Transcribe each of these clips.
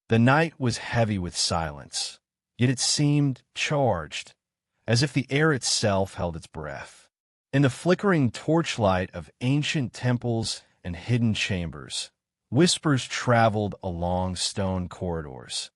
The night was heavy with silence, yet it seemed charged, as if the air itself held its breath. In the flickering torchlight of ancient temples and hidden chambers, whispers traveled along stone corridors.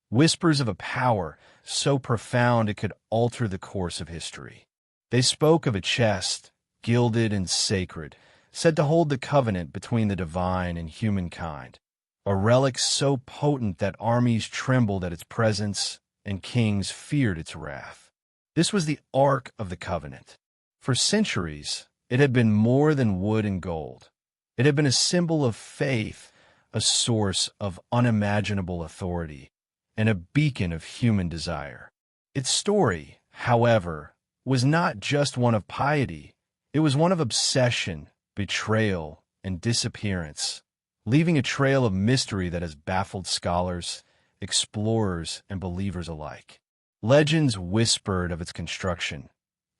Whispers of a power so profound it could alter the course of history. They spoke of a chest, gilded and sacred, said to hold the covenant between the divine and humankind, a relic so potent that armies trembled at its presence and kings feared its wrath. This was the Ark of the Covenant. For centuries, it had been more than wood and gold. It had been a symbol of faith, a source of unimaginable authority, and a beacon of human desire. Its story, however, was not just one of piety. It was one of obsession, betrayal, and disappearance, leaving a trail of mystery that has baffled scholars, explorers, and believers alike. Legends whispered of its construction: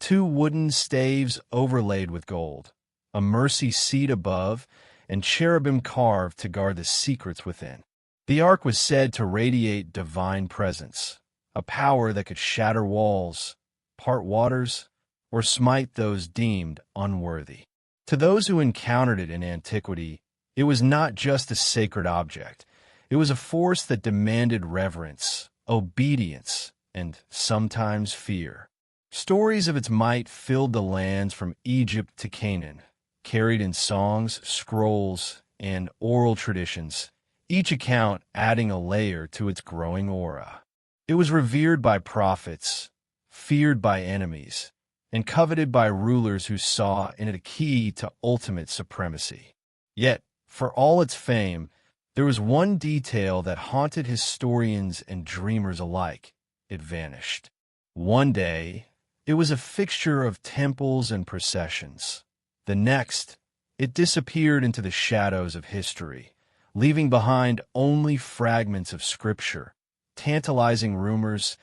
2 wooden staves overlaid with gold, a mercy seat above, and cherubim carved to guard the secrets within. The ark was said to radiate divine presence, a power that could shatter walls, part waters, or smite those deemed unworthy. To those who encountered it in antiquity, it was not just a sacred object. It was a force that demanded reverence, obedience, and sometimes fear. Stories of its might filled the lands from Egypt to Canaan, carried in songs, scrolls, and oral traditions, each account adding a layer to its growing aura. It was revered by prophets, feared by enemies, and coveted by rulers who saw in it a key to ultimate supremacy. Yet, for all its fame, there was one detail that haunted historians and dreamers alike. It vanished. One day, it was a fixture of temples and processions. The next, it disappeared into the shadows of history, leaving behind only fragments of scripture, tantalizing rumors,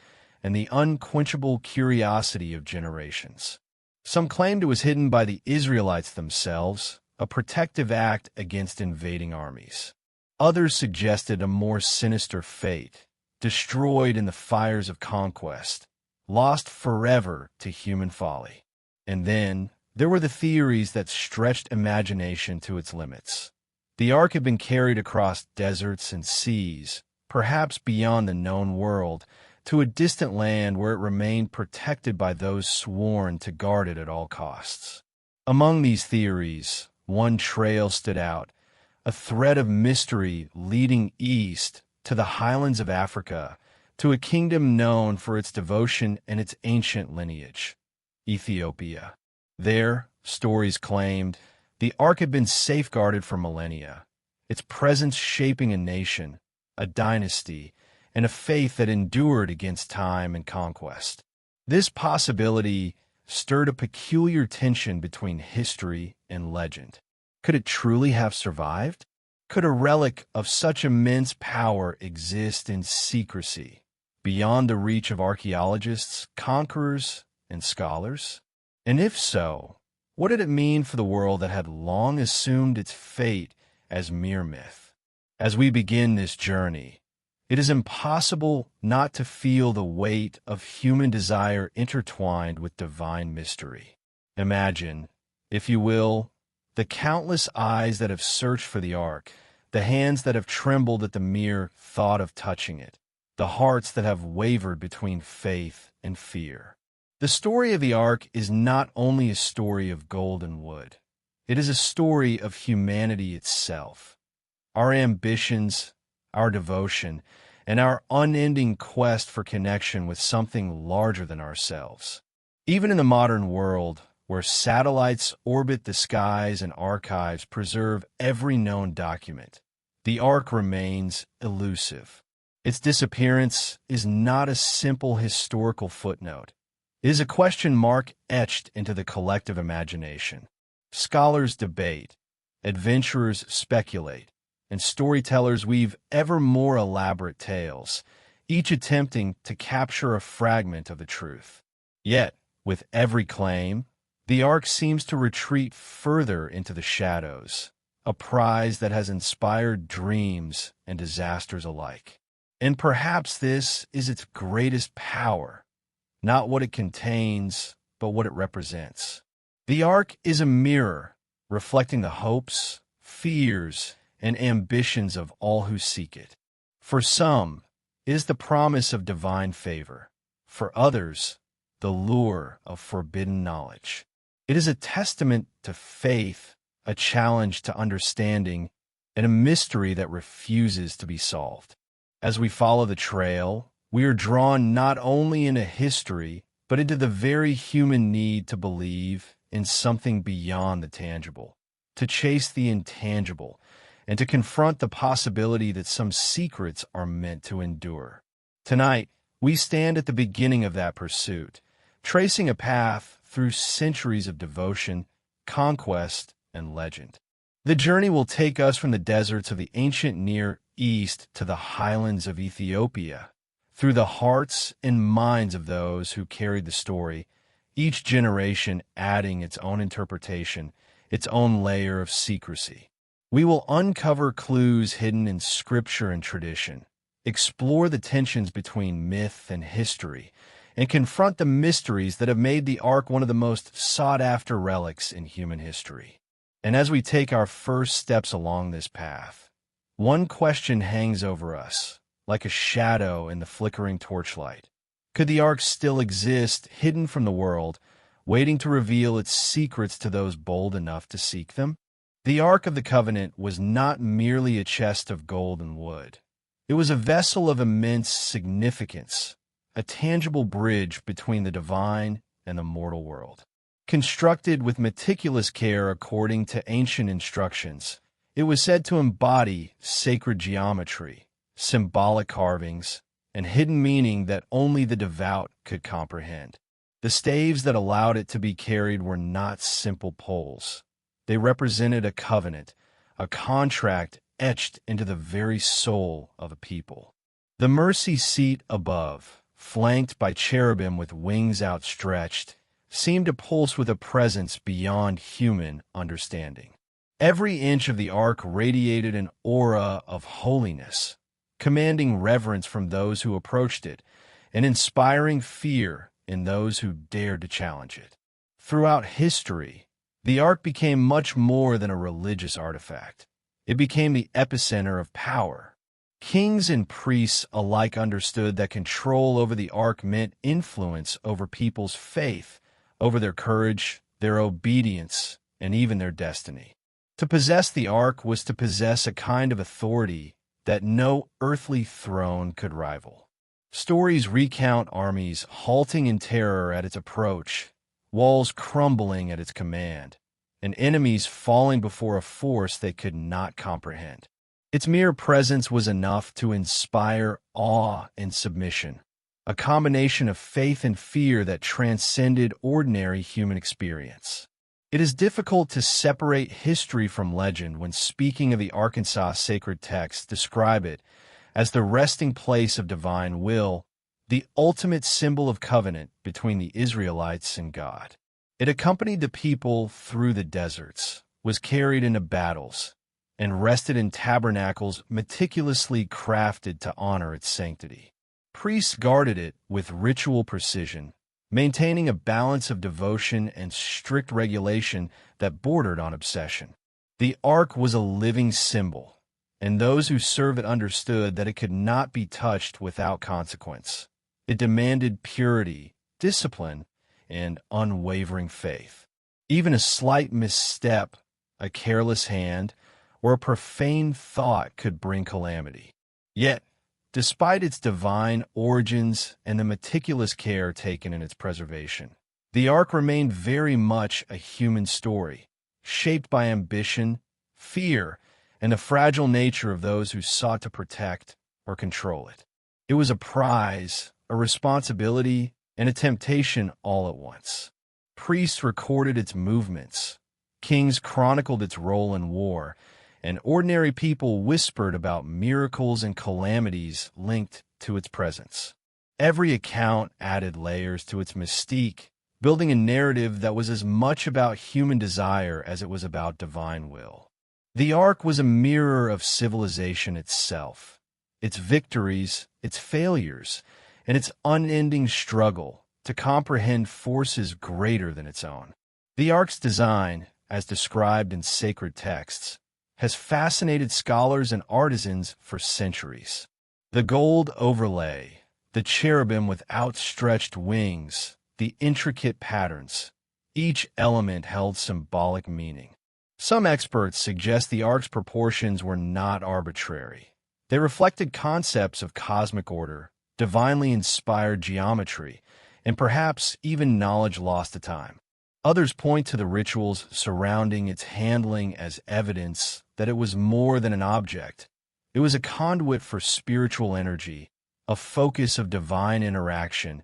and the unquenchable curiosity of generations. Some claimed it was hidden by the Israelites themselves, a protective act against invading armies. Others suggested a more sinister fate, destroyed in the fires of conquest, lost forever to human folly. And then there were the theories that stretched imagination to its limits. The ark had been carried across deserts and seas, perhaps beyond the known world, to a distant land where it remained protected by those sworn to guard it at all costs. Among these theories, one trail stood out, a thread of mystery leading east to the highlands of Africa, to a kingdom known for its devotion and its ancient lineage, Ethiopia. There, stories claimed, the ark had been safeguarded for millennia, its presence shaping a nation, a dynasty, and a faith that endured against time and conquest. This possibility stirred a peculiar tension between history and legend. Could it truly have survived? Could a relic of such immense power exist in secrecy, beyond the reach of archaeologists, conquerors, and scholars? And if so, what did it mean for the world that had long assumed its fate as mere myth? As we begin this journey, it is impossible not to feel the weight of human desire intertwined with divine mystery. Imagine, if you will, the countless eyes that have searched for the ark, the hands that have trembled at the mere thought of touching it, the hearts that have wavered between faith and fear. The story of the ark is not only a story of gold and wood. It is a story of humanity itself. Our ambitions, our devotion, and our unending quest for connection with something larger than ourselves. Even in the modern world, where satellites orbit the skies and archives preserve every known document, the ark remains elusive. Its disappearance is not a simple historical footnote. It is a question mark etched into the collective imagination. Scholars debate, adventurers speculate, and storytellers weave ever more elaborate tales, each attempting to capture a fragment of the truth. Yet, with every claim, the ark seems to retreat further into the shadows, a prize that has inspired dreams and disasters alike. And perhaps this is its greatest power, not what it contains, but what it represents. The Ark is a mirror, reflecting the hopes, fears, and ambitions of all who seek it. For some, it is the promise of divine favor. For others, the lure of forbidden knowledge. It is a testament to faith, a challenge to understanding, and a mystery that refuses to be solved. As we follow the trail, we are drawn not only into history, but into the very human need to believe in something beyond the tangible, to chase the intangible, and to confront the possibility that some secrets are meant to endure. Tonight, we stand at the beginning of that pursuit, tracing a path through centuries of devotion, conquest, and legend. The journey will take us from the deserts of the ancient Near East to the highlands of Ethiopia, through the hearts and minds of those who carried the story, each generation adding its own interpretation, its own layer of secrecy. We will uncover clues hidden in scripture and tradition, explore the tensions between myth and history, and confront the mysteries that have made the Ark one of the most sought-after relics in human history. And as we take our first steps along this path, one question hangs over us, like a shadow in the flickering torchlight. Could the Ark still exist, hidden from the world, waiting to reveal its secrets to those bold enough to seek them? The Ark of the Covenant was not merely a chest of gold and wood. It was a vessel of immense significance, a tangible bridge between the divine and the mortal world. Constructed with meticulous care according to ancient instructions, it was said to embody sacred geometry, symbolic carvings, and hidden meaning that only the devout could comprehend. The staves that allowed it to be carried were not simple poles. They represented a covenant, a contract etched into the very soul of a people. The mercy seat above, flanked by cherubim with wings outstretched, seemed to pulse with a presence beyond human understanding. Every inch of the Ark radiated an aura of holiness, commanding reverence from those who approached it, and inspiring fear in those who dared to challenge it. Throughout history, the Ark became much more than a religious artifact. It became the epicenter of power. Kings and priests alike understood that control over the Ark meant influence over people's faith, over their courage, their obedience, and even their destiny. To possess the Ark was to possess a kind of authority that no earthly throne could rival. Stories recount armies halting in terror at its approach, walls crumbling at its command, and enemies falling before a force they could not comprehend. Its mere presence was enough to inspire awe and submission, a combination of faith and fear that transcended ordinary human experience. It is difficult to separate history from legend when speaking of the Arkansas sacred texts describe it as the resting place of divine will, the ultimate symbol of covenant between the Israelites and God. It accompanied the people through the deserts, was carried into battles, and rested in tabernacles meticulously crafted to honor its sanctity. Priests guarded it with ritual precision, maintaining a balance of devotion and strict regulation that bordered on obsession. The Ark was a living symbol, and those who served it understood that it could not be touched without consequence. It demanded purity, discipline, and unwavering faith. Even a slight misstep, a careless hand, or a profane thought could bring calamity. Yet, despite its divine origins and the meticulous care taken in its preservation, the Ark remained very much a human story, shaped by ambition, fear, and the fragile nature of those who sought to protect or control it. It was a prize, a responsibility, and a temptation all at once. Priests recorded its movements, kings chronicled its role in war, and ordinary people whispered about miracles and calamities linked to its presence. Every account added layers to its mystique, building a narrative that was as much about human desire as it was about divine will. The Ark was a mirror of civilization itself, its victories, its failures, and its unending struggle to comprehend forces greater than its own. The Ark's design, as described in sacred texts, has fascinated scholars and artisans for centuries. The gold overlay, the cherubim with outstretched wings, the intricate patterns, each element held symbolic meaning. Some experts suggest the Ark's proportions were not arbitrary. They reflected concepts of cosmic order, divinely inspired geometry, and perhaps even knowledge lost to time. Others point to the rituals surrounding its handling as evidence that it was more than an object. It was a conduit for spiritual energy, a focus of divine interaction,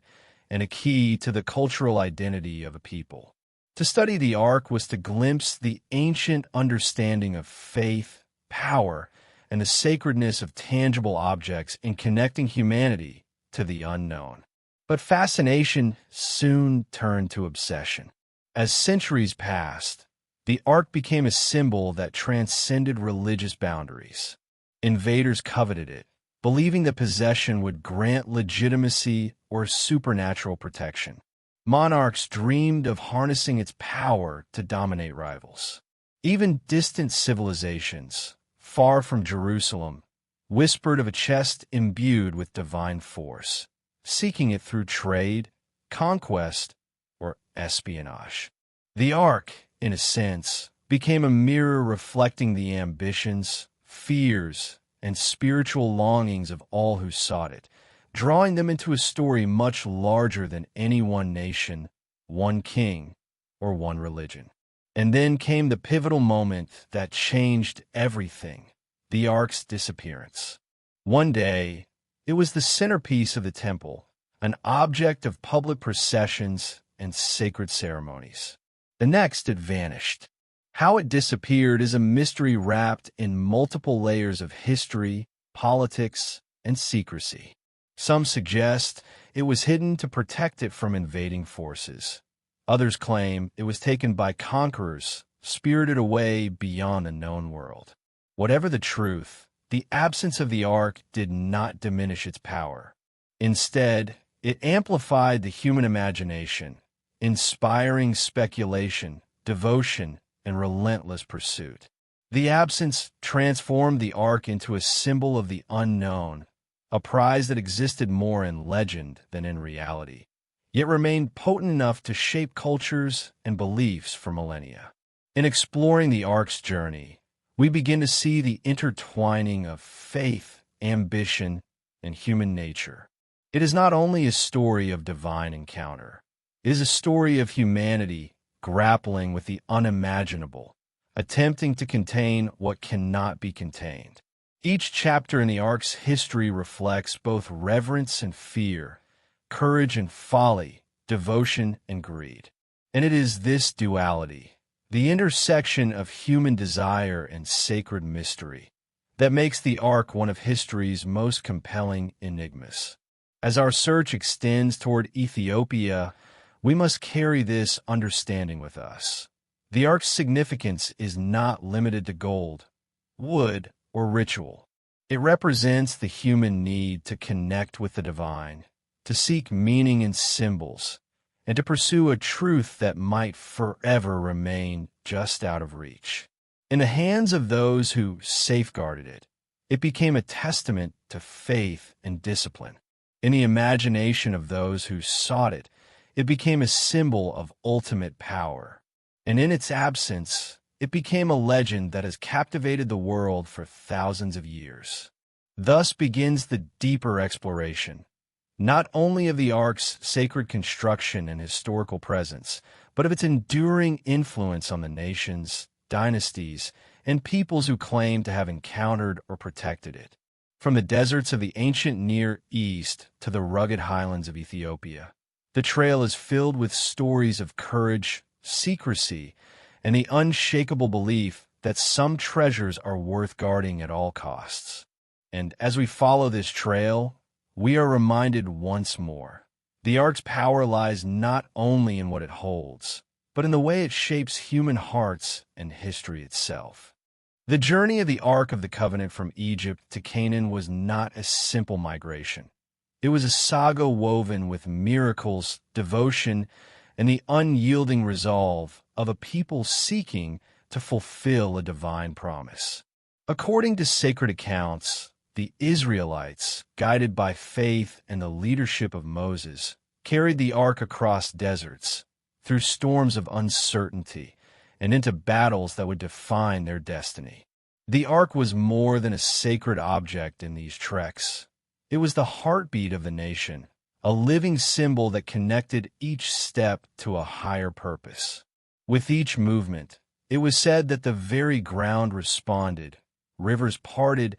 and a key to the cultural identity of a people. To study the Ark was to glimpse the ancient understanding of faith, power, and the sacredness of tangible objects in connecting humanity to the unknown. But fascination soon turned to obsession. As centuries passed, the Ark became a symbol that transcended religious boundaries. Invaders coveted it, believing that possession would grant legitimacy or supernatural protection. Monarchs dreamed of harnessing its power to dominate rivals. Even distant civilizations, far from Jerusalem, whispered of a chest imbued with divine force, seeking it through trade, conquest, or espionage. The Ark, in a sense, became a mirror reflecting the ambitions, fears, and spiritual longings of all who sought it, drawing them into a story much larger than any one nation, one king, or one religion. And then came the pivotal moment that changed everything, the Ark's disappearance. One day, it was the centerpiece of the temple, an object of public processions and sacred ceremonies. The next, it vanished. How it disappeared is a mystery wrapped in multiple layers of history, politics, and secrecy. Some suggest it was hidden to protect it from invading forces. Others claim it was taken by conquerors, spirited away beyond the known world. Whatever the truth, the absence of the Ark did not diminish its power. Instead, it amplified the human imagination, inspiring speculation, devotion, and relentless pursuit. The absence transformed the Ark into a symbol of the unknown, a prize that existed more in legend than in reality, yet remained potent enough to shape cultures and beliefs for millennia. In exploring the Ark's journey, we begin to see the intertwining of faith, ambition, and human nature. It is not only a story of divine encounter, it is a story of humanity grappling with the unimaginable, attempting to contain what cannot be contained. Each chapter in the Ark's history reflects both reverence and fear, courage and folly, devotion and greed. And it is this duality, the intersection of human desire and sacred mystery, that makes the Ark one of history's most compelling enigmas. As our search extends toward Ethiopia, we must carry this understanding with us. The Ark's significance is not limited to gold, wood, or ritual. It represents the human need to connect with the divine, to seek meaning in symbols, and to pursue a truth that might forever remain just out of reach. In the hands of those who safeguarded it, it became a testament to faith and discipline. In the imagination of those who sought it, it became a symbol of ultimate power. And in its absence, it became a legend that has captivated the world for thousands of years. Thus begins the deeper exploration, not only of the Ark's sacred construction and historical presence, but of its enduring influence on the nations, dynasties, and peoples who claim to have encountered or protected it. From the deserts of the ancient Near East to the rugged highlands of Ethiopia, the trail is filled with stories of courage, secrecy, and the unshakable belief that some treasures are worth guarding at all costs. And as we follow this trail, we are reminded once more, the Ark's power lies not only in what it holds, but in the way it shapes human hearts and history itself. The journey of the Ark of the Covenant from Egypt to Canaan was not a simple migration. It was a saga woven with miracles, devotion, and the unyielding resolve of a people seeking to fulfill a divine promise. According to sacred accounts, the Israelites, guided by faith and the leadership of Moses, carried the ark across deserts, through storms of uncertainty, and into battles that would define their destiny. The ark was more than a sacred object in these treks. It was the heartbeat of the nation, a living symbol that connected each step to a higher purpose. With each movement, it was said that the very ground responded, rivers parted,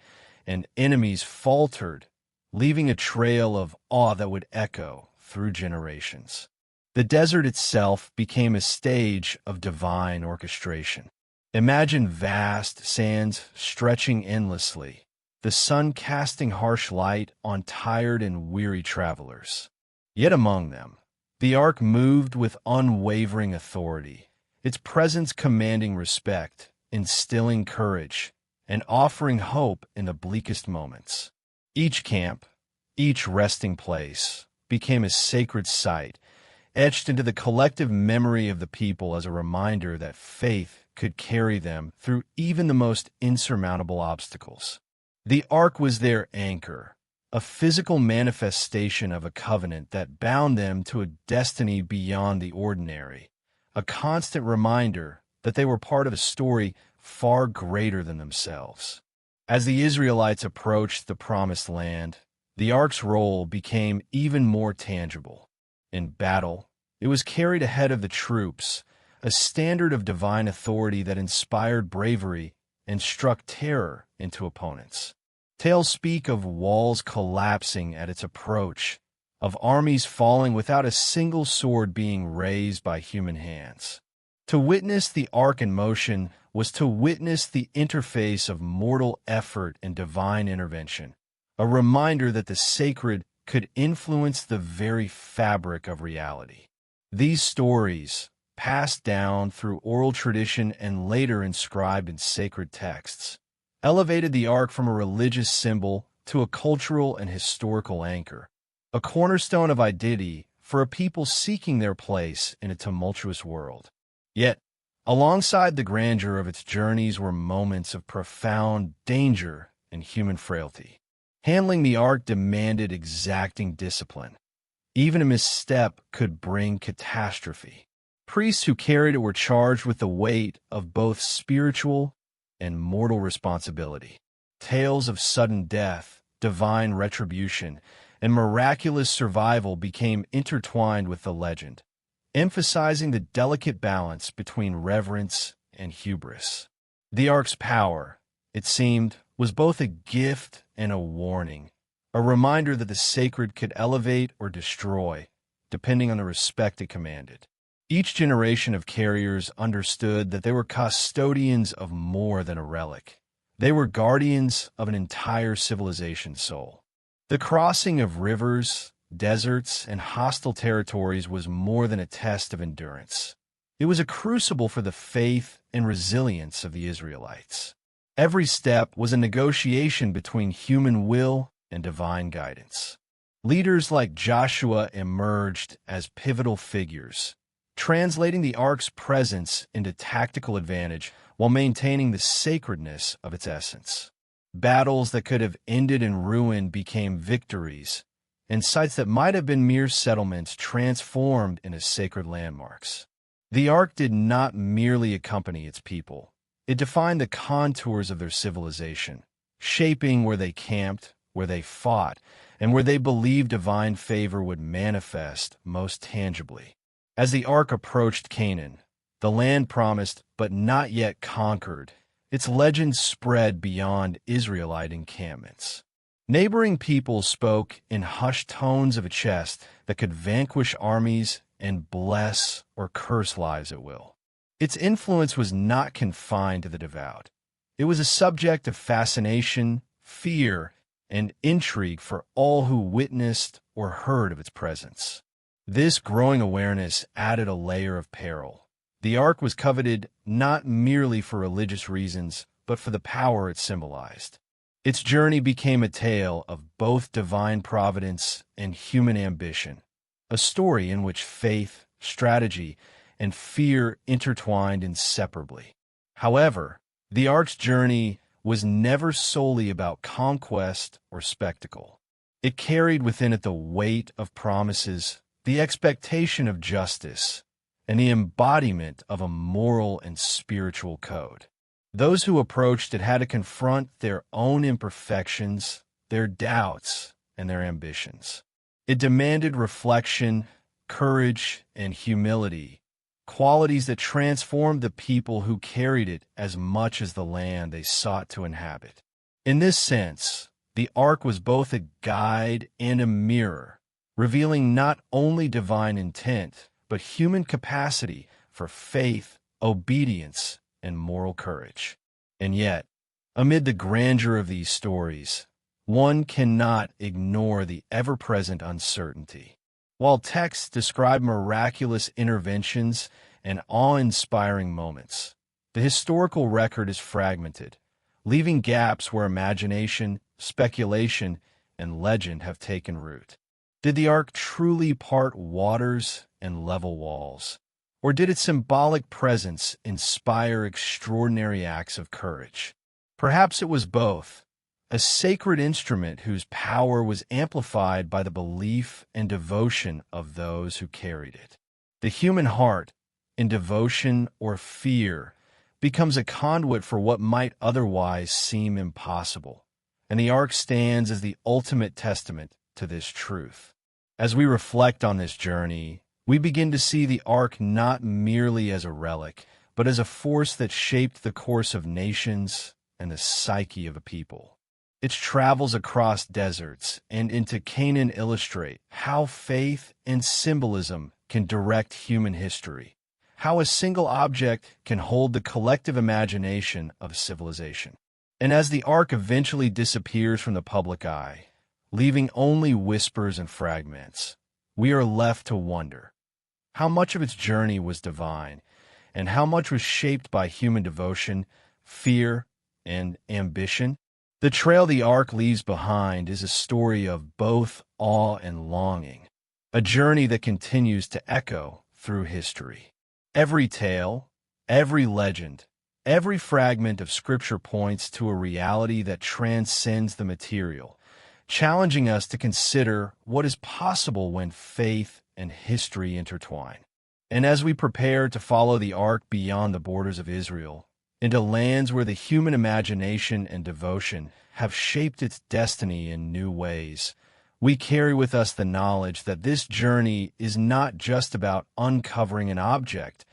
and enemies faltered, leaving a trail of awe that would echo through generations. The desert itself became a stage of divine orchestration. Imagine vast sands stretching endlessly, the sun casting harsh light on tired and weary travelers. Yet among them, the ark moved with unwavering authority, its presence commanding respect, instilling courage, and offering hope in the bleakest moments. Each camp, each resting place, became a sacred site, etched into the collective memory of the people as a reminder that faith could carry them through even the most insurmountable obstacles. The ark was their anchor, a physical manifestation of a covenant that bound them to a destiny beyond the ordinary, a constant reminder that they were part of a story far greater than themselves. As the Israelites approached the Promised Land, the ark's role became even more tangible. In battle, it was carried ahead of the troops, a standard of divine authority that inspired bravery and struck terror into opponents. Tales speak of walls collapsing at its approach, of armies falling without a single sword being raised by human hands. To witness the ark in motion was to witness the interface of mortal effort and divine intervention, a reminder that the sacred could influence the very fabric of reality. These stories, passed down through oral tradition and later inscribed in sacred texts, elevated the ark from a religious symbol to a cultural and historical anchor, a cornerstone of identity for a people seeking their place in a tumultuous world. Yet, alongside the grandeur of its journeys were moments of profound danger and human frailty. Handling the ark demanded exacting discipline. Even a misstep could bring catastrophe. Priests who carried it were charged with the weight of both spiritual and mortal responsibility. Tales of sudden death, divine retribution, and miraculous survival became intertwined with the legend, emphasizing the delicate balance between reverence and hubris. The ark's power, it seemed, was both a gift and a warning, a reminder that the sacred could elevate or destroy, depending on the respect it commanded. Each generation of carriers understood that they were custodians of more than a relic. They were guardians of an entire civilization's soul. The crossing of rivers, deserts, and hostile territories was more than a test of endurance. It was a crucible for the faith and resilience of the Israelites. Every step was a negotiation between human will and divine guidance. Leaders like Joshua emerged as pivotal figures, translating the ark's presence into tactical advantage while maintaining the sacredness of its essence. Battles that could have ended in ruin became victories, and sites that might have been mere settlements transformed into sacred landmarks. The ark did not merely accompany its people. It defined the contours of their civilization, shaping where they camped, where they fought, and where they believed divine favor would manifest most tangibly. As the ark approached Canaan, the land promised but not yet conquered, its legend spread beyond Israelite encampments. Neighboring peoples spoke in hushed tones of a chest that could vanquish armies and bless or curse lives at will. Its influence was not confined to the devout. It was a subject of fascination, fear, and intrigue for all who witnessed or heard of its presence. This growing awareness added a layer of peril. The ark was coveted not merely for religious reasons, but for the power it symbolized. Its journey became a tale of both divine providence and human ambition, a story in which faith, strategy, and fear intertwined inseparably. However, the Ark's journey was never solely about conquest or spectacle. It carried within it the weight of promises, the expectation of justice, and the embodiment of a moral and spiritual code. Those who approached it had to confront their own imperfections, their doubts, and their ambitions. It demanded reflection, courage, and humility, qualities that transformed the people who carried it as much as the land they sought to inhabit. In this sense, the Ark was both a guide and a mirror, revealing not only divine intent, but human capacity for faith, obedience, and moral courage. And yet, amid the grandeur of these stories, one cannot ignore the ever-present uncertainty. While texts describe miraculous interventions and awe-inspiring moments, the historical record is fragmented, leaving gaps where imagination, speculation, and legend have taken root. Did the Ark truly part waters and level walls? Or did its symbolic presence inspire extraordinary acts of courage? Perhaps it was both, a sacred instrument whose power was amplified by the belief and devotion of those who carried it. The human heart, in devotion or fear, becomes a conduit for what might otherwise seem impossible, and the Ark stands as the ultimate testament to this truth. As we reflect on this journey, we begin to see the Ark not merely as a relic, but as a force that shaped the course of nations and the psyche of a people. Its travels across deserts and into Canaan illustrate how faith and symbolism can direct human history, how a single object can hold the collective imagination of civilization. And as the Ark eventually disappears from the public eye, leaving only whispers and fragments, we are left to wonder how much of its journey was divine, and how much was shaped by human devotion, fear, and ambition. The trail the Ark leaves behind is a story of both awe and longing, a journey that continues to echo through history. Every tale, every legend, every fragment of Scripture points to a reality that transcends the material, challenging us to consider what is possible when faith and history intertwine. And as we prepare to follow the Ark beyond the borders of Israel, into lands where the human imagination and devotion have shaped its destiny in new ways, we carry with us the knowledge that this journey is not just about uncovering an object.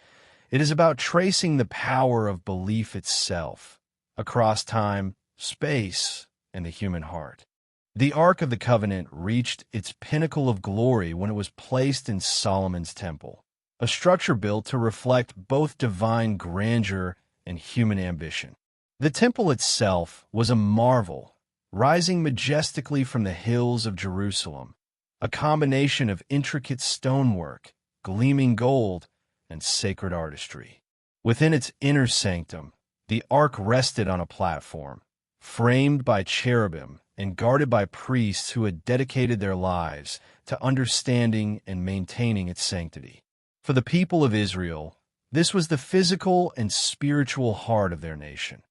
It is about tracing the power of belief itself across time, space, and the human heart. The Ark of the Covenant reached its pinnacle of glory when it was placed in Solomon's temple, a structure built to reflect both divine grandeur and human ambition. The temple itself was a marvel, rising majestically from the hills of Jerusalem, a combination of intricate stonework, gleaming gold, and sacred artistry. Within its inner sanctum, the Ark rested on a platform, framed by cherubim and guarded by priests who had dedicated their lives to understanding and maintaining its sanctity. For the people of Israel, this was the physical and spiritual heart of their nation,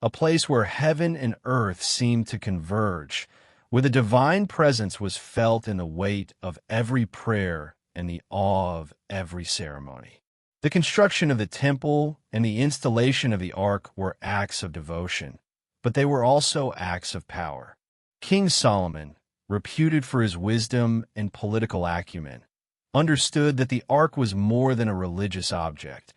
a place where heaven and earth seemed to converge, where the divine presence was felt in the weight of every prayer and the awe of every ceremony. The construction of the temple and the installation of the Ark were acts of devotion, but they were also acts of power. King Solomon, reputed for his wisdom and political acumen, understood that the Ark was more than a religious object.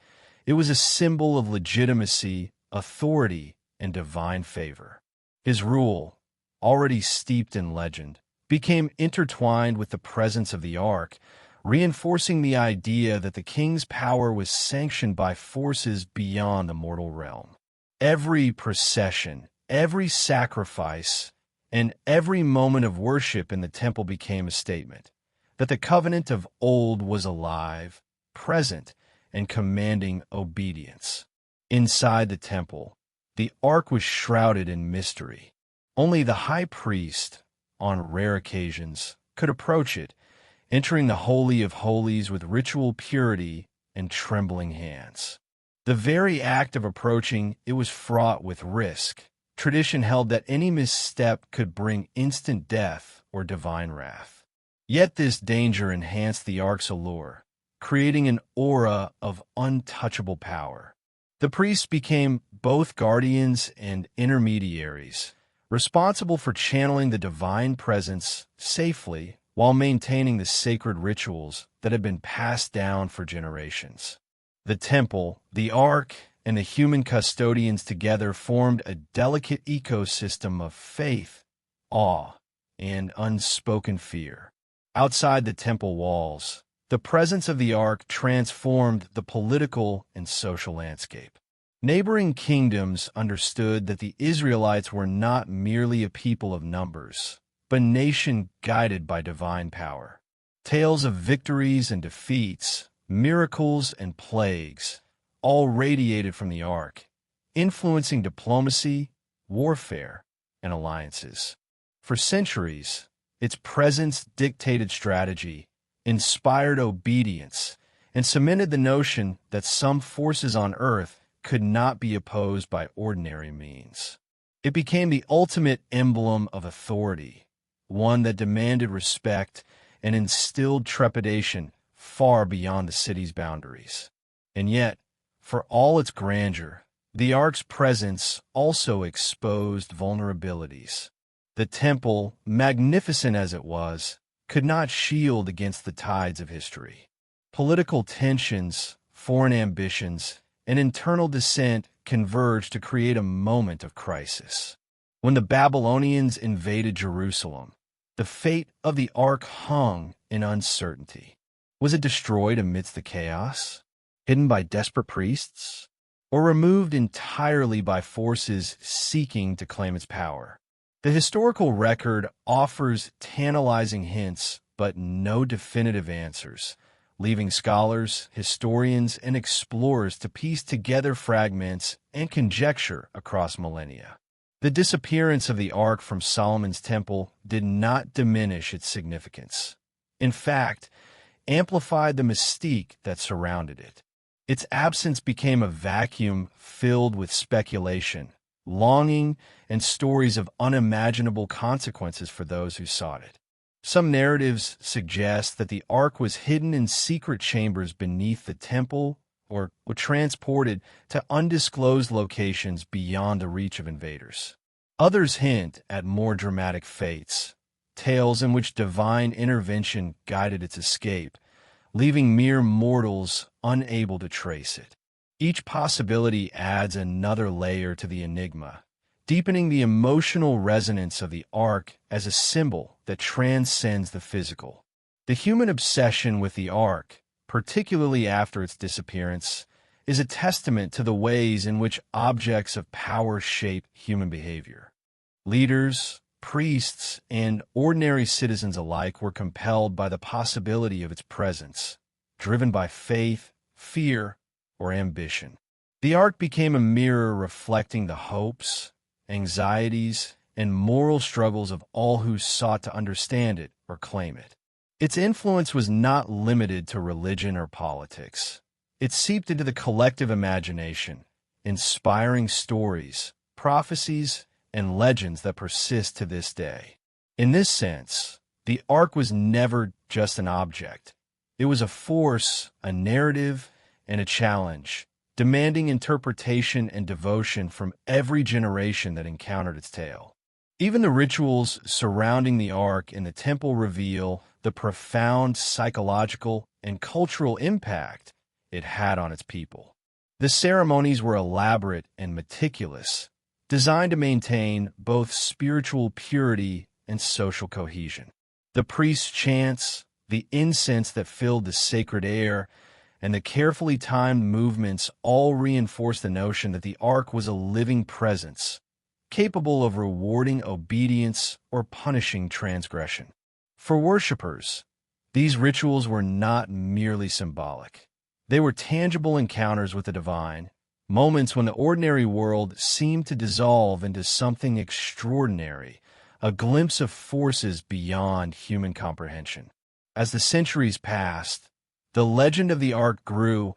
It was a symbol of legitimacy, authority, and divine favor. His rule, already steeped in legend, became intertwined with the presence of the Ark, reinforcing the idea that the king's power was sanctioned by forces beyond the mortal realm. Every procession, every sacrifice, and every moment of worship in the temple became a statement that the covenant of old was alive, present, and commanding obedience. Inside the temple, The ark was shrouded in mystery. Only the high priest, on rare occasions, could approach it, entering the Holy of Holies with ritual purity and trembling hands. The very act of approaching it was fraught with risk. Tradition held that any misstep could bring instant death or divine wrath. Yet this danger enhanced the ark's allure, creating an aura of untouchable power. The priests became both guardians and intermediaries, responsible for channeling the divine presence safely while maintaining the sacred rituals that had been passed down for generations. The temple, the ark, and the human custodians together formed a delicate ecosystem of faith, awe, and unspoken fear. Outside the temple walls, the presence of the ark transformed the political and social landscape. Neighboring kingdoms understood that the Israelites were not merely a people of numbers, but a nation guided by divine power. Tales of victories and defeats, miracles and plagues, all radiated from the ark, influencing diplomacy, warfare, and alliances. For centuries, its presence dictated strategy, inspired obedience, and cemented the notion that some forces on earth could not be opposed by ordinary means. It became the ultimate emblem of authority, one that demanded respect and instilled trepidation far beyond the city's boundaries. And yet, for all its grandeur, the ark's presence also exposed vulnerabilities. The temple, magnificent as it was, could not shield against the tides of history. Political tensions, foreign ambitions, and internal dissent converged to create a moment of crisis. When the Babylonians invaded Jerusalem, the fate of the ark hung in uncertainty. Was it destroyed amidst the chaos, hidden by desperate priests, or removed entirely by forces seeking to claim its power? The historical record offers tantalizing hints, but no definitive answers, leaving scholars, historians, and explorers to piece together fragments and conjecture across millennia. The disappearance of the ark from Solomon's temple did not diminish its significance. In fact, amplified the mystique that surrounded it. Its absence became a vacuum filled with speculation, longing, and stories of unimaginable consequences for those who sought it. Some narratives suggest that the ark was hidden in secret chambers beneath the temple or transported to undisclosed locations beyond the reach of invaders. Others hint at more dramatic fates, tales in which divine intervention guided its escape, leaving mere mortals unable to trace it. Each possibility adds another layer to the enigma, deepening the emotional resonance of the ark as a symbol that transcends the physical. The human obsession with the ark, particularly after its disappearance, is a testament to the ways in which objects of power shape human behavior. Leaders, priests, and ordinary citizens alike were compelled by the possibility of its presence, driven by faith, fear, or ambition. The ark became a mirror reflecting the hopes, anxieties, and moral struggles of all who sought to understand it or claim it. Its influence was not limited to religion or politics. It seeped into the collective imagination, inspiring stories, prophecies, and legends that persist to this day. In this sense, the ark was never just an object. It was a force, a narrative, and a challenge, demanding interpretation and devotion from every generation that encountered its tale. Even the rituals surrounding the ark in the temple reveal the profound psychological and cultural impact it had on its people. The ceremonies were elaborate and meticulous, designed to maintain both spiritual purity and social cohesion. The priests' chants, the incense that filled the sacred air, and the carefully timed movements all reinforced the notion that the ark was a living presence, capable of rewarding obedience or punishing transgression. For worshippers, these rituals were not merely symbolic. They were tangible encounters with the divine, moments when the ordinary world seemed to dissolve into something extraordinary, a glimpse of forces beyond human comprehension. As the centuries passed, the legend of the Ark grew,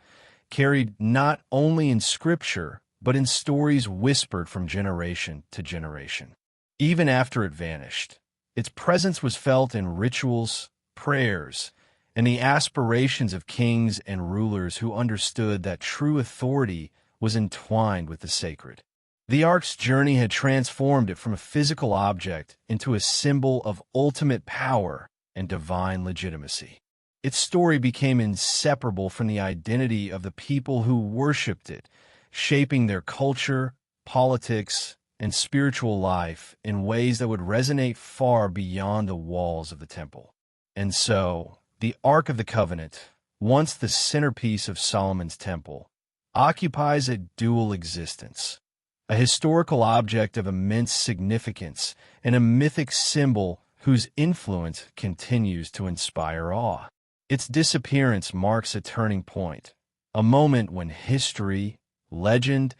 carried not only in scripture, but in stories whispered from generation to generation. Even after it vanished, its presence was felt in rituals, prayers, and the aspirations of kings and rulers who understood that true authority was entwined with the sacred. The Ark's journey had transformed it from a physical object into a symbol of ultimate power and divine legitimacy. Its story became inseparable from the identity of the people who worshipped it, shaping their culture, politics, and spiritual life in ways that would resonate far beyond the walls of the temple. And so, the Ark of the Covenant, once the centerpiece of Solomon's temple, occupies a dual existence, a historical object of immense significance and a mythic symbol whose influence continues to inspire awe. Its disappearance marks a turning point, a moment when history, legend,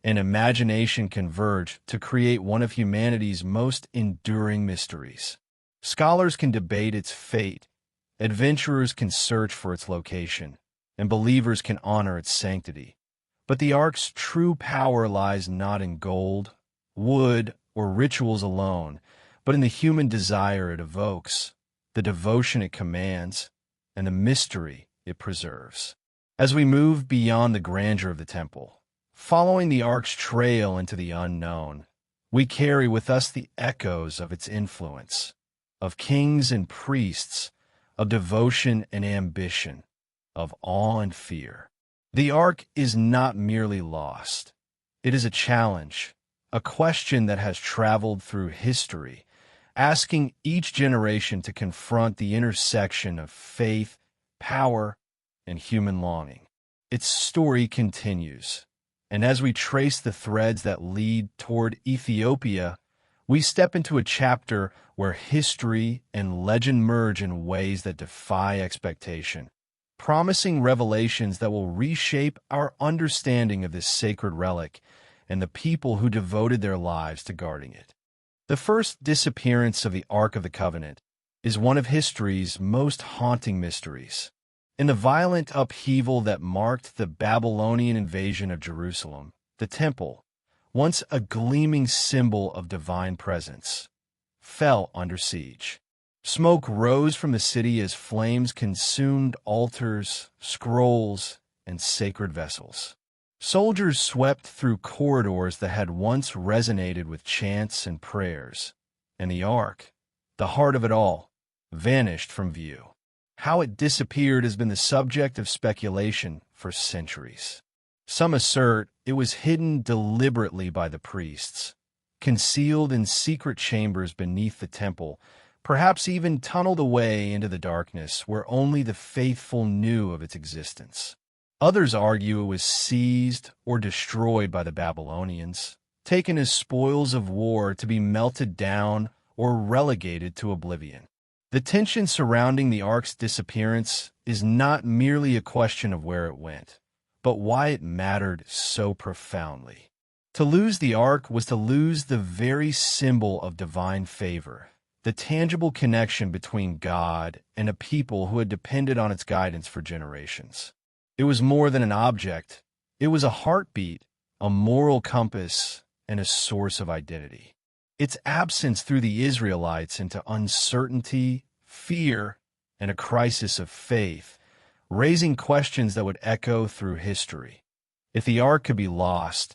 and imagination converge to create one of humanity's most enduring mysteries. Scholars can debate its fate, adventurers can search for its location, and believers can honor its sanctity. But the Ark's true power lies not in gold, wood, or rituals alone, but in the human desire it evokes, the devotion it commands, and the mystery it preserves. As we move beyond the grandeur of the temple, following the Ark's trail into the unknown, we carry with us the echoes of its influence, of kings and priests, of devotion and ambition, of awe and fear. The Ark is not merely lost. It is a challenge, a question that has traveled through history, asking each generation to confront the intersection of faith, power, and human longing. Its story continues, and as we trace the threads that lead toward Ethiopia, we step into a chapter where history and legend merge in ways that defy expectation, promising revelations that will reshape our understanding of this sacred relic and the people who devoted their lives to guarding it. The first disappearance of the Ark of the Covenant is one of history's most haunting mysteries. In the violent upheaval that marked the Babylonian invasion of Jerusalem, the temple, once a gleaming symbol of divine presence, fell under siege. Smoke rose from the city as flames consumed altars, scrolls, and sacred vessels. Soldiers swept through corridors that had once resonated with chants and prayers, and the Ark, the heart of it all, vanished from view. How it disappeared has been the subject of speculation for centuries. Some assert it was hidden deliberately by the priests, concealed in secret chambers beneath the temple, perhaps even tunneled away into the darkness where only the faithful knew of its existence. Others argue it was seized or destroyed by the Babylonians, taken as spoils of war to be melted down or relegated to oblivion. The tension surrounding the Ark's disappearance is not merely a question of where it went, but why it mattered so profoundly. To lose the Ark was to lose the very symbol of divine favor, the tangible connection between God and a people who had depended on its guidance for generations. It was more than an object. It was a heartbeat, a moral compass, and a source of identity. Its absence threw the Israelites into uncertainty, fear, and a crisis of faith, raising questions that would echo through history. If the Ark could be lost,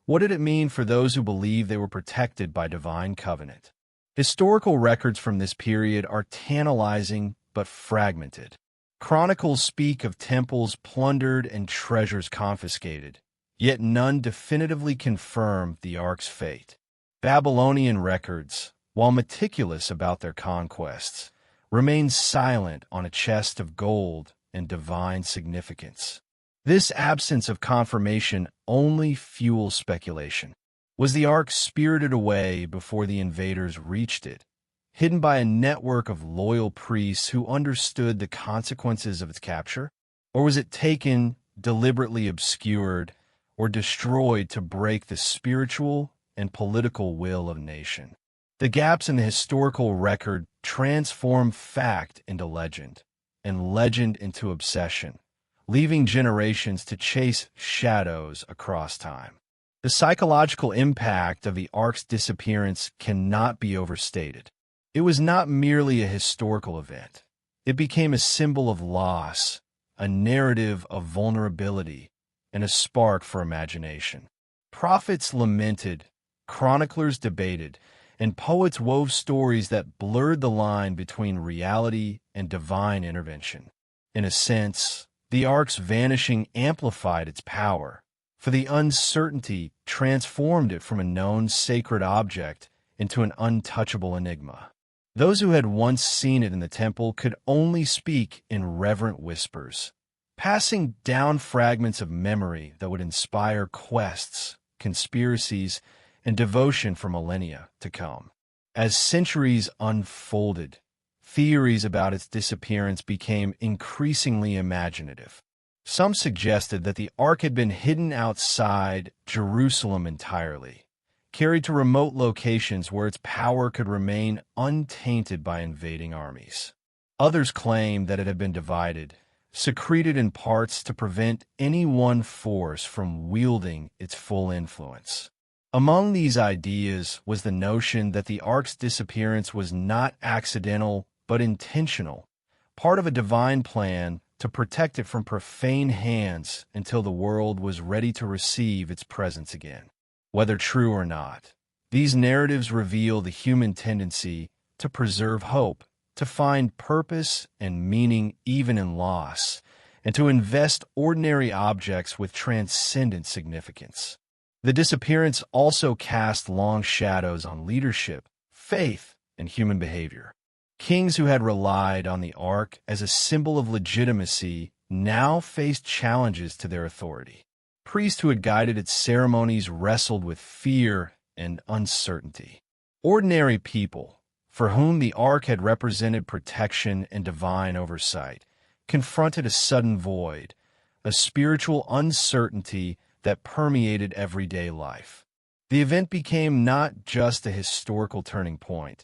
what did it mean for those who believed they were protected by divine covenant? Historical records from this period are tantalizing but fragmented. Chronicles speak of temples plundered and treasures confiscated, yet none definitively confirm the Ark's fate. Babylonian records, while meticulous about their conquests, remain silent on a chest of gold and divine significance. This absence of confirmation only fuels speculation. Was the Ark spirited away before the invaders reached it, hidden by a network of loyal priests who understood the consequences of its capture? Or was it taken, deliberately obscured, or destroyed to break the spiritual and political will of a nation. The gaps in the historical record transform fact into legend, and legend into obsession, leaving generations to chase shadows across time. The psychological impact of the Ark's disappearance cannot be overstated. It was not merely a historical event. It became a symbol of loss, a narrative of vulnerability, and a spark for imagination. Prophets lamented, chroniclers debated, and poets wove stories that blurred the line between reality and divine intervention. In a sense, the Ark's vanishing amplified its power, for the uncertainty transformed it from a known sacred object into an untouchable enigma. Those who had once seen it in the temple could only speak in reverent whispers, passing down fragments of memory that would inspire quests, conspiracies, and devotion for millennia to come. As centuries unfolded, theories about its disappearance became increasingly imaginative. Some suggested that the Ark had been hidden outside Jerusalem entirely, carried to remote locations where its power could remain untainted by invading armies. Others claimed that it had been divided, secreted in parts to prevent any one force from wielding its full influence. Among these ideas was the notion that the Ark's disappearance was not accidental but intentional, part of a divine plan to protect it from profane hands until the world was ready to receive its presence again. Whether true or not, these narratives reveal the human tendency to preserve hope, to find purpose and meaning even in loss, and to invest ordinary objects with transcendent significance. The disappearance also cast long shadows on leadership, faith, and human behavior. Kings who had relied on the Ark as a symbol of legitimacy now faced challenges to their authority. Priests who had guided its ceremonies wrestled with fear and uncertainty. Ordinary people, for whom the Ark had represented protection and divine oversight, confronted a sudden void, a spiritual uncertainty that permeated everyday life. The event became not just a historical turning point,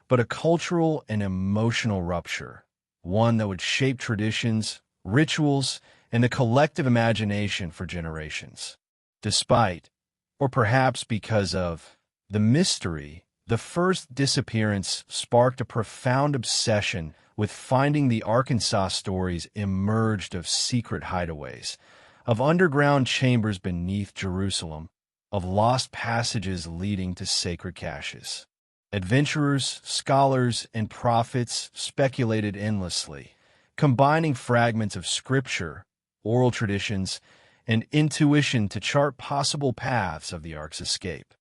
but a cultural and emotional rupture, one that would shape traditions, rituals, and the collective imagination for generations. Despite, or perhaps because of, the mystery, the first disappearance sparked a profound obsession with finding the Arkansas stories emerged of secret hideaways, of underground chambers beneath Jerusalem, of lost passages leading to sacred caches. Adventurers, scholars, and prophets speculated endlessly, combining fragments of scripture, oral traditions, and intuition to chart possible paths of the Ark's escape.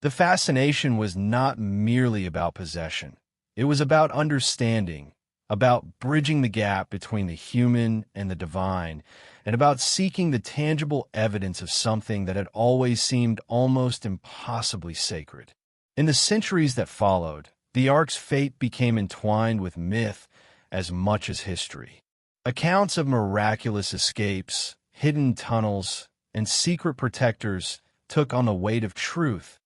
The fascination was not merely about possession. It was about understanding, about bridging the gap between the human and the divine, and about seeking the tangible evidence of something that had always seemed almost impossibly sacred. In the centuries that followed, the Ark's fate became entwined with myth as much as history. Accounts of miraculous escapes, hidden tunnels, and secret protectors took on the weight of truth,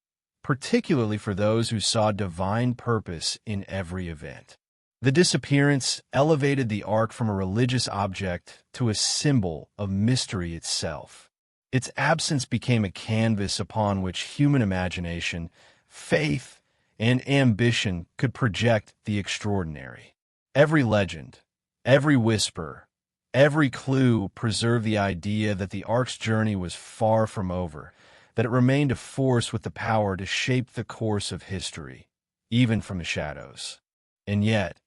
particularly for those who saw divine purpose in every event. The disappearance elevated the Ark from a religious object to a symbol of mystery itself. Its absence became a canvas upon which human imagination, faith, and ambition could project the extraordinary. Every legend, every whisper, every clue preserved the idea that the Ark's journey was far from over, that it remained a force with the power to shape the course of history, even from the shadows. And yet,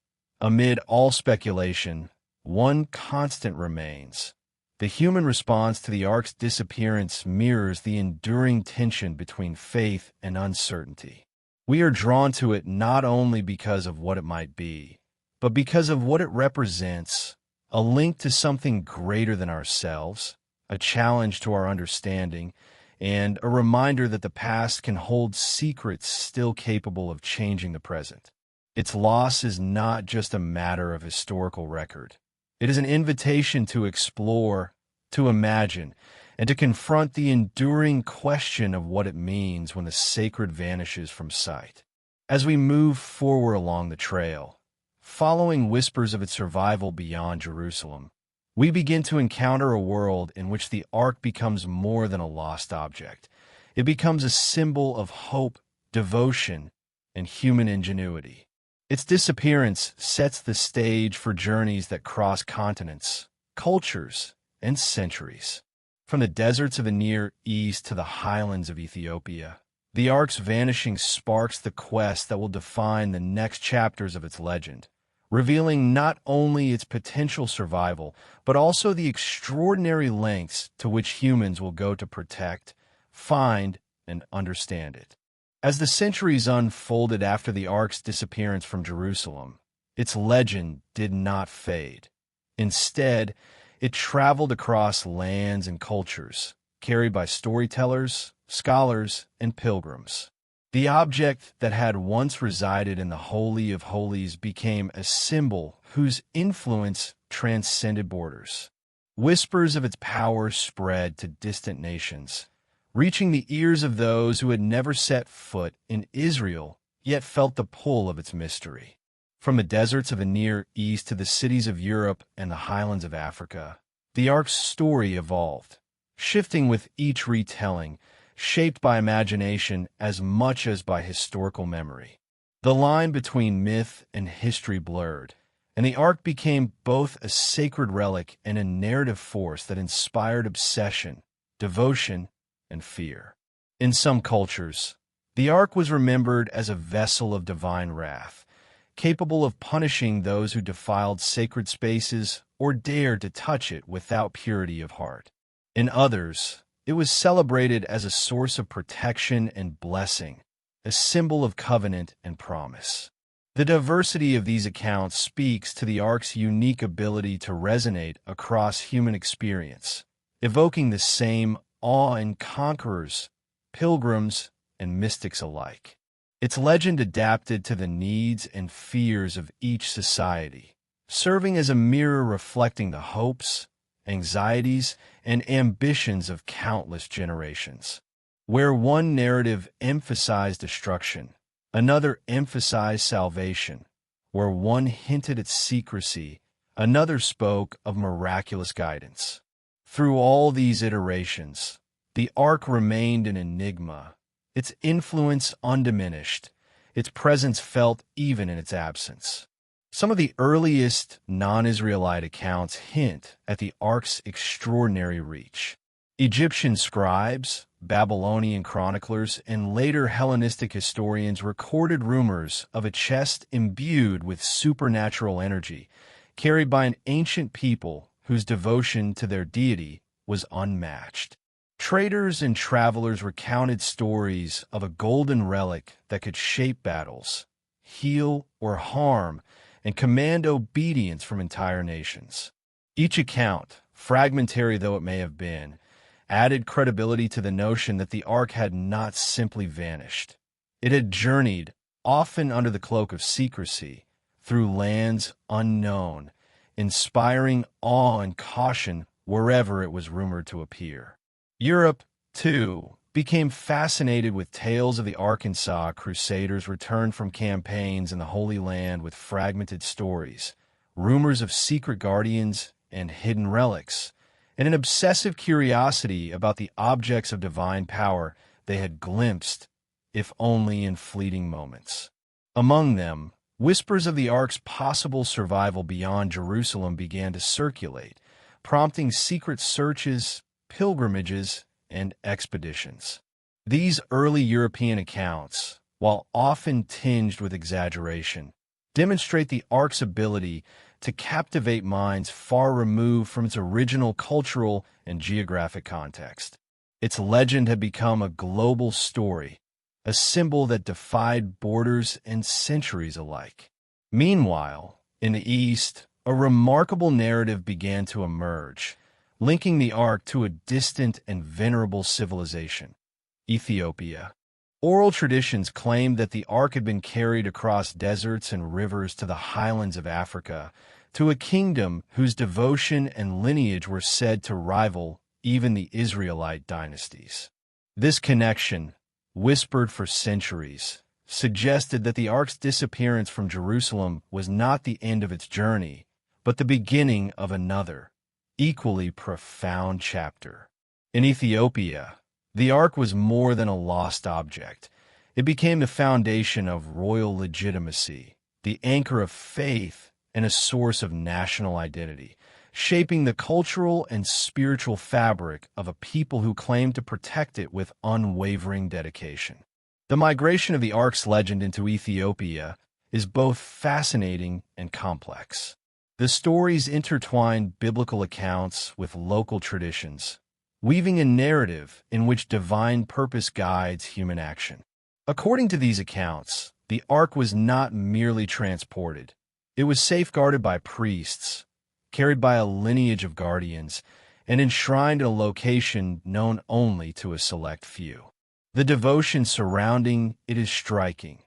amid all speculation, one constant remains. The human response to the Ark's disappearance mirrors the enduring tension between faith and uncertainty. We are drawn to it not only because of what it might be, but because of what it represents, a link to something greater than ourselves, a challenge to our understanding, and a reminder that the past can hold secrets still capable of changing the present. Its loss is not just a matter of historical record. It is an invitation to explore, to imagine, and to confront the enduring question of what it means when the sacred vanishes from sight. As we move forward along the trail, following whispers of its survival beyond Jerusalem, we begin to encounter a world in which the Ark becomes more than a lost object. It becomes a symbol of hope, devotion, and human ingenuity. Its disappearance sets the stage for journeys that cross continents, cultures, and centuries. From the deserts of the Near East to the highlands of Ethiopia, the Ark's vanishing sparks the quest that will define the next chapters of its legend, revealing not only its potential survival, but also the extraordinary lengths to which humans will go to protect, find, and understand it. As the centuries unfolded after the Ark's disappearance from Jerusalem, its legend did not fade. Instead, it traveled across lands and cultures, carried by storytellers, scholars, and pilgrims. The object that had once resided in the Holy of Holies became a symbol whose influence transcended borders. Whispers of its power spread to distant nations, reaching the ears of those who had never set foot in Israel, yet felt the pull of its mystery. From the deserts of the Near East to the cities of Europe and the highlands of Africa, the Ark's story evolved, shifting with each retelling, shaped by imagination as much as by historical memory. The line between myth and history blurred, and the Ark became both a sacred relic and a narrative force that inspired obsession, devotion, and fear. In some cultures, the Ark was remembered as a vessel of divine wrath, capable of punishing those who defiled sacred spaces or dared to touch it without purity of heart. In others, it was celebrated as a source of protection and blessing, a symbol of covenant and promise. The diversity of these accounts speaks to the Ark's unique ability to resonate across human experience, evoking the same awe in conquerors, pilgrims, and mystics alike. Its legend adapted to the needs and fears of each society, serving as a mirror reflecting the hopes, anxieties, and ambitions of countless generations. Where one narrative emphasized destruction, another emphasized salvation. Where one hinted at secrecy, another spoke of miraculous guidance. Through all these iterations, the Ark remained an enigma, its influence undiminished, its presence felt even in its absence. Some of the earliest non-Israelite accounts hint at the Ark's extraordinary reach. Egyptian scribes, Babylonian chroniclers, and later Hellenistic historians recorded rumors of a chest imbued with supernatural energy, carried by an ancient people whose devotion to their deity was unmatched. Traders and travelers recounted stories of a golden relic that could shape battles, heal or harm, and command obedience from entire nations. Each account, fragmentary though it may have been, added credibility to the notion that the Ark had not simply vanished. It had journeyed, often under the cloak of secrecy, through lands unknown, inspiring awe and caution wherever it was rumored to appear. Europe, too, became fascinated with tales of the Arkansas Crusaders returned from campaigns in the Holy Land with fragmented stories, rumors of secret guardians and hidden relics, and an obsessive curiosity about the objects of divine power they had glimpsed, if only in fleeting moments. Among them, whispers of the Ark's possible survival beyond Jerusalem began to circulate, prompting secret searches, pilgrimages, and expeditions. These early European accounts, while often tinged with exaggeration, demonstrate the Ark's ability to captivate minds far removed from its original cultural and geographic context. Its legend had become a global story, a symbol that defied borders and centuries alike. Meanwhile, in the East, a remarkable narrative began to emerge, linking the Ark to a distant and venerable civilization, Ethiopia. Oral traditions claimed that the Ark had been carried across deserts and rivers to the highlands of Africa, to a kingdom whose devotion and lineage were said to rival even the Israelite dynasties. This connection, whispered for centuries, suggested that the ark's disappearance from Jerusalem was not the end of its journey, but the beginning of another, equally profound chapter. In Ethiopia, the ark was more than a lost object. It became the foundation of royal legitimacy, the anchor of faith, and a source of national identity, shaping the cultural and spiritual fabric of a people who claimed to protect it with unwavering dedication. The migration of the ark's legend into Ethiopia is both fascinating and complex. The stories intertwine biblical accounts with local traditions, weaving a narrative in which divine purpose guides human action. According to these accounts, the ark was not merely transported. It was safeguarded by priests, carried by a lineage of guardians, and enshrined in a location known only to a select few. The devotion surrounding it is striking.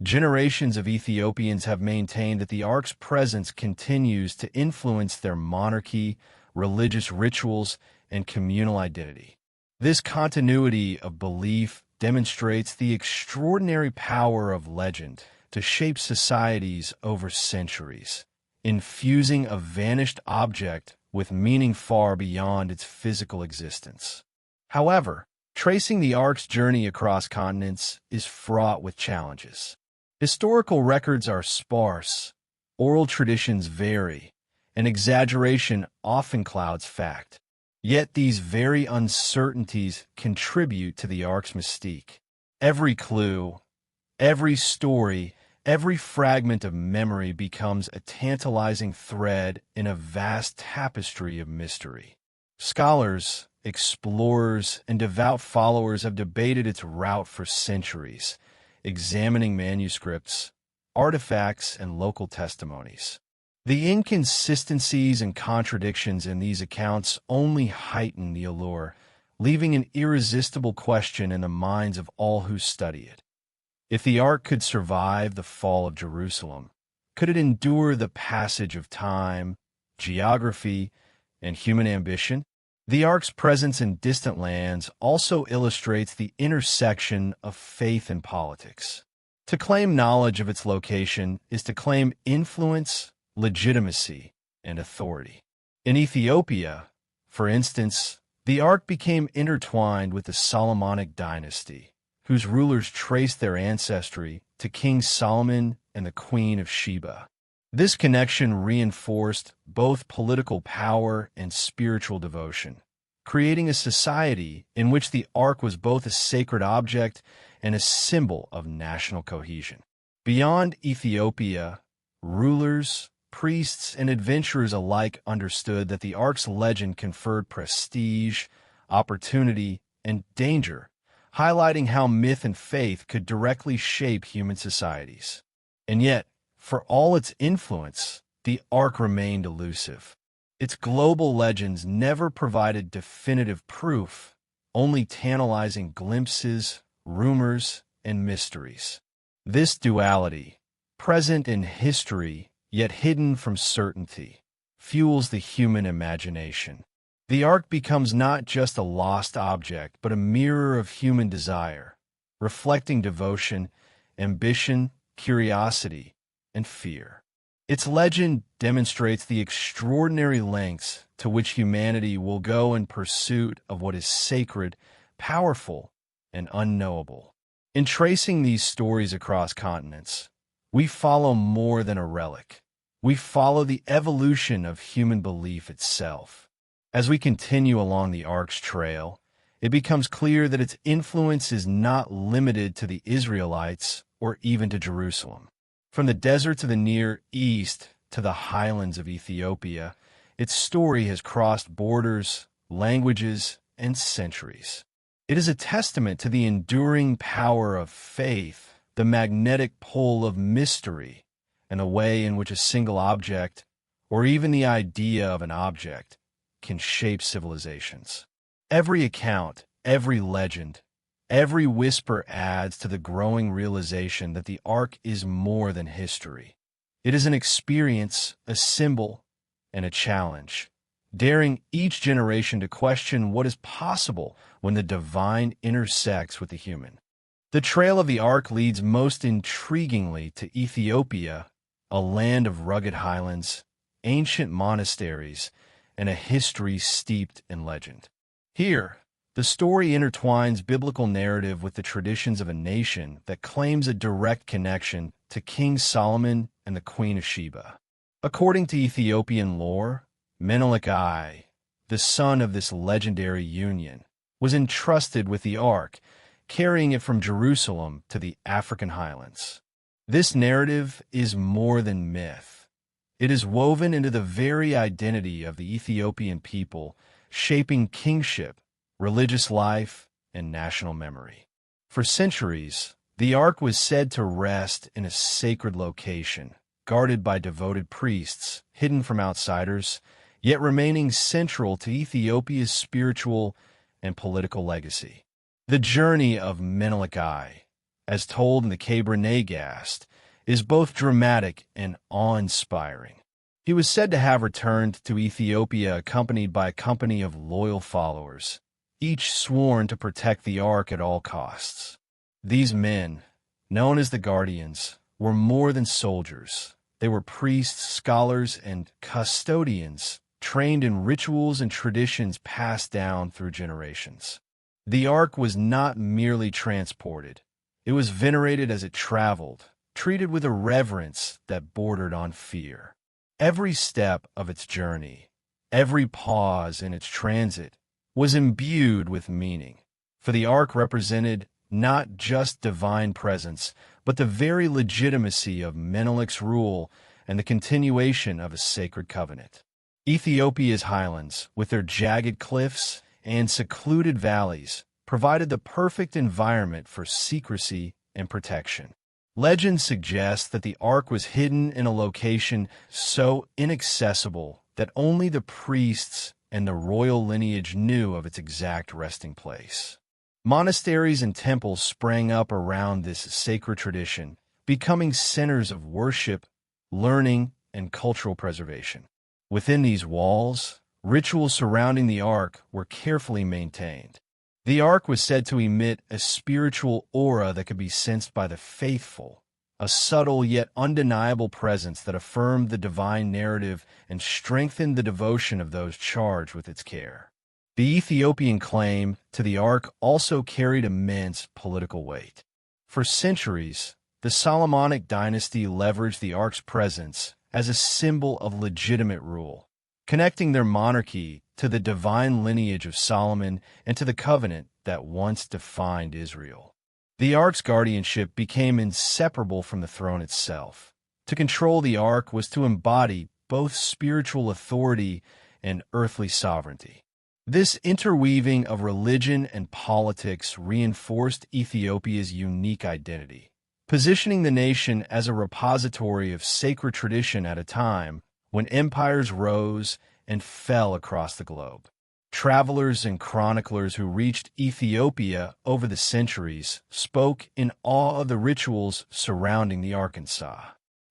Generations of Ethiopians have maintained that the ark's presence continues to influence their monarchy, religious rituals, and communal identity. This continuity of belief demonstrates the extraordinary power of legend to shape societies over centuries, infusing a vanished object with meaning far beyond its physical existence. However, tracing the ark's journey across continents is fraught with challenges. Historical records are sparse, oral traditions vary, and exaggeration often clouds fact. Yet these very uncertainties contribute to the ark's mystique. Every clue, every story, every fragment of memory becomes a tantalizing thread in a vast tapestry of mystery. Scholars, explorers, and devout followers have debated its route for centuries, examining manuscripts, artifacts, and local testimonies. The inconsistencies and contradictions in these accounts only heighten the allure, leaving an irresistible question in the minds of all who study it. If the ark could survive the fall of Jerusalem, could it endure the passage of time, geography, and human ambition? The ark's presence in distant lands also illustrates the intersection of faith and politics. To claim knowledge of its location is to claim influence, legitimacy, and authority. In Ethiopia, for instance, the ark became intertwined with the Solomonic dynasty, whose rulers traced their ancestry to King Solomon and the Queen of Sheba. This connection reinforced both political power and spiritual devotion, creating a society in which the ark was both a sacred object and a symbol of national cohesion. Beyond Ethiopia, rulers, priests, and adventurers alike understood that the ark's legend conferred prestige, opportunity, and danger, highlighting how myth and faith could directly shape human societies. And yet, for all its influence, the ark remained elusive. Its global legends never provided definitive proof, only tantalizing glimpses, rumors, and mysteries. This duality, present in history yet hidden from certainty, fuels the human imagination. The ark becomes not just a lost object, but a mirror of human desire, reflecting devotion, ambition, curiosity, and fear. Its legend demonstrates the extraordinary lengths to which humanity will go in pursuit of what is sacred, powerful, and unknowable. In tracing these stories across continents, we follow more than a relic. We follow the evolution of human belief itself. As we continue along the ark's trail, it becomes clear that its influence is not limited to the Israelites or even to Jerusalem. From the deserts of the Near East to the highlands of Ethiopia, its story has crossed borders, languages, and centuries. It is a testament to the enduring power of faith, the magnetic pull of mystery, and the way in which a single object, or even the idea of an object, can shape civilizations. Every account, every legend, every whisper adds to the growing realization that the ark is more than history. It is an experience, a symbol, and a challenge, daring each generation to question what is possible when the divine intersects with the human. The trail of the Ark leads most intriguingly to Ethiopia, a land of rugged highlands, ancient monasteries, and a history steeped in legend. Here, the story intertwines biblical narrative with the traditions of a nation that claims a direct connection to King Solomon and the Queen of Sheba. According to Ethiopian lore, Menelik I, the son of this legendary union, was entrusted with the Ark, carrying it from Jerusalem to the African highlands. This narrative is more than myth. It is woven into the very identity of the Ethiopian people, shaping kingship, religious life, and national memory. For centuries, the Ark was said to rest in a sacred location, guarded by devoted priests, hidden from outsiders, yet remaining central to Ethiopia's spiritual and political legacy. The journey of Menelik I, as told in the Kebra Nagast, is both dramatic and awe-inspiring. He was said to have returned to Ethiopia accompanied by a company of loyal followers, each sworn to protect the Ark at all costs. These men, known as the Guardians, were more than soldiers. They were priests, scholars, and custodians, trained in rituals and traditions passed down through generations. The Ark was not merely transported. It was venerated as it traveled, treated with a reverence that bordered on fear. Every step of its journey, every pause in its transit, was imbued with meaning, for the Ark represented not just divine presence, but the very legitimacy of Menelik's rule and the continuation of a sacred covenant. Ethiopia's highlands, with their jagged cliffs and secluded valleys, provided the perfect environment for secrecy and protection. Legend suggests that the Ark was hidden in a location so inaccessible that only the priests and the royal lineage knew of its exact resting place. Monasteries and temples sprang up around this sacred tradition, becoming centers of worship, learning, and cultural preservation. Within these walls, rituals surrounding the Ark were carefully maintained. The Ark was said to emit a spiritual aura that could be sensed by the faithful, a subtle yet undeniable presence that affirmed the divine narrative and strengthened the devotion of those charged with its care. The Ethiopian claim to the Ark also carried immense political weight. For centuries, the Solomonic dynasty leveraged the Ark's presence as a symbol of legitimate rule, connecting their monarchy to the divine lineage of Solomon and to the covenant that once defined Israel. The Ark's guardianship became inseparable from the throne itself. To control the Ark was to embody both spiritual authority and earthly sovereignty. This interweaving of religion and politics reinforced Ethiopia's unique identity, positioning the nation as a repository of sacred tradition at a time when empires rose and fell across the globe. Travelers and chroniclers who reached Ethiopia over the centuries spoke in awe of the rituals surrounding the Arkansas.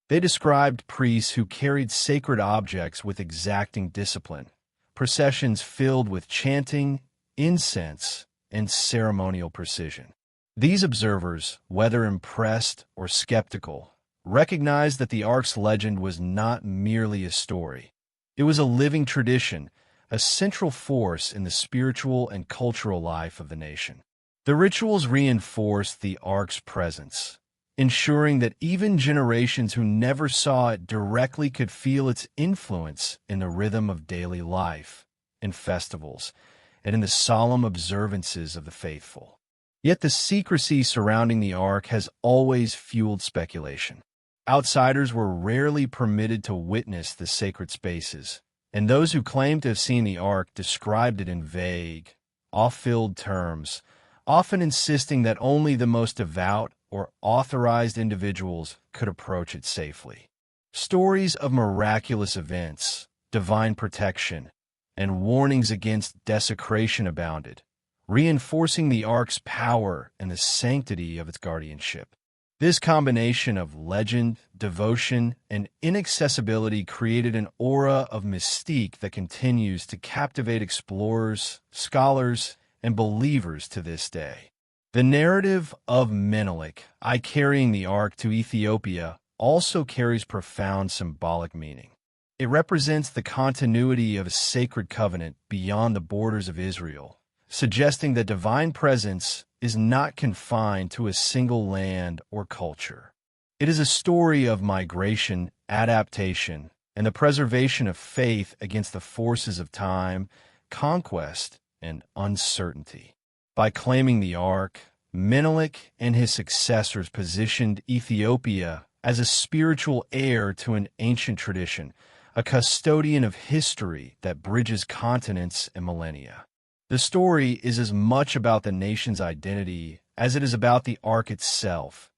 They described priests who carried sacred objects with exacting discipline, processions filled with chanting, incense, and ceremonial precision. These observers, whether impressed or skeptical, recognized that the Ark's legend was not merely a story. It was a living tradition, a central force in the spiritual and cultural life of the nation. The rituals reinforced the Ark's presence, ensuring that even generations who never saw it directly could feel its influence in the rhythm of daily life, in festivals, and in the solemn observances of the faithful. Yet the secrecy surrounding the Ark has always fueled speculation. Outsiders were rarely permitted to witness the sacred spaces, and those who claimed to have seen the Ark described it in vague, off-field terms, often insisting that only the most devout or authorized individuals could approach it safely. Stories of miraculous events, divine protection, and warnings against desecration abounded, reinforcing the Ark's power and the sanctity of its guardianship. This combination of legend, devotion, and inaccessibility created an aura of mystique that continues to captivate explorers, scholars, and believers to this day. The narrative of Menelik, I carrying the ark to Ethiopia, also carries profound symbolic meaning. It represents the continuity of a sacred covenant beyond the borders of Israel, suggesting that divine presence is not confined to a single land or culture. It is a story of migration, adaptation, and the preservation of faith against the forces of time, conquest, and uncertainty. By claiming the ark, Menelik and his successors positioned Ethiopia as a spiritual heir to an ancient tradition, a custodian of history that bridges continents and millennia. The story is as much about the nation's identity as it is about the ark itself,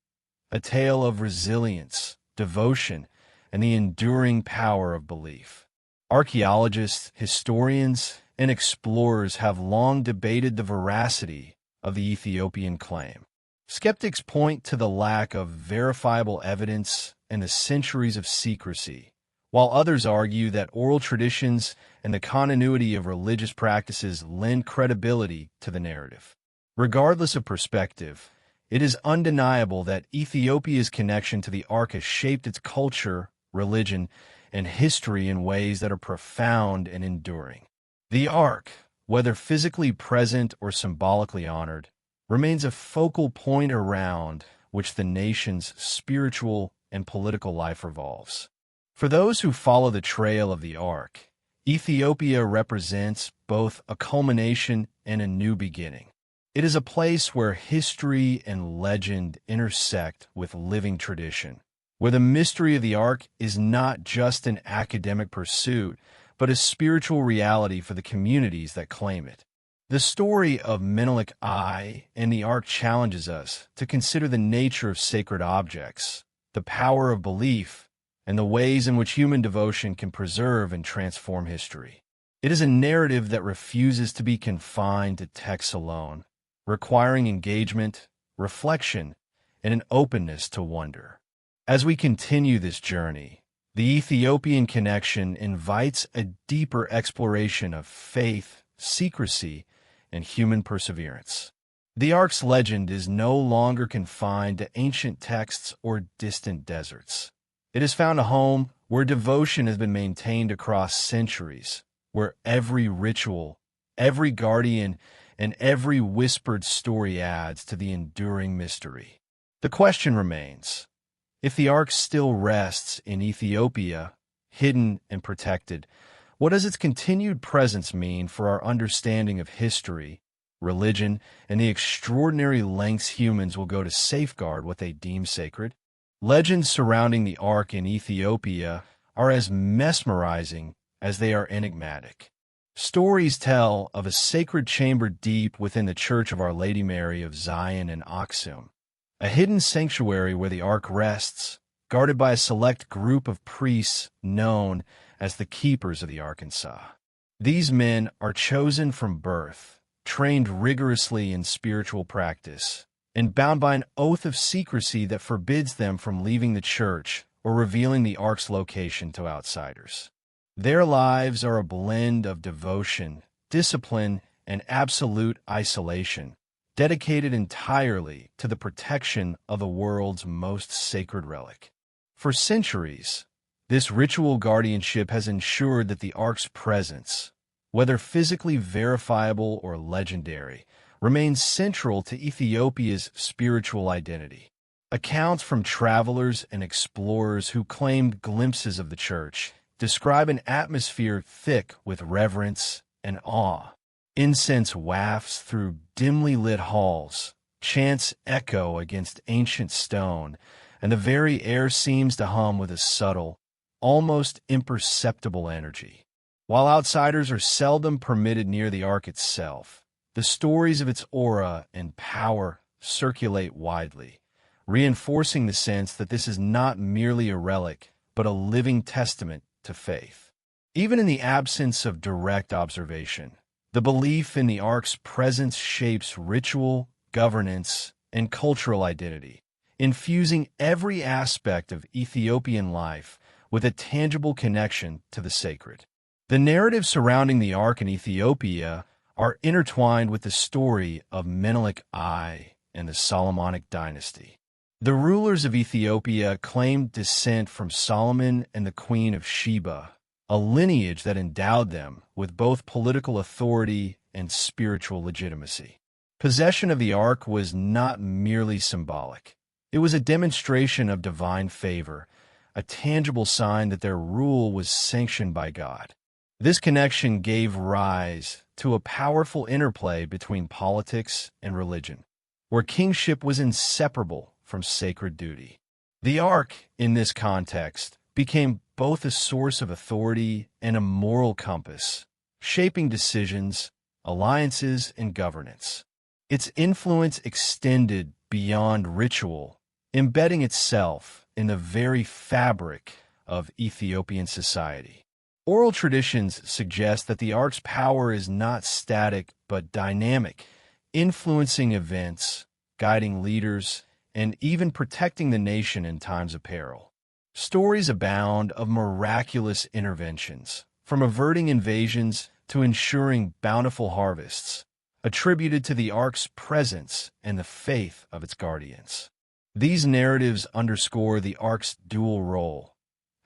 a tale of resilience, devotion, and the enduring power of belief. Archaeologists, historians, and explorers have long debated the veracity of the Ethiopian claim. Skeptics point to the lack of verifiable evidence and the centuries of secrecy, while others argue that oral traditions and the continuity of religious practices lend credibility to the narrative. Regardless of perspective, it is undeniable that Ethiopia's connection to the ark has shaped its culture, religion, and history in ways that are profound and enduring. The ark, whether physically present or symbolically honored, remains a focal point around which the nation's spiritual and political life revolves. For those who follow the trail of the ark, Ethiopia represents both a culmination and a new beginning. It is a place where history and legend intersect with living tradition, where the mystery of the ark is not just an academic pursuit, but a spiritual reality for the communities that claim it. The story of Menelik I and the ark challenges us to consider the nature of sacred objects, the power of belief, and the ways in which human devotion can preserve and transform history. It is a narrative that refuses to be confined to text alone, requiring engagement, reflection, and an openness to wonder. As we continue this journey, the Ethiopian connection invites a deeper exploration of faith, secrecy, and human perseverance. The ark's legend is no longer confined to ancient texts or distant deserts. It has found a home where devotion has been maintained across centuries, where every ritual, every guardian, and every whispered story adds to the enduring mystery. The question remains, if the ark still rests in Ethiopia, hidden and protected, what does its continued presence mean for our understanding of history, religion, and the extraordinary lengths humans will go to safeguard what they deem sacred? Legends surrounding the ark in Ethiopia are as mesmerizing as they are enigmatic. Stories tell of a sacred chamber deep within the Church of Our Lady Mary of Zion in Aksum, a hidden sanctuary where the ark rests, guarded by a select group of priests known as the Keepers of the Arkansas. These men are chosen from birth, trained rigorously in spiritual practice, and bound by an oath of secrecy that forbids them from leaving the church or revealing the ark's location to outsiders. Their lives are a blend of devotion, discipline, and absolute isolation, dedicated entirely to the protection of the world's most sacred relic. For centuries, this ritual guardianship has ensured that the ark's presence, whether physically verifiable or legendary, remains central to Ethiopia's spiritual identity. Accounts from travelers and explorers who claimed glimpses of the church describe an atmosphere thick with reverence and awe. Incense wafts through dimly lit halls, chants echo against ancient stone, and the very air seems to hum with a subtle, almost imperceptible energy. While outsiders are seldom permitted near the ark itself, the stories of its aura and power circulate widely, reinforcing the sense that this is not merely a relic, but a living testament to faith. Even in the absence of direct observation, the belief in the ark's presence shapes ritual, governance, and cultural identity, infusing every aspect of Ethiopian life with a tangible connection to the sacred. The narratives surrounding the Ark in Ethiopia are intertwined with the story of Menelik I and the Solomonic dynasty. The rulers of Ethiopia claimed descent from Solomon and the Queen of Sheba, a lineage that endowed them with both political authority and spiritual legitimacy. Possession of the Ark was not merely symbolic. It was a demonstration of divine favor, a tangible sign that their rule was sanctioned by God. This connection gave rise to a powerful interplay between politics and religion, where kingship was inseparable from sacred duty. The Ark, in this context, became both a source of authority and a moral compass, shaping decisions, alliances, and governance. Its influence extended beyond ritual, embedding itself in the very fabric of Ethiopian society. Oral traditions suggest that the Ark's power is not static but dynamic, influencing events, guiding leaders, and even protecting the nation in times of peril. Stories abound of miraculous interventions, from averting invasions to ensuring bountiful harvests, attributed to the Ark's presence and the faith of its guardians. These narratives underscore the Ark's dual role,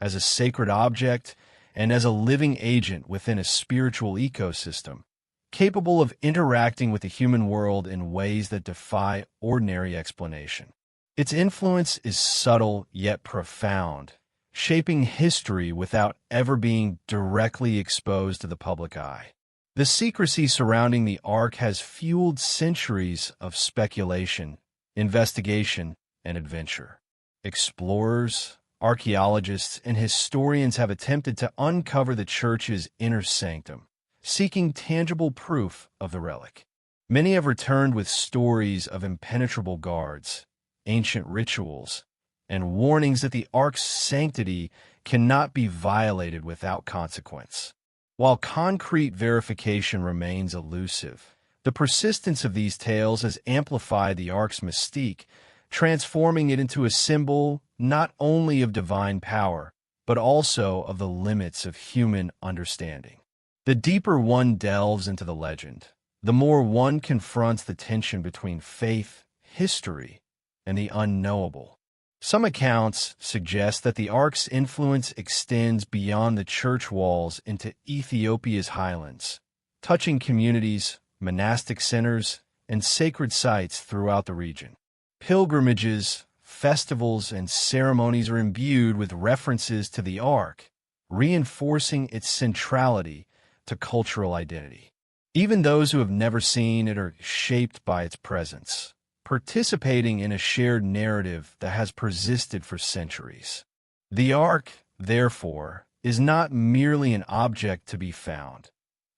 as a sacred object and as a living agent within a spiritual ecosystem, capable of interacting with the human world in ways that defy ordinary explanation. Its influence is subtle yet profound, shaping history without ever being directly exposed to the public eye. The secrecy surrounding the Ark has fueled centuries of speculation, investigation, and adventure. Explorers, archaeologists, and historians have attempted to uncover the Church's inner sanctum, seeking tangible proof of the relic. Many have returned with stories of impenetrable guards, ancient rituals, and warnings that the Ark's sanctity cannot be violated without consequence. While concrete verification remains elusive, the persistence of these tales has amplified the Ark's mystique, transforming it into a symbol not only of divine power, but also of the limits of human understanding. The deeper one delves into the legend, the more one confronts the tension between faith, history, and the unknowable. Some accounts suggest that the Ark's influence extends beyond the church walls into Ethiopia's highlands, touching communities, monastic centers, and sacred sites throughout the region. Pilgrimages, festivals, and ceremonies are imbued with references to the Ark, reinforcing its centrality to cultural identity. Even those who have never seen it are shaped by its presence, participating in a shared narrative that has persisted for centuries. The Ark, therefore, is not merely an object to be found.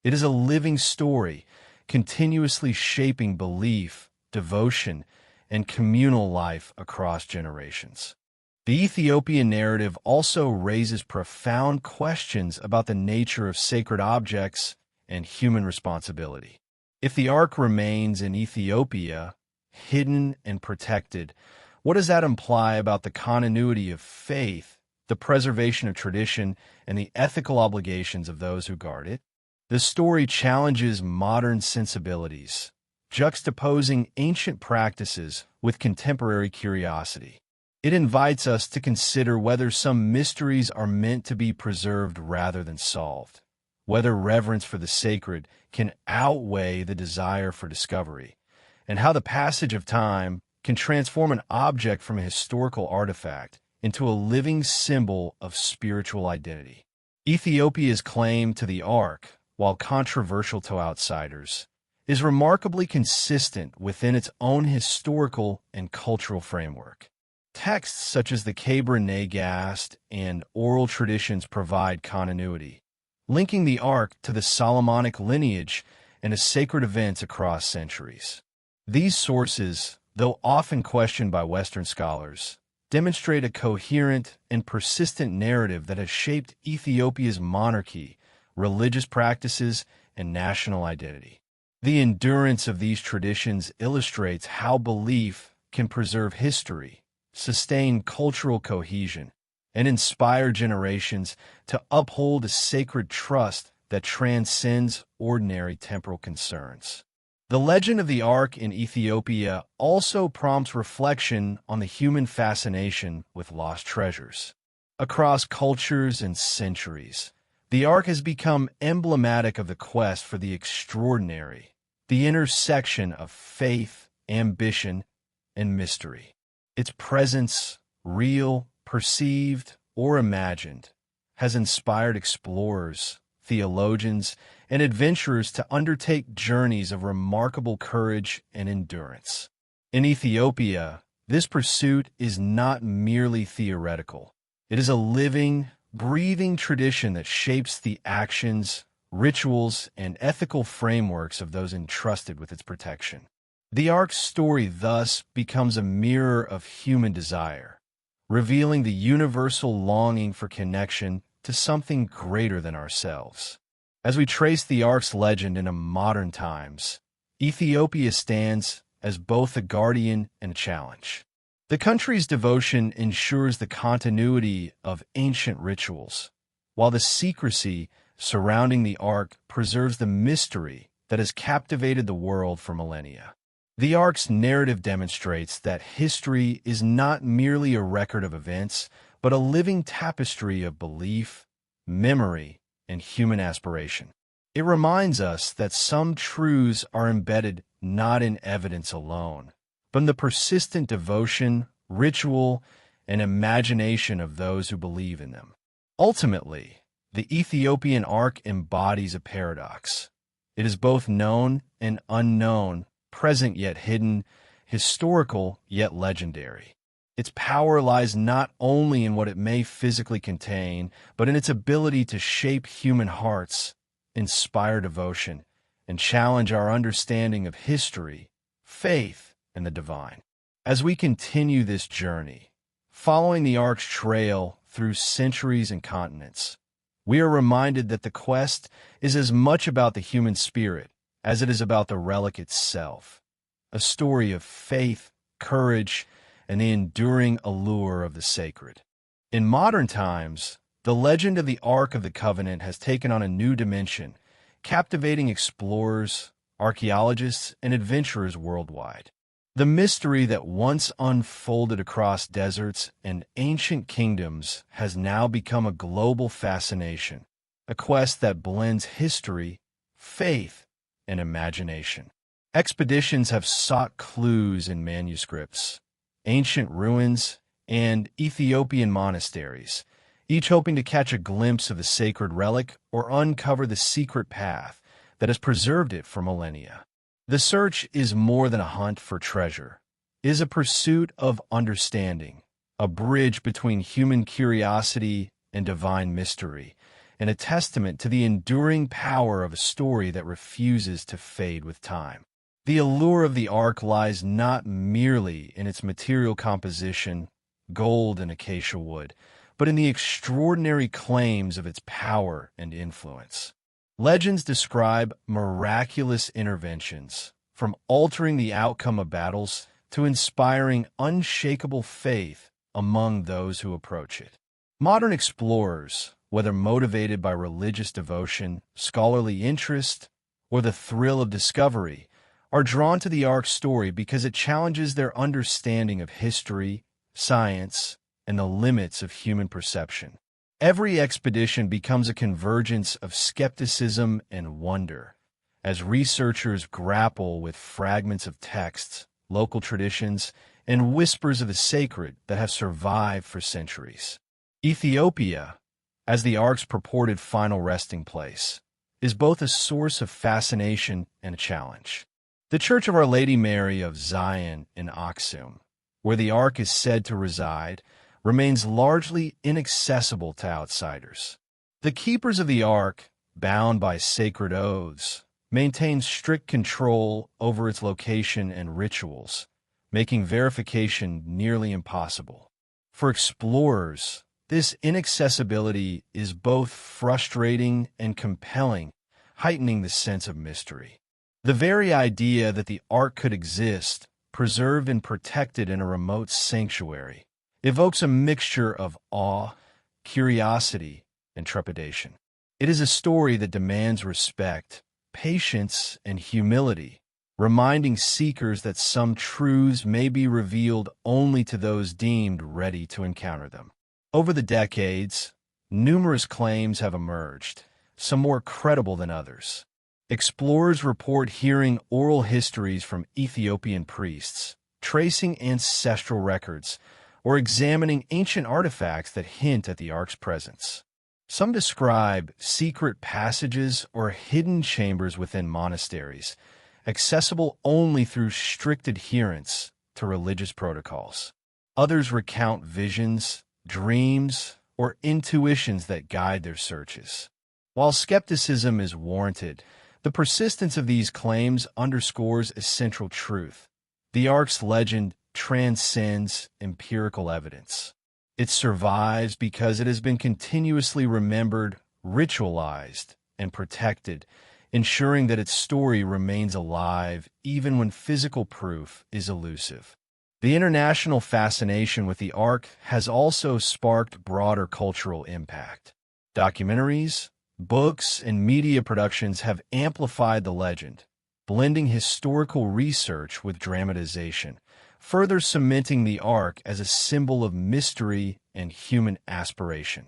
It is a living story, continuously shaping belief, devotion, and communal life across generations. The Ethiopian narrative also raises profound questions about the nature of sacred objects and human responsibility. If the Ark remains in Ethiopia, hidden and protected, what does that imply about the continuity of faith, the preservation of tradition, and the ethical obligations of those who guard it? The story challenges modern sensibilities, juxtaposing ancient practices with contemporary curiosity. It invites us to consider whether some mysteries are meant to be preserved rather than solved, whether reverence for the sacred can outweigh the desire for discovery, and how the passage of time can transform an object from a historical artifact into a living symbol of spiritual identity. Ethiopia's claim to the Ark, while controversial to outsiders, is remarkably consistent within its own historical and cultural framework. Texts such as the Kabra Nagast and oral traditions provide continuity, linking the Ark to the Solomonic lineage and sacred events across centuries. These sources, though often questioned by Western scholars, demonstrate a coherent and persistent narrative that has shaped Ethiopia's monarchy, religious practices, and national identity. The endurance of these traditions illustrates how belief can preserve history, sustain cultural cohesion, and inspire generations to uphold a sacred trust that transcends ordinary temporal concerns. The legend of the Ark in Ethiopia also prompts reflection on the human fascination with lost treasures. Across cultures and centuries, the Ark has become emblematic of the quest for the extraordinary, the intersection of faith, ambition, and mystery. Its presence, real, perceived, or imagined, has inspired explorers, theologians, and adventurers to undertake journeys of remarkable courage and endurance. In Ethiopia, this pursuit is not merely theoretical. It is a living, breathing tradition that shapes the actions, rituals, and ethical frameworks of those entrusted with its protection. The Ark's story thus becomes a mirror of human desire, revealing the universal longing for connection to something greater than ourselves. As we trace the Ark's legend into modern times, Ethiopia stands as both a guardian and a challenge. The country's devotion ensures the continuity of ancient rituals, while the secrecy surrounding the Ark preserves the mystery that has captivated the world for millennia. The Ark's narrative demonstrates that history is not merely a record of events, but a living tapestry of belief, memory, and human aspiration. It reminds us that some truths are embedded not in evidence alone, but in the persistent devotion, ritual, and imagination of those who believe in them. Ultimately, the Ethiopian Ark embodies a paradox. It is both known and unknown, present yet hidden, historical yet legendary. Its power lies not only in what it may physically contain, but in its ability to shape human hearts, inspire devotion, and challenge our understanding of history, faith, and the divine. As we continue this journey, following the Ark's trail through centuries and continents, we are reminded that the quest is as much about the human spirit as it is about the relic itself, a story of faith, courage, and the enduring allure of the sacred. In modern times, the legend of the Ark of the Covenant has taken on a new dimension, captivating explorers, archaeologists, and adventurers worldwide. The mystery that once unfolded across deserts and ancient kingdoms has now become a global fascination, a quest that blends history, faith, and imagination. Expeditions have sought clues in manuscripts, ancient ruins, and Ethiopian monasteries, each hoping to catch a glimpse of the sacred relic or uncover the secret path that has preserved it for millennia. The search is more than a hunt for treasure. It is a pursuit of understanding, a bridge between human curiosity and divine mystery, and a testament to the enduring power of a story that refuses to fade with time. The allure of the Ark lies not merely in its material composition, gold and acacia wood, but in the extraordinary claims of its power and influence. Legends describe miraculous interventions, from altering the outcome of battles to inspiring unshakable faith among those who approach it. Modern explorers, whether motivated by religious devotion, scholarly interest, or the thrill of discovery, are drawn to the Ark's story because it challenges their understanding of history, science, and the limits of human perception. Every expedition becomes a convergence of skepticism and wonder, as researchers grapple with fragments of texts, local traditions, and whispers of the sacred that have survived for centuries. Ethiopia, as the Ark's purported final resting place, is both a source of fascination and a challenge. The Church of Our Lady Mary of Zion in Aksum, where the Ark is said to reside, remains largely inaccessible to outsiders. The keepers of the Ark, bound by sacred oaths, maintain strict control over its location and rituals, making verification nearly impossible. For explorers, this inaccessibility is both frustrating and compelling, heightening the sense of mystery. The very idea that the Ark could exist, preserved and protected in a remote sanctuary, evokes a mixture of awe, curiosity, and trepidation. It is a story that demands respect, patience, and humility, reminding seekers that some truths may be revealed only to those deemed ready to encounter them. Over the decades, numerous claims have emerged, some more credible than others. Explorers report hearing oral histories from Ethiopian priests, tracing ancestral records, or examining ancient artifacts that hint at the Ark's presence. Some describe secret passages or hidden chambers within monasteries, accessible only through strict adherence to religious protocols. Others recount visions, dreams, or intuitions that guide their searches. While skepticism is warranted, the persistence of these claims underscores a central truth. The Ark's legend transcends empirical evidence. It survives because it has been continuously remembered, ritualized, and protected, ensuring that its story remains alive even when physical proof is elusive. The international fascination with the Ark has also sparked broader cultural impact. Documentaries, books, and media productions have amplified the legend, blending historical research with dramatization, further cementing the Ark as a symbol of mystery and human aspiration.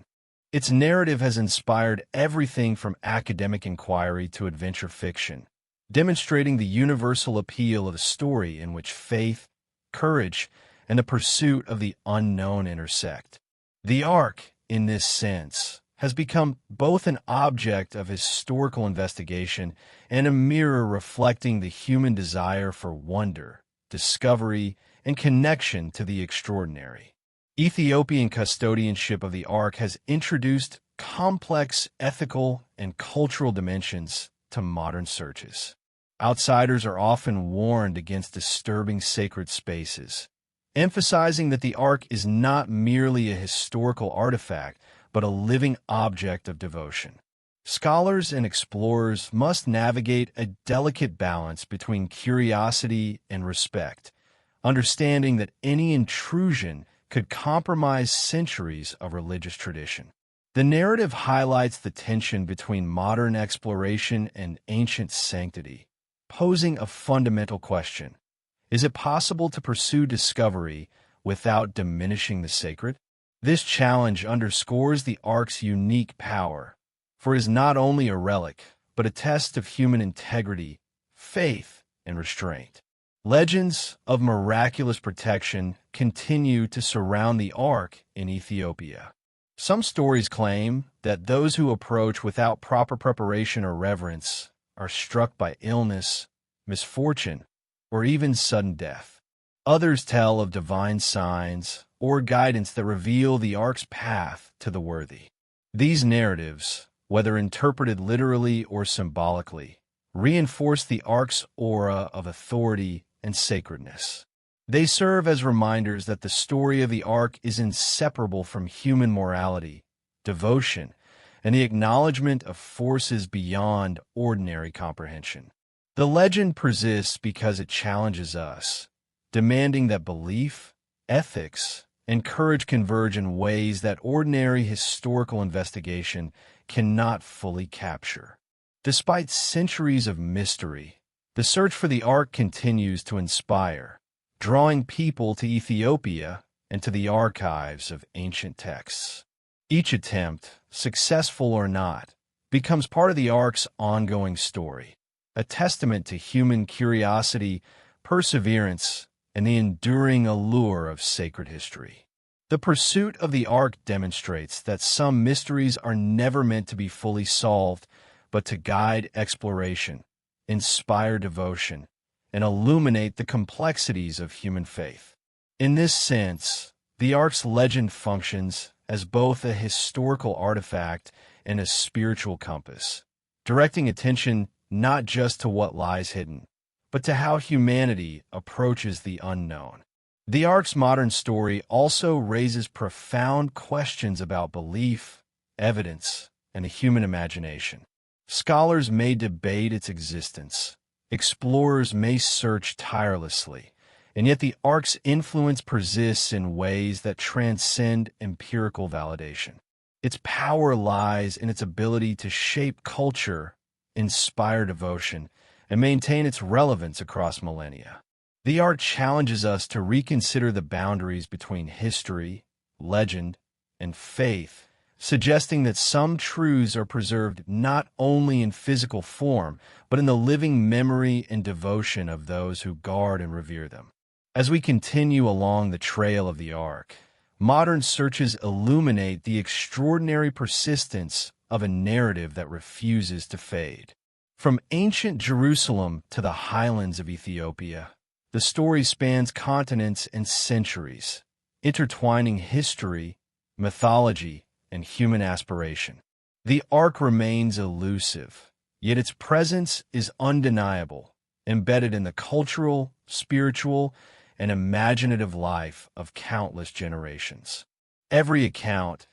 Its narrative has inspired everything from academic inquiry to adventure fiction, demonstrating the universal appeal of a story in which faith, courage, and the pursuit of the unknown intersect. The Ark, in this sense, has become both an object of historical investigation and a mirror reflecting the human desire for wonder, discovery, and connection to the extraordinary. Ethiopian custodianship of the Ark has introduced complex ethical and cultural dimensions to modern searches. Outsiders are often warned against disturbing sacred spaces, emphasizing that the Ark is not merely a historical artifact, but a living object of devotion. Scholars and explorers must navigate a delicate balance between curiosity and respect, understanding that any intrusion could compromise centuries of religious tradition. The narrative highlights the tension between modern exploration and ancient sanctity, posing a fundamental question. Is it possible to pursue discovery without diminishing the sacred? This challenge underscores the Ark's unique power, for it is not only a relic, but a test of human integrity, faith, and restraint. Legends of miraculous protection continue to surround the Ark in Ethiopia. Some stories claim that those who approach without proper preparation or reverence are struck by illness, misfortune, or even sudden death. Others tell of divine signs or guidance that reveal the Ark's path to the worthy. These narratives, whether interpreted literally or symbolically, reinforce the Ark's aura of authority and sacredness. They serve as reminders that the story of the Ark is inseparable from human morality, devotion, and the acknowledgement of forces beyond ordinary comprehension. The legend persists because it challenges us, demanding that belief, ethics, and courage converge in ways that ordinary historical investigation cannot fully capture. Despite centuries of mystery, the search for the Ark continues to inspire, drawing people to Ethiopia and to the archives of ancient texts. Each attempt, successful or not, becomes part of the Ark's ongoing story, a testament to human curiosity, perseverance, and the enduring allure of sacred history. The pursuit of the Ark demonstrates that some mysteries are never meant to be fully solved, but to guide exploration, inspire devotion, and illuminate the complexities of human faith. In this sense, the Ark's legend functions as both a historical artifact and a spiritual compass, directing attention not just to what lies hidden, but to how humanity approaches the unknown. The Ark's modern story also raises profound questions about belief, evidence, and the human imagination. Scholars may debate its existence, explorers may search tirelessly, and yet the ark's influence persists in ways that transcend empirical validation. Its power lies in its ability to shape culture, inspire devotion, and maintain its relevance across millennia. The ark challenges us to reconsider the boundaries between history, legend, and faith, suggesting that some truths are preserved not only in physical form, but in the living memory and devotion of those who guard and revere them. As we continue along the trail of the ark, modern searches illuminate the extraordinary persistence of a narrative that refuses to fade. From ancient Jerusalem to the highlands of Ethiopia, the story spans continents and centuries, intertwining history, mythology, and human aspiration. The ark remains elusive, yet its presence is undeniable, embedded in the cultural, spiritual, and imaginative life of countless generations. Every account,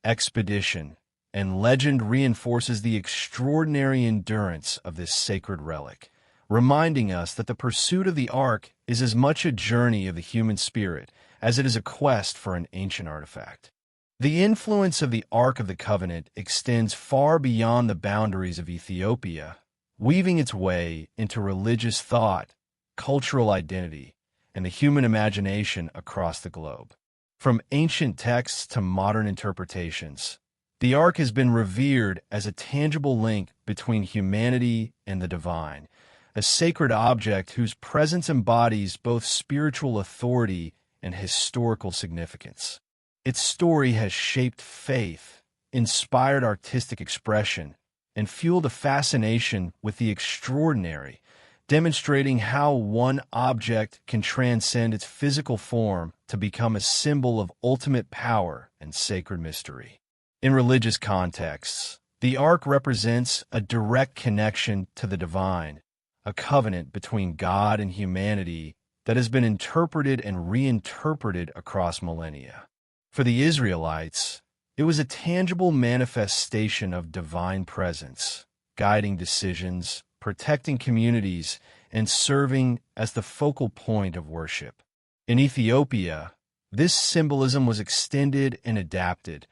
expedition, and legend reinforces the extraordinary endurance of this sacred relic, reminding us that the pursuit of the ark is as much a journey of the human spirit as it is a quest for an ancient artifact. The influence of the Ark of the Covenant extends far beyond the boundaries of Ethiopia, weaving its way into religious thought, cultural identity, and the human imagination across the globe. From ancient texts to modern interpretations, the Ark has been revered as a tangible link between humanity and the divine, a sacred object whose presence embodies both spiritual authority and historical significance. Its story has shaped faith, inspired artistic expression, and fueled a fascination with the extraordinary, demonstrating how one object can transcend its physical form to become a symbol of ultimate power and sacred mystery. In religious contexts, the Ark represents a direct connection to the divine, a covenant between God and humanity that has been interpreted and reinterpreted across millennia. For the Israelites, it was a tangible manifestation of divine presence, guiding decisions, protecting communities, and serving as the focal point of worship. In Ethiopia, this symbolism was extended and adapted,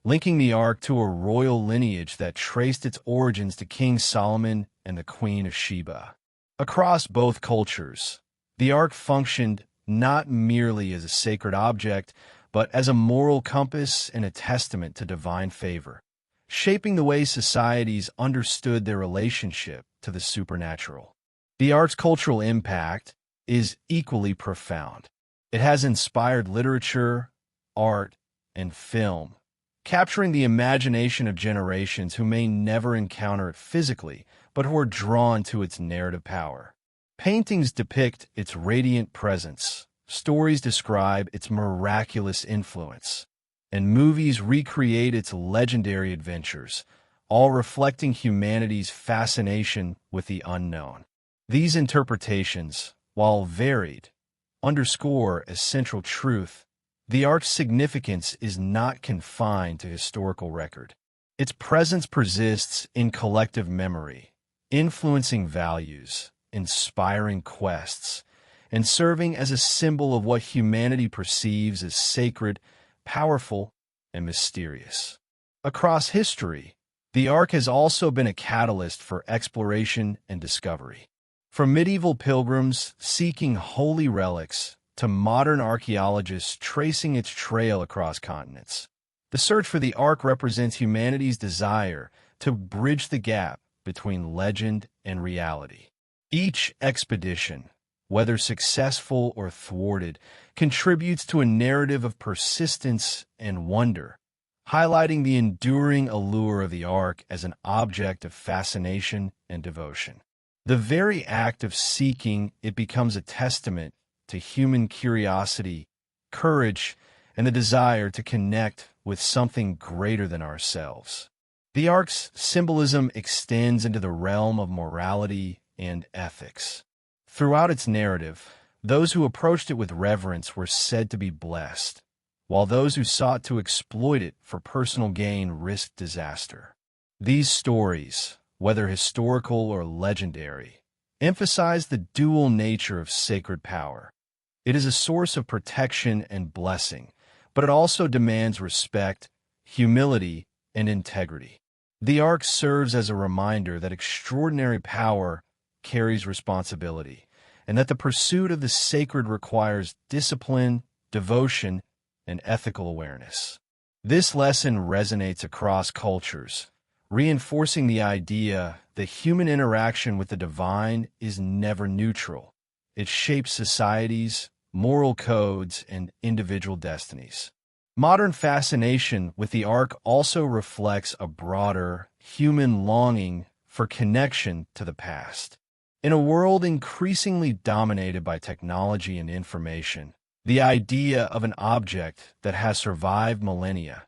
linking the Ark to a royal lineage that traced its origins to King Solomon and the Queen of Sheba. Across both cultures, the Ark functioned not merely as a sacred object, but as a moral compass and a testament to divine favor, shaping the way societies understood their relationship to the supernatural. The Ark's cultural impact is equally profound. It has inspired literature, art, and film, capturing the imagination of generations who may never encounter it physically, but who are drawn to its narrative power. Paintings depict its radiant presence, stories describe its miraculous influence, and movies recreate its legendary adventures, all reflecting humanity's fascination with the unknown. These interpretations, while varied, underscore a central truth: the Ark's significance is not confined to historical record. Its presence persists in collective memory, influencing values, inspiring quests, and serving as a symbol of what humanity perceives as sacred, powerful, and mysterious. Across history, the Ark has also been a catalyst for exploration and discovery. From medieval pilgrims seeking holy relics to modern archaeologists tracing its trail across continents, the search for the Ark represents humanity's desire to bridge the gap between legend and reality. Each expedition, whether successful or thwarted, contributes to a narrative of persistence and wonder, highlighting the enduring allure of the Ark as an object of fascination and devotion. The very act of seeking it becomes a testament to human curiosity, courage, and the desire to connect with something greater than ourselves. The Ark's symbolism extends into the realm of morality and ethics. Throughout its narrative, those who approached it with reverence were said to be blessed, while those who sought to exploit it for personal gain risked disaster. These stories, whether historical or legendary, emphasize the dual nature of sacred power. It is a source of protection and blessing, but it also demands respect, humility, and integrity. The Ark serves as a reminder that extraordinary power carries responsibility, and that the pursuit of the sacred requires discipline, devotion, and ethical awareness. This lesson resonates across cultures, reinforcing the idea that human interaction with the divine is never neutral. It shapes societies, moral codes, and individual destinies. Modern fascination with the Ark also reflects a broader, human longing for connection to the past. In a world increasingly dominated by technology and information, the idea of an object that has survived millennia,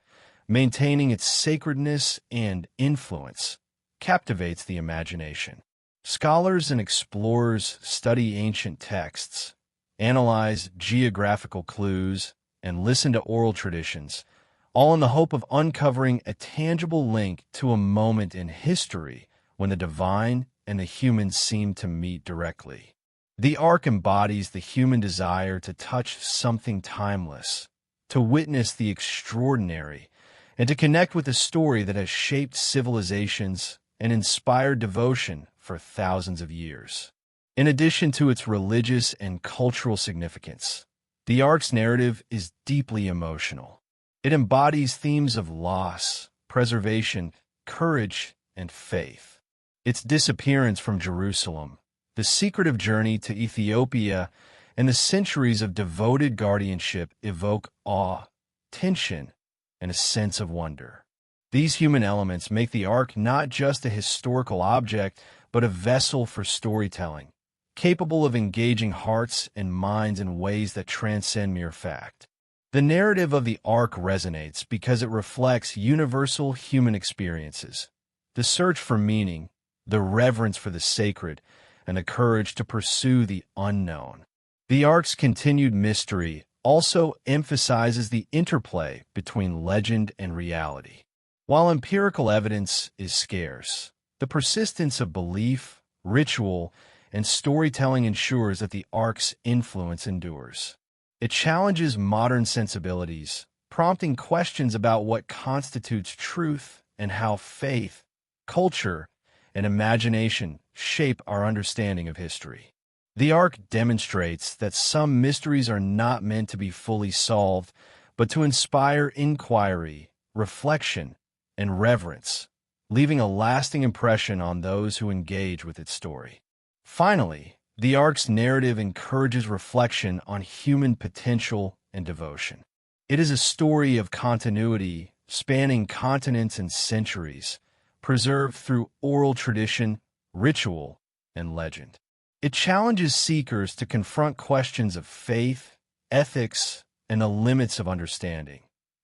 maintaining its sacredness and influence, captivates the imagination. Scholars and explorers study ancient texts, analyze geographical clues, and listen to oral traditions, all in the hope of uncovering a tangible link to a moment in history when the divine and the human seem to meet directly. The Ark embodies the human desire to touch something timeless, to witness the extraordinary, and to connect with a story that has shaped civilizations and inspired devotion for thousands of years. In addition to its religious and cultural significance, the Ark's narrative is deeply emotional. It embodies themes of loss, preservation, courage, and faith. Its disappearance from Jerusalem, the secretive journey to Ethiopia, and the centuries of devoted guardianship evoke awe, tension, and a sense of wonder. These human elements make the Ark not just a historical object, but a vessel for storytelling, capable of engaging hearts and minds in ways that transcend mere fact. The narrative of the Ark resonates because it reflects universal human experiences, the search for meaning, the reverence for the sacred, and the courage to pursue the unknown. The Ark's continued mystery also emphasizes the interplay between legend and reality. While empirical evidence is scarce, the persistence of belief, ritual, and storytelling ensures that the Ark's influence endures. It challenges modern sensibilities, prompting questions about what constitutes truth and how faith, culture, and imagination shape our understanding of history. The Ark demonstrates that some mysteries are not meant to be fully solved, but to inspire inquiry, reflection, and reverence, leaving a lasting impression on those who engage with its story. Finally, the Ark's narrative encourages reflection on human potential and devotion. It is a story of continuity spanning continents and centuries, preserved through oral tradition, ritual, and legend. It challenges seekers to confront questions of faith, ethics, and the limits of understanding,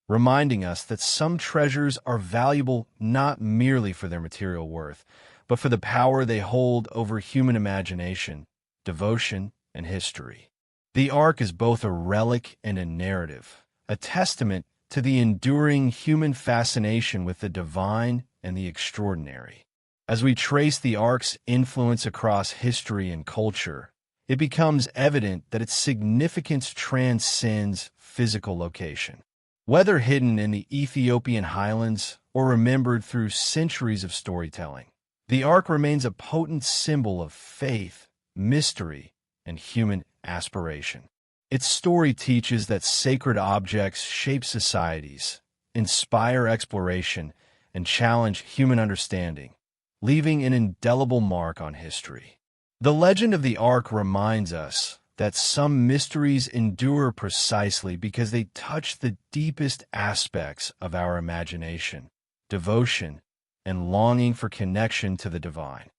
reminding us that some treasures are valuable not merely for their material worth, but for the power they hold over human imagination, devotion, and history. The Ark is both a relic and a narrative, a testament to the enduring human fascination with the divine and the extraordinary. As we trace the Ark's influence across history and culture, it becomes evident that its significance transcends physical location. Whether hidden in the Ethiopian highlands or remembered through centuries of storytelling, the Ark remains a potent symbol of faith, mystery, and human aspiration. Its story teaches that sacred objects shape societies, inspire exploration, and challenge human understanding, leaving an indelible mark on history. The legend of the Ark reminds us that some mysteries endure precisely because they touch the deepest aspects of our imagination, devotion, and longing for connection to the divine.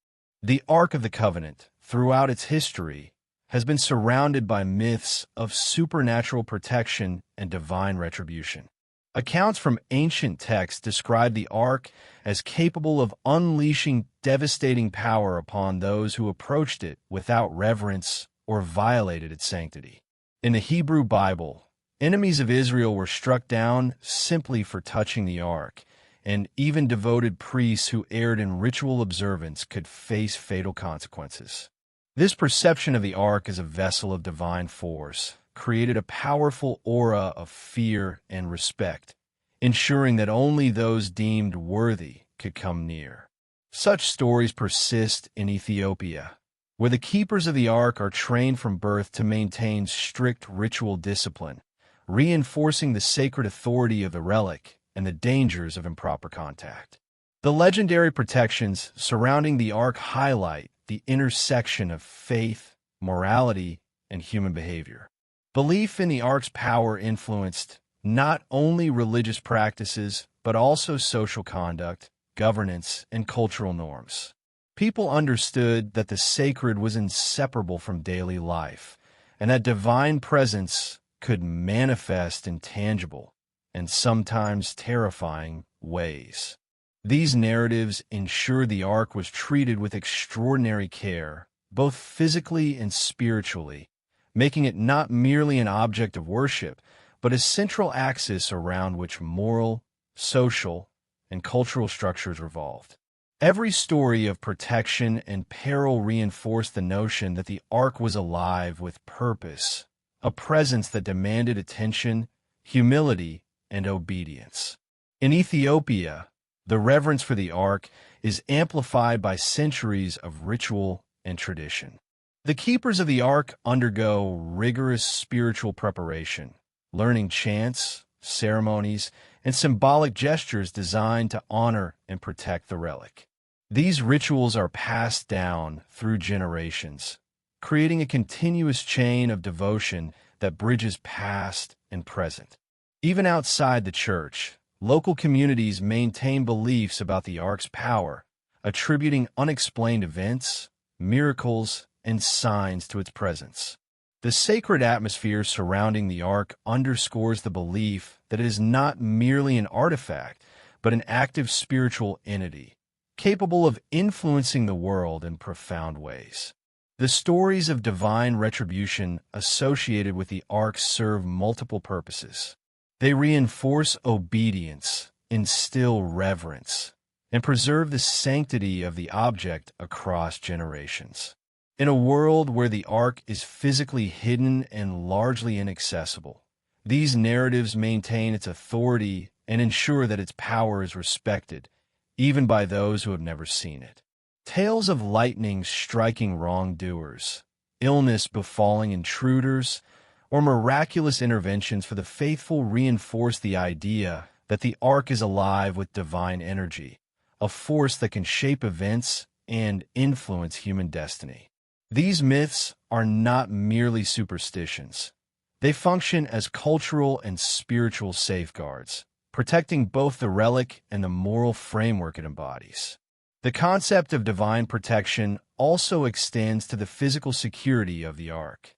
The Ark of the Covenant, throughout its history, has been surrounded by myths of supernatural protection and divine retribution. Accounts from ancient texts describe the Ark as capable of unleashing devastating power upon those who approached it without reverence or violated its sanctity. In the Hebrew Bible, enemies of Israel were struck down simply for touching the Ark, and even devoted priests who erred in ritual observance could face fatal consequences. This perception of the Ark as a vessel of divine force created a powerful aura of fear and respect, ensuring that only those deemed worthy could come near. Such stories persist in Ethiopia, where the keepers of the Ark are trained from birth to maintain strict ritual discipline, reinforcing the sacred authority of the relic and the dangers of improper contact. The legendary protections surrounding the Ark highlight the intersection of faith, morality, and human behavior. Belief in the Ark's power influenced not only religious practices, but also social conduct, governance, and cultural norms. People understood that the sacred was inseparable from daily life, and that divine presence could manifest in tangible and sometimes terrifying ways. These narratives ensure the Ark was treated with extraordinary care, both physically and spiritually, making it not merely an object of worship, but a central axis around which moral, social, and cultural structures revolved. Every story of protection and peril reinforced the notion that the Ark was alive with purpose, a presence that demanded attention, humility, and obedience. In Ethiopia, the reverence for the Ark is amplified by centuries of ritual and tradition. The keepers of the Ark undergo rigorous spiritual preparation, learning chants, ceremonies, and symbolic gestures designed to honor and protect the relic. These rituals are passed down through generations, creating a continuous chain of devotion that bridges past and present. Even outside the church, local communities maintain beliefs about the Ark's power, attributing unexplained events, miracles, and signs to its presence. The sacred atmosphere surrounding the Ark underscores the belief that it is not merely an artifact, but an active spiritual entity, capable of influencing the world in profound ways. The stories of divine retribution associated with the Ark serve multiple purposes. They reinforce obedience, instill reverence, and preserve the sanctity of the object across generations. In a world where the Ark is physically hidden and largely inaccessible, these narratives maintain its authority and ensure that its power is respected, even by those who have never seen it. Tales of lightning striking wrongdoers, illness befalling intruders, or miraculous interventions for the faithful reinforce the idea that the Ark is alive with divine energy, a force that can shape events and influence human destiny. These myths are not merely superstitions. They function as cultural and spiritual safeguards, protecting both the relic and the moral framework it embodies. The concept of divine protection also extends to the physical security of the Ark.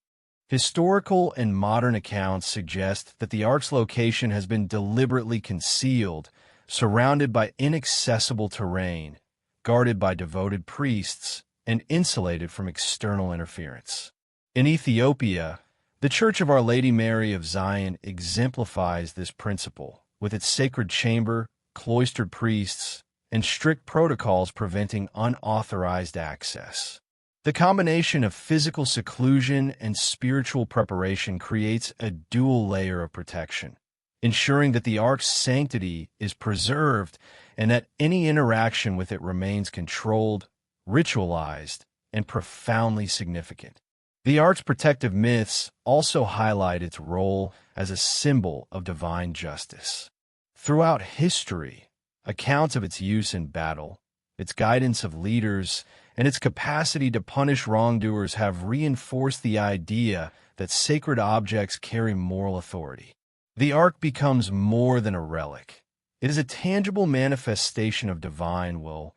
Historical and modern accounts suggest that the Ark's location has been deliberately concealed, surrounded by inaccessible terrain, guarded by devoted priests, and insulated from external interference. In Ethiopia, the Church of Our Lady Mary of Zion exemplifies this principle, with its sacred chamber, cloistered priests, and strict protocols preventing unauthorized access. The combination of physical seclusion and spiritual preparation creates a dual layer of protection, ensuring that the Ark's sanctity is preserved and that any interaction with it remains controlled, ritualized, and profoundly significant. The Ark's protective myths also highlight its role as a symbol of divine justice. Throughout history, accounts of its use in battle, its guidance of leaders, and its capacity to punish wrongdoers have reinforced the idea that sacred objects carry moral authority. The Ark becomes more than a relic. It is a tangible manifestation of divine will,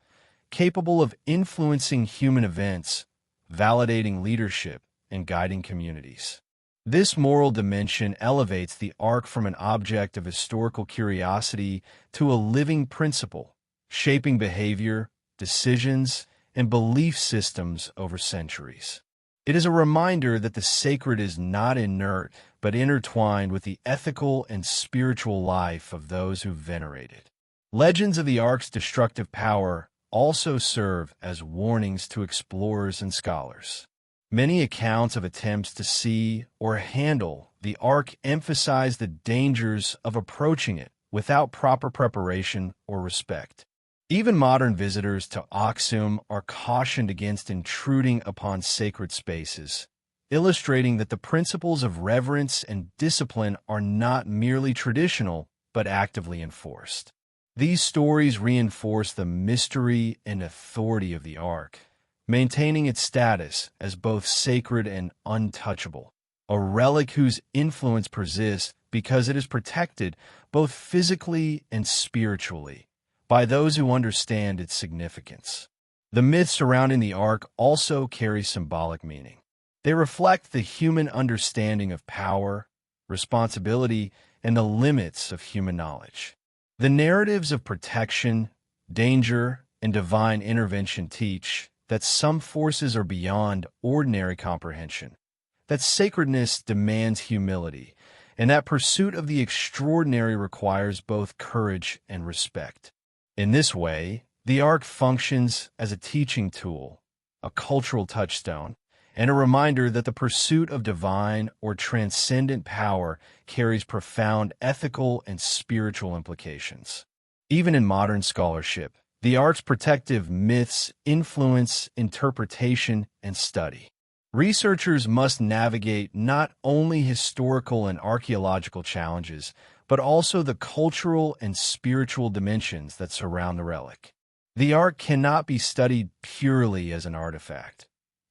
capable of influencing human events, validating leadership, and guiding communities. This moral dimension elevates the Ark from an object of historical curiosity to a living principle, shaping behavior, decisions, and belief systems over centuries. It is a reminder that the sacred is not inert, but intertwined with the ethical and spiritual life of those who venerate it. Legends of the Ark's destructive power also serve as warnings to explorers and scholars. Many accounts of attempts to see or handle the ark emphasize the dangers of approaching it without proper preparation or respect. Even modern visitors to Aksum are cautioned against intruding upon sacred spaces, illustrating that the principles of reverence and discipline are not merely traditional but actively enforced. These stories reinforce the mystery and authority of the ark, maintaining its status as both sacred and untouchable, a relic whose influence persists because it is protected both physically and spiritually by those who understand its significance. The myths surrounding the ark also carry symbolic meaning. They reflect the human understanding of power, responsibility, and the limits of human knowledge. The narratives of protection, danger, and divine intervention teach that some forces are beyond ordinary comprehension, that sacredness demands humility, and that pursuit of the extraordinary requires both courage and respect. In this way, the ark functions as a teaching tool, a cultural touchstone, and a reminder that the pursuit of divine or transcendent power carries profound ethical and spiritual implications. Even in modern scholarship, the ark's protective myths influence interpretation and study. Researchers must navigate not only historical and archaeological challenges, but also the cultural and spiritual dimensions that surround the relic. The ark cannot be studied purely as an artifact.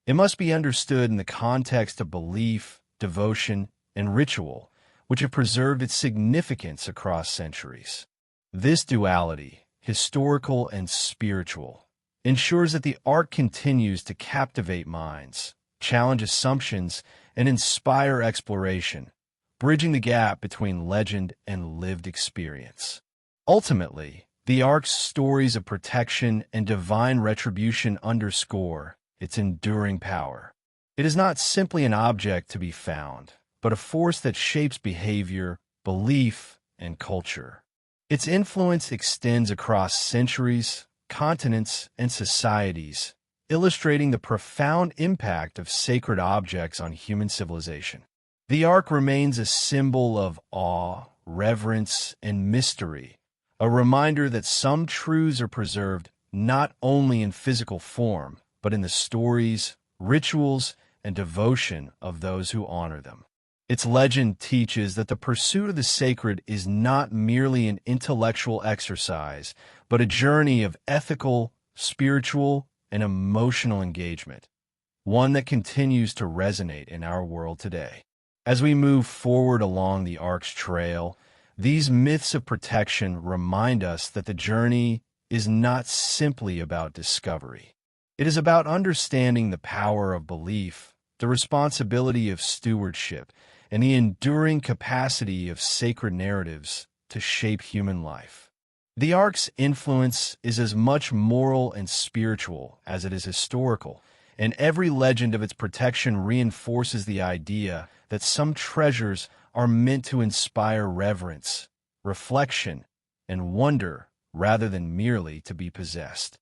It must be understood in the context of belief, devotion, and ritual, which have preserved its significance across centuries. This duality, historical and spiritual, ensures that the ark continues to captivate minds, challenge assumptions, and inspire exploration, bridging the gap between legend and lived experience. Ultimately, the ark's stories of protection and divine retribution underscore its enduring power. It is not simply an object to be found, but a force that shapes behavior, belief, and culture. Its influence extends across centuries, continents, and societies, illustrating the profound impact of sacred objects on human civilization. The ark remains a symbol of awe, reverence, and mystery, a reminder that some truths are preserved not only in physical form, but in the stories, rituals, and devotion of those who honor them. Its legend teaches that the pursuit of the sacred is not merely an intellectual exercise, but a journey of ethical, spiritual, and emotional engagement, one that continues to resonate in our world today. As we move forward along the ark's trail, these myths of protection remind us that the journey is not simply about discovery. It is about understanding the power of belief, the responsibility of stewardship, and the enduring capacity of sacred narratives to shape human life. The ark's influence is as much moral and spiritual as it is historical, and every legend of its protection reinforces the idea that some treasures are meant to inspire reverence, reflection, and wonder rather than merely to be possessed.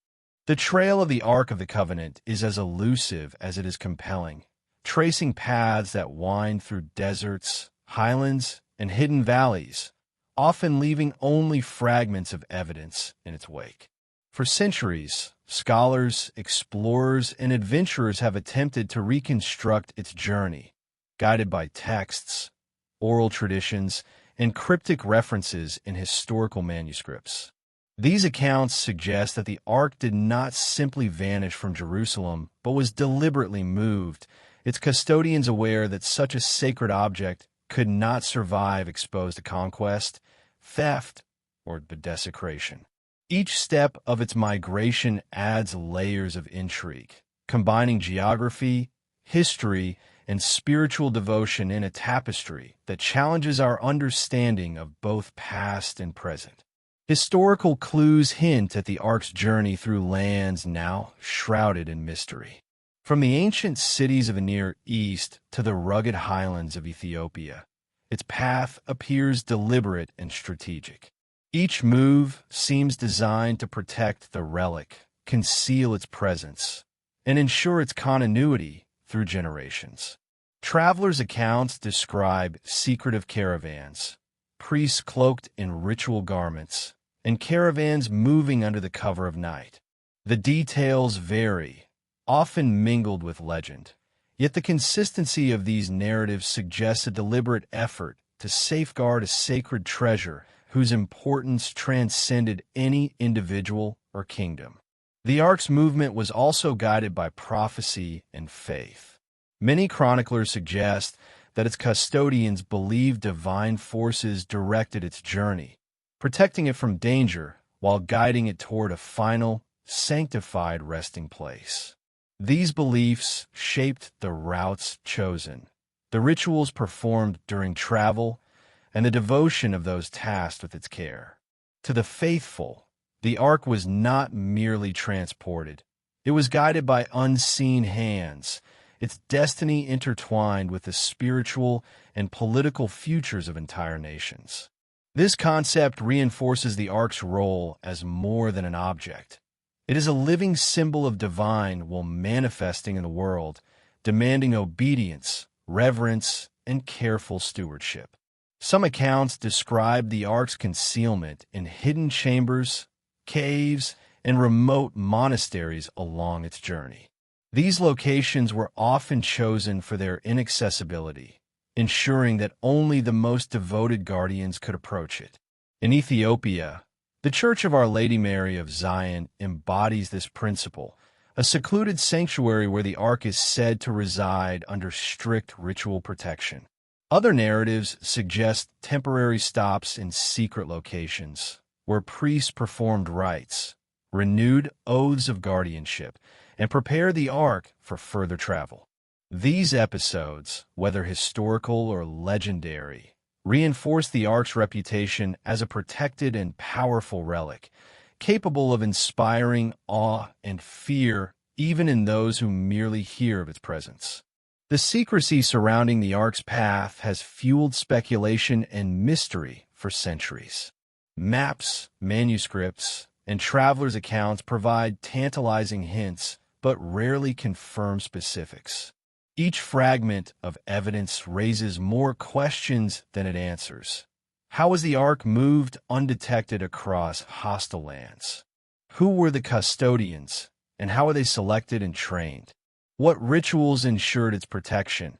The trail of the Ark of the Covenant is as elusive as it is compelling, tracing paths that wind through deserts, highlands, and hidden valleys, often leaving only fragments of evidence in its wake. For centuries, scholars, explorers, and adventurers have attempted to reconstruct its journey, guided by texts, oral traditions, and cryptic references in historical manuscripts. These accounts suggest that the Ark did not simply vanish from Jerusalem, but was deliberately moved, its custodians aware that such a sacred object could not survive exposed to conquest, theft, or the desecration. Each step of its migration adds layers of intrigue, combining geography, history, and spiritual devotion in a tapestry that challenges our understanding of both past and present. Historical clues hint at the Ark's journey through lands now shrouded in mystery. From the ancient cities of the Near East to the rugged highlands of Ethiopia, its path appears deliberate and strategic. Each move seems designed to protect the relic, conceal its presence, and ensure its continuity through generations. Travelers' accounts describe secretive caravans, priests cloaked in ritual garments, and caravans moving under the cover of night. The details vary, often mingled with legend, yet the consistency of these narratives suggests a deliberate effort to safeguard a sacred treasure whose importance transcended any individual or kingdom. The Ark's movement was also guided by prophecy and faith. Many chroniclers suggest that its custodians believed divine forces directed its journey, protecting it from danger while guiding it toward a final, sanctified resting place. These beliefs shaped the routes chosen, the rituals performed during travel, and the devotion of those tasked with its care. To the faithful, the Ark was not merely transported. It was guided by unseen hands, its destiny intertwined with the spiritual and political futures of entire nations. This concept reinforces the Ark's role as more than an object. It is a living symbol of divine will manifesting in the world, demanding obedience, reverence, and careful stewardship. Some accounts describe the Ark's concealment in hidden chambers, caves, and remote monasteries along its journey. These locations were often chosen for their inaccessibility, ensuring that only the most devoted guardians could approach it. In Ethiopia, the Church of Our Lady Mary of Zion embodies this principle, a secluded sanctuary where the Ark is said to reside under strict ritual protection. Other narratives suggest temporary stops in secret locations, where priests performed rites, renewed oaths of guardianship, and prepared the Ark for further travel. These episodes, whether historical or legendary, reinforce the Ark's reputation as a protected and powerful relic, capable of inspiring awe and fear even in those who merely hear of its presence. The secrecy surrounding the Ark's path has fueled speculation and mystery for centuries. Maps, manuscripts, and travelers' accounts provide tantalizing hints, but rarely confirm specifics. Each fragment of evidence raises more questions than it answers. How was the Ark moved undetected across hostile lands? Who were the custodians, and how were they selected and trained? What rituals ensured its protection,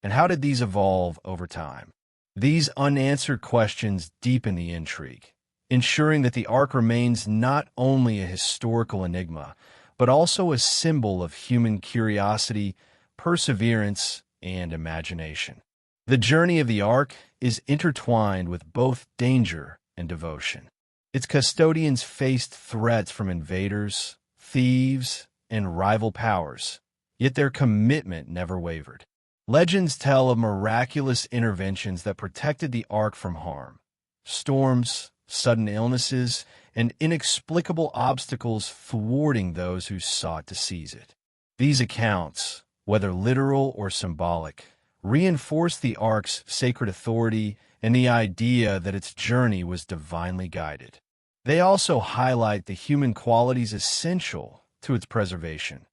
and how did these evolve over time? These unanswered questions deepen the intrigue, ensuring that the Ark remains not only a historical enigma, but also a symbol of human curiosity, perseverance, and imagination. The journey of the Ark is intertwined with both danger and devotion. Its custodians faced threats from invaders, thieves, and rival powers, yet their commitment never wavered. Legends tell of miraculous interventions that protected the Ark from harm. Storms, sudden illnesses, and inexplicable obstacles thwarting those who sought to seize it. These accounts, whether literal or symbolic, reinforce the Ark's sacred authority and the idea that its journey was divinely guided. They also highlight the human qualities essential to its preservation: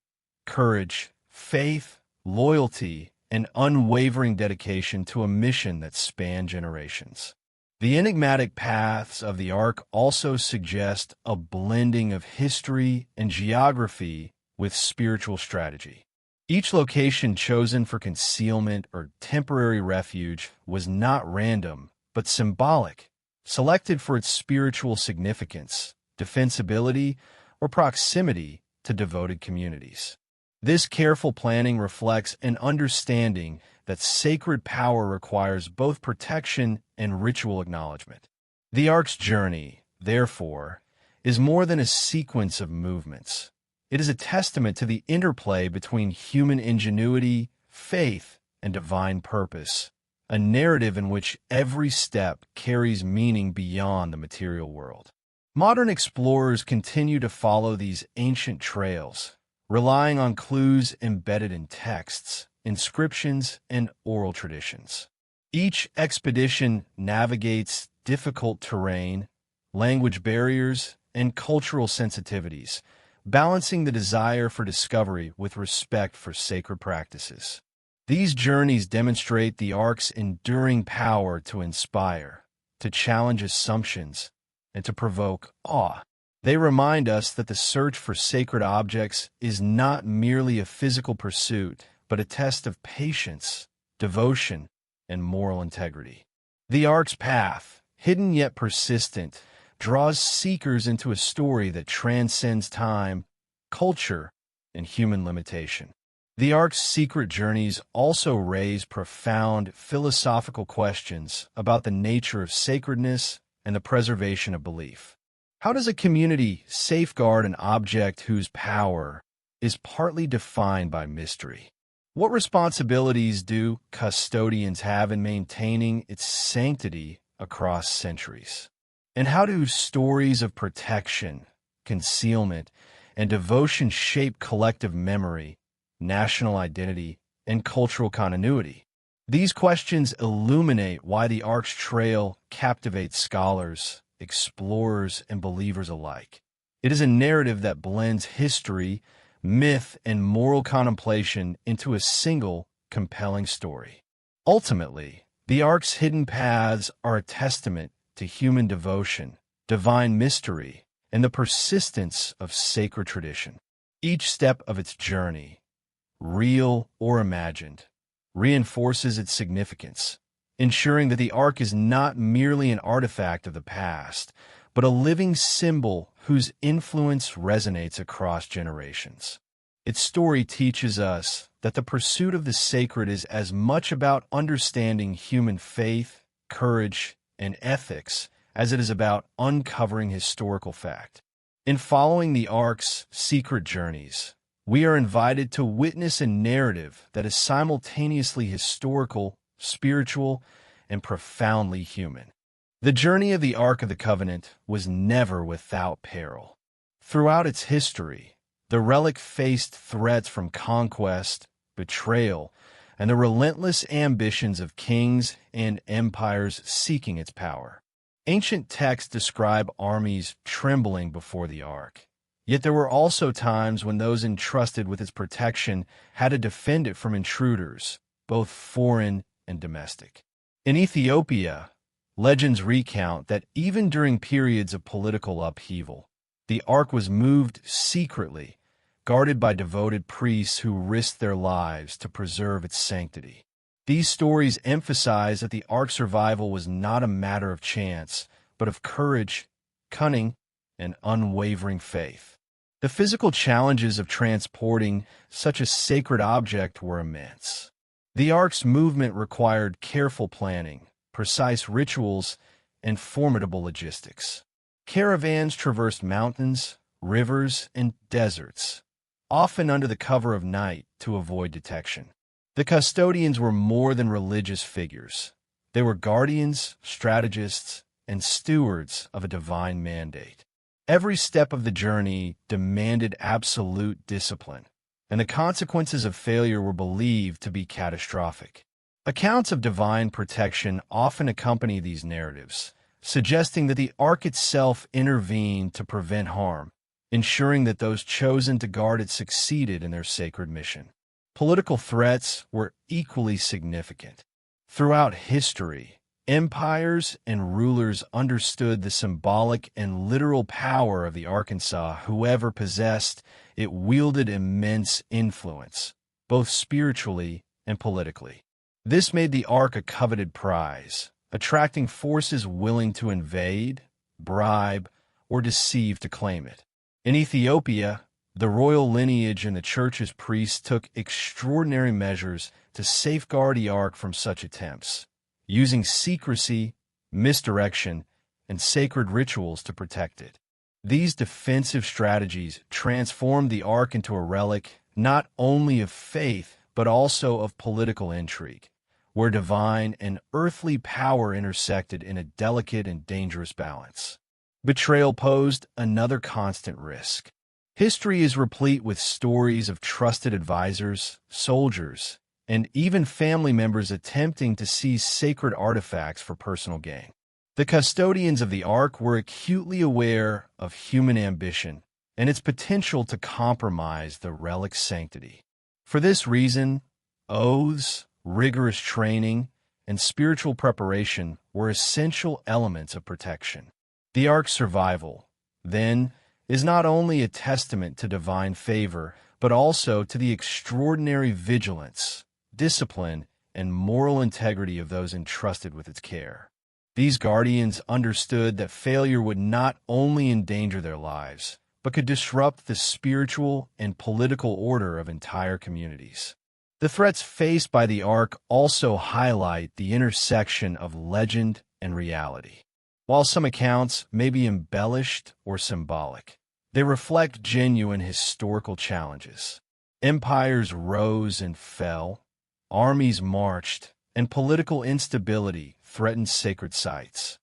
courage, faith, loyalty, and unwavering dedication to a mission that spanned generations. The enigmatic paths of the Ark also suggest a blending of history and geography with spiritual strategy. Each location chosen for concealment or temporary refuge was not random, but symbolic, selected for its spiritual significance, defensibility, or proximity to devoted communities. This careful planning reflects an understanding that sacred power requires both protection and ritual acknowledgement. The Ark's journey, therefore, is more than a sequence of movements. It is a testament to the interplay between human ingenuity, faith, and divine purpose, a narrative in which every step carries meaning beyond the material world. Modern explorers continue to follow these ancient trails, relying on clues embedded in texts, inscriptions, and oral traditions. Each expedition navigates difficult terrain, language barriers, and cultural sensitivities, balancing the desire for discovery with respect for sacred practices. These journeys demonstrate the Ark's enduring power to inspire, to challenge assumptions, and to provoke awe. They remind us that the search for sacred objects is not merely a physical pursuit, but a test of patience, devotion, and moral integrity. The Ark's path, hidden yet persistent, draws seekers into a story that transcends time, culture, and human limitation. The Ark's secret journeys also raise profound philosophical questions about the nature of sacredness and the preservation of belief. How does a community safeguard an object whose power is partly defined by mystery? What responsibilities do custodians have in maintaining its sanctity across centuries? And how do stories of protection, concealment, and devotion shape collective memory, national identity, and cultural continuity? These questions illuminate why the Ark's trail captivates scholars, explorers, and believers alike. It is a narrative that blends history, myth, and moral contemplation into a single, compelling story. Ultimately, the Ark's hidden paths are a testament to human devotion, divine mystery, and the persistence of sacred tradition. Each step of its journey, real or imagined, reinforces its significance, ensuring that the Ark is not merely an artifact of the past, but a living symbol whose influence resonates across generations. Its story teaches us that the pursuit of the sacred is as much about understanding human faith, courage, and ethics as it is about uncovering historical fact. In following the Ark's secret journeys, we are invited to witness a narrative that is simultaneously historical, spiritual, and profoundly human. The journey of the Ark of the Covenant was never without peril. Throughout its history, the relic faced threats from conquest, betrayal, and the relentless ambitions of kings and empires seeking its power. Ancient texts describe armies trembling before the Ark. Yet there were also times when those entrusted with its protection had to defend it from intruders, both foreign and domestic. In Ethiopia, legends recount that even during periods of political upheaval, the Ark was moved secretly, guarded by devoted priests who risked their lives to preserve its sanctity. These stories emphasize that the Ark's survival was not a matter of chance, but of courage, cunning, and unwavering faith. The physical challenges of transporting such a sacred object were immense. The Ark's movement required careful planning, precise rituals, and formidable logistics. Caravans traversed mountains, rivers, and deserts, often under the cover of night to avoid detection. The custodians were more than religious figures. They were guardians, strategists, and stewards of a divine mandate. Every step of the journey demanded absolute discipline, and the consequences of failure were believed to be catastrophic. Accounts of divine protection often accompany these narratives, suggesting that the Ark itself intervened to prevent harm, ensuring that those chosen to guard it succeeded in their sacred mission. Political threats were equally significant. Throughout history, empires and rulers understood the symbolic and literal power of the Arkansas. Whoever possessed it wielded immense influence, both spiritually and politically. This made the Ark a coveted prize, attracting forces willing to invade, bribe, or deceive to claim it. In Ethiopia, the royal lineage and the church's priests took extraordinary measures to safeguard the Ark from such attempts, using secrecy, misdirection, and sacred rituals to protect it. These defensive strategies transformed the Ark into a relic not only of faith, but also of political intrigue, where divine and earthly power intersected in a delicate and dangerous balance. Betrayal posed another constant risk. History is replete with stories of trusted advisors, soldiers, and even family members attempting to seize sacred artifacts for personal gain. The custodians of the Ark were acutely aware of human ambition and its potential to compromise the relic's sanctity. For this reason, oaths, rigorous training, and spiritual preparation were essential elements of protection. The Ark's survival, then, is not only a testament to divine favor, but also to the extraordinary vigilance, discipline, and moral integrity of those entrusted with its care. These guardians understood that failure would not only endanger their lives, but could disrupt the spiritual and political order of entire communities. The threats faced by the Ark also highlight the intersection of legend and reality. While some accounts may be embellished or symbolic, they reflect genuine historical challenges. Empires rose and fell, armies marched, and political instability threatened sacred sites.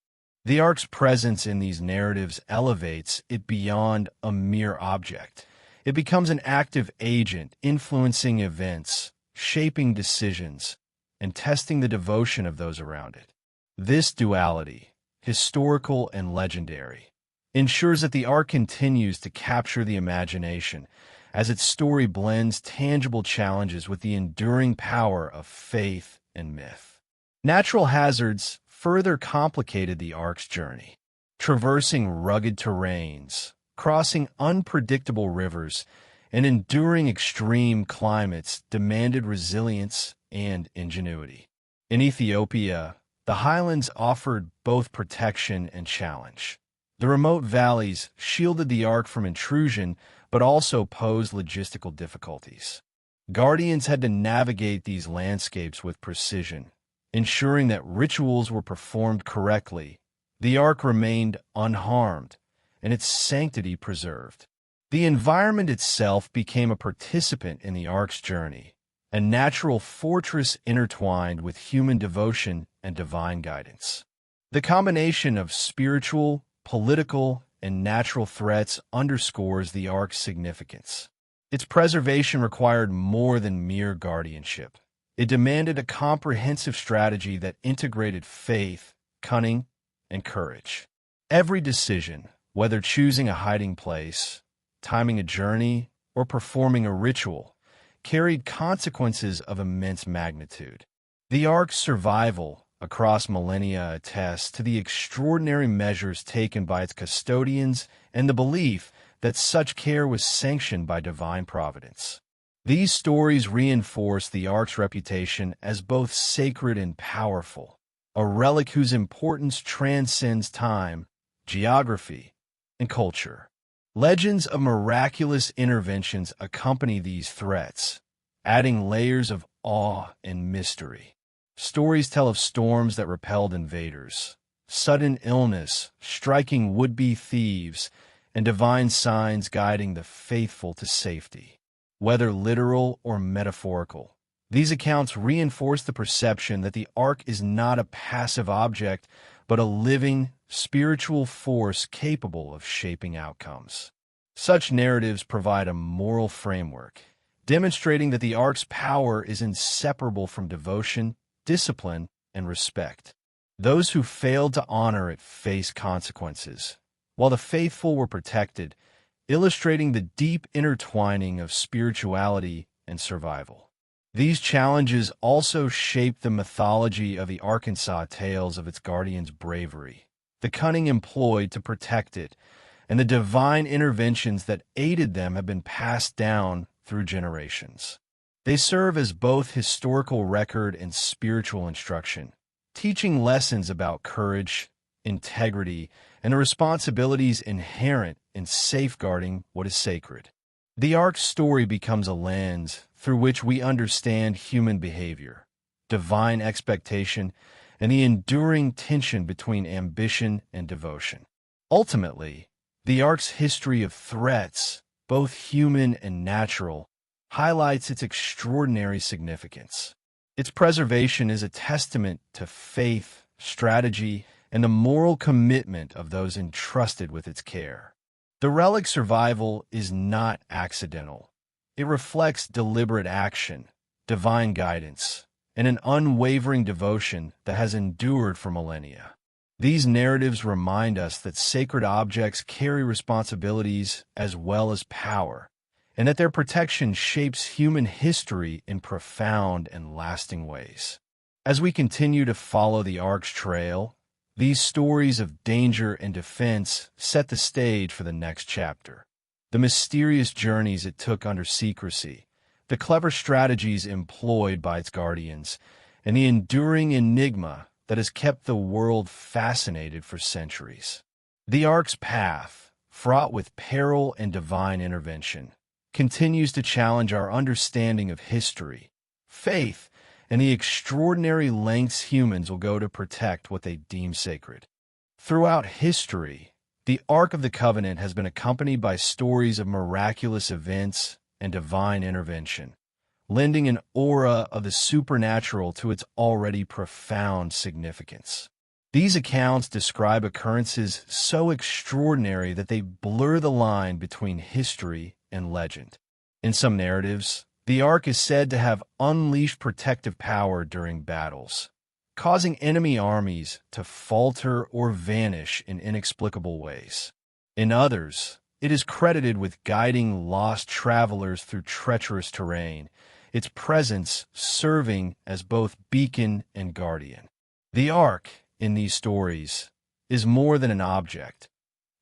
The Ark's presence in these narratives elevates it beyond a mere object. It becomes an active agent influencing events, shaping decisions, and testing the devotion of those around it. This duality, historical and legendary, ensures that the Ark continues to capture the imagination as its story blends tangible challenges with the enduring power of faith and myth. Natural hazards further complicated the Ark's journey. Traversing rugged terrains, crossing unpredictable rivers, and enduring extreme climates demanded resilience and ingenuity. In Ethiopia, the highlands offered both protection and challenge. The remote valleys shielded the Ark from intrusion, but also posed logistical difficulties. Guardians had to navigate these landscapes with precision, ensuring that rituals were performed correctly. The Ark remained unharmed, and its sanctity preserved. The environment itself became a participant in the Ark's journey, a natural fortress intertwined with human devotion and divine guidance. The combination of spiritual, political, and natural threats underscores the Ark's significance. Its preservation required more than mere guardianship. It demanded a comprehensive strategy that integrated faith, cunning, and courage. Every decision, whether choosing a hiding place, timing a journey, or performing a ritual, carried consequences of immense magnitude. The Ark's survival across millennia attests to the extraordinary measures taken by its custodians and the belief that such care was sanctioned by divine providence. These stories reinforce the Ark's reputation as both sacred and powerful, a relic whose importance transcends time, geography, and culture. Legends of miraculous interventions accompany these threats, adding layers of awe and mystery. Stories tell of storms that repelled invaders, sudden illness striking would-be thieves, and divine signs guiding the faithful to safety. Whether literal or metaphorical, these accounts reinforce the perception that the Ark is not a passive object, but a living, spiritual force capable of shaping outcomes. Such narratives provide a moral framework, demonstrating that the Ark's power is inseparable from devotion, discipline, and respect. Those who failed to honor it face consequences, while the faithful were protected, illustrating the deep intertwining of spirituality and survival. These challenges also shape the mythology of the Arkansas tales of its guardians' bravery, the cunning employed to protect it, and the divine interventions that aided them have been passed down through generations. They serve as both historical record and spiritual instruction, teaching lessons about courage, integrity, and the responsibilities inherent in safeguarding what is sacred. The Ark's story becomes a lens through which we understand human behavior, divine expectation, and the enduring tension between ambition and devotion. Ultimately, the Ark's history of threats, both human and natural, highlights its extraordinary significance. Its preservation is a testament to faith, strategy, and the moral commitment of those entrusted with its care. The relic's survival is not accidental. It reflects deliberate action, divine guidance, and an unwavering devotion that has endured for millennia. These narratives remind us that sacred objects carry responsibilities as well as power, and that their protection shapes human history in profound and lasting ways. As we continue to follow the Ark's trail, these stories of danger and defense set the stage for the next chapter. The mysterious journeys it took under secrecy, the clever strategies employed by its guardians, and the enduring enigma that has kept the world fascinated for centuries. The Ark's path, fraught with peril and divine intervention, continues to challenge our understanding of history, faith, and the extraordinary lengths humans will go to protect what they deem sacred. Throughout history, the Ark of the Covenant has been accompanied by stories of miraculous events and divine intervention, lending an aura of the supernatural to its already profound significance. These accounts describe occurrences so extraordinary that they blur the line between history and legend. In some narratives, the Ark is said to have unleashed protective power during battles, causing enemy armies to falter or vanish in inexplicable ways. In others, it is credited with guiding lost travelers through treacherous terrain, its presence serving as both beacon and guardian. The Ark, in these stories, is more than an object.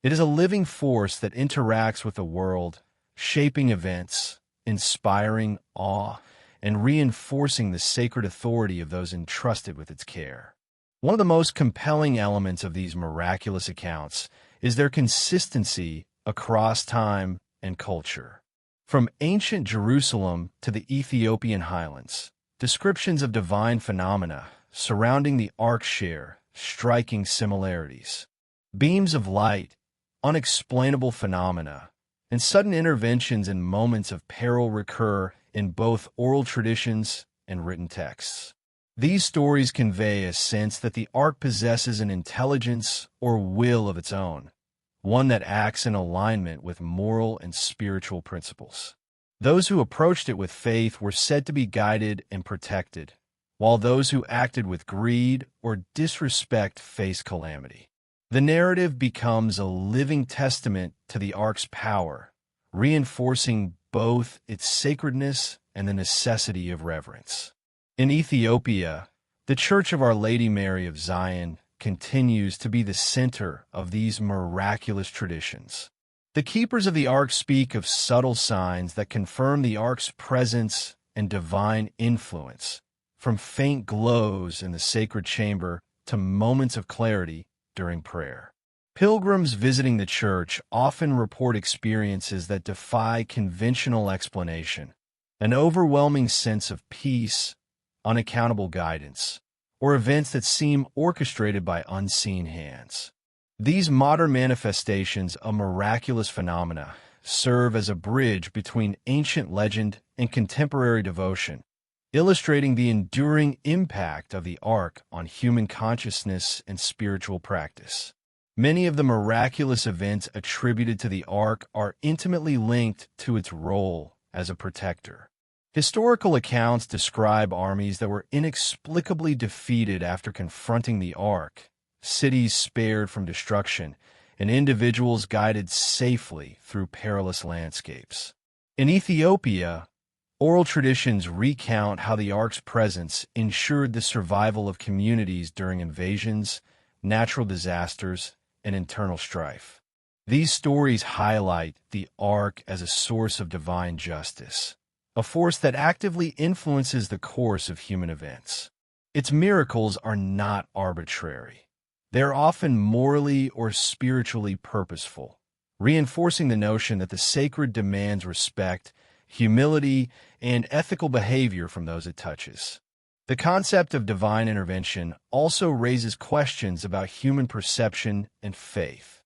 It is a living force that interacts with the world, shaping events, inspiring awe, and reinforcing the sacred authority of those entrusted with its care. One of the most compelling elements of these miraculous accounts is their consistency across time and culture. From ancient Jerusalem to the Ethiopian highlands, descriptions of divine phenomena surrounding the Ark share striking similarities. Beams of light, unexplainable phenomena, and sudden interventions in moments of peril recur in both oral traditions and written texts. These stories convey a sense that the Ark possesses an intelligence or will of its own, one that acts in alignment with moral and spiritual principles. Those who approached it with faith were said to be guided and protected, while those who acted with greed or disrespect faced calamity. The narrative becomes a living testament to the Ark's power, reinforcing both its sacredness and the necessity of reverence. In Ethiopia, the Church of Our Lady Mary of Zion continues to be the center of these miraculous traditions. The keepers of the Ark speak of subtle signs that confirm the Ark's presence and divine influence, from faint glows in the sacred chamber to moments of clarity during prayer. Pilgrims visiting the church often report experiences that defy conventional explanation, an overwhelming sense of peace, unaccountable guidance, or events that seem orchestrated by unseen hands. These modern manifestations of miraculous phenomena serve as a bridge between ancient legend and contemporary devotion, illustrating the enduring impact of the Ark on human consciousness and spiritual practice. Many of the miraculous events attributed to the Ark are intimately linked to its role as a protector. Historical accounts describe armies that were inexplicably defeated after confronting the Ark, cities spared from destruction, and individuals guided safely through perilous landscapes. In Ethiopia, oral traditions recount how the Ark's presence ensured the survival of communities during invasions, natural disasters, and internal strife. These stories highlight the Ark as a source of divine justice, a force that actively influences the course of human events. Its miracles are not arbitrary. They are often morally or spiritually purposeful, reinforcing the notion that the sacred demands respect, humility, and ethical behavior from those it touches. The concept of divine intervention also raises questions about human perception and faith.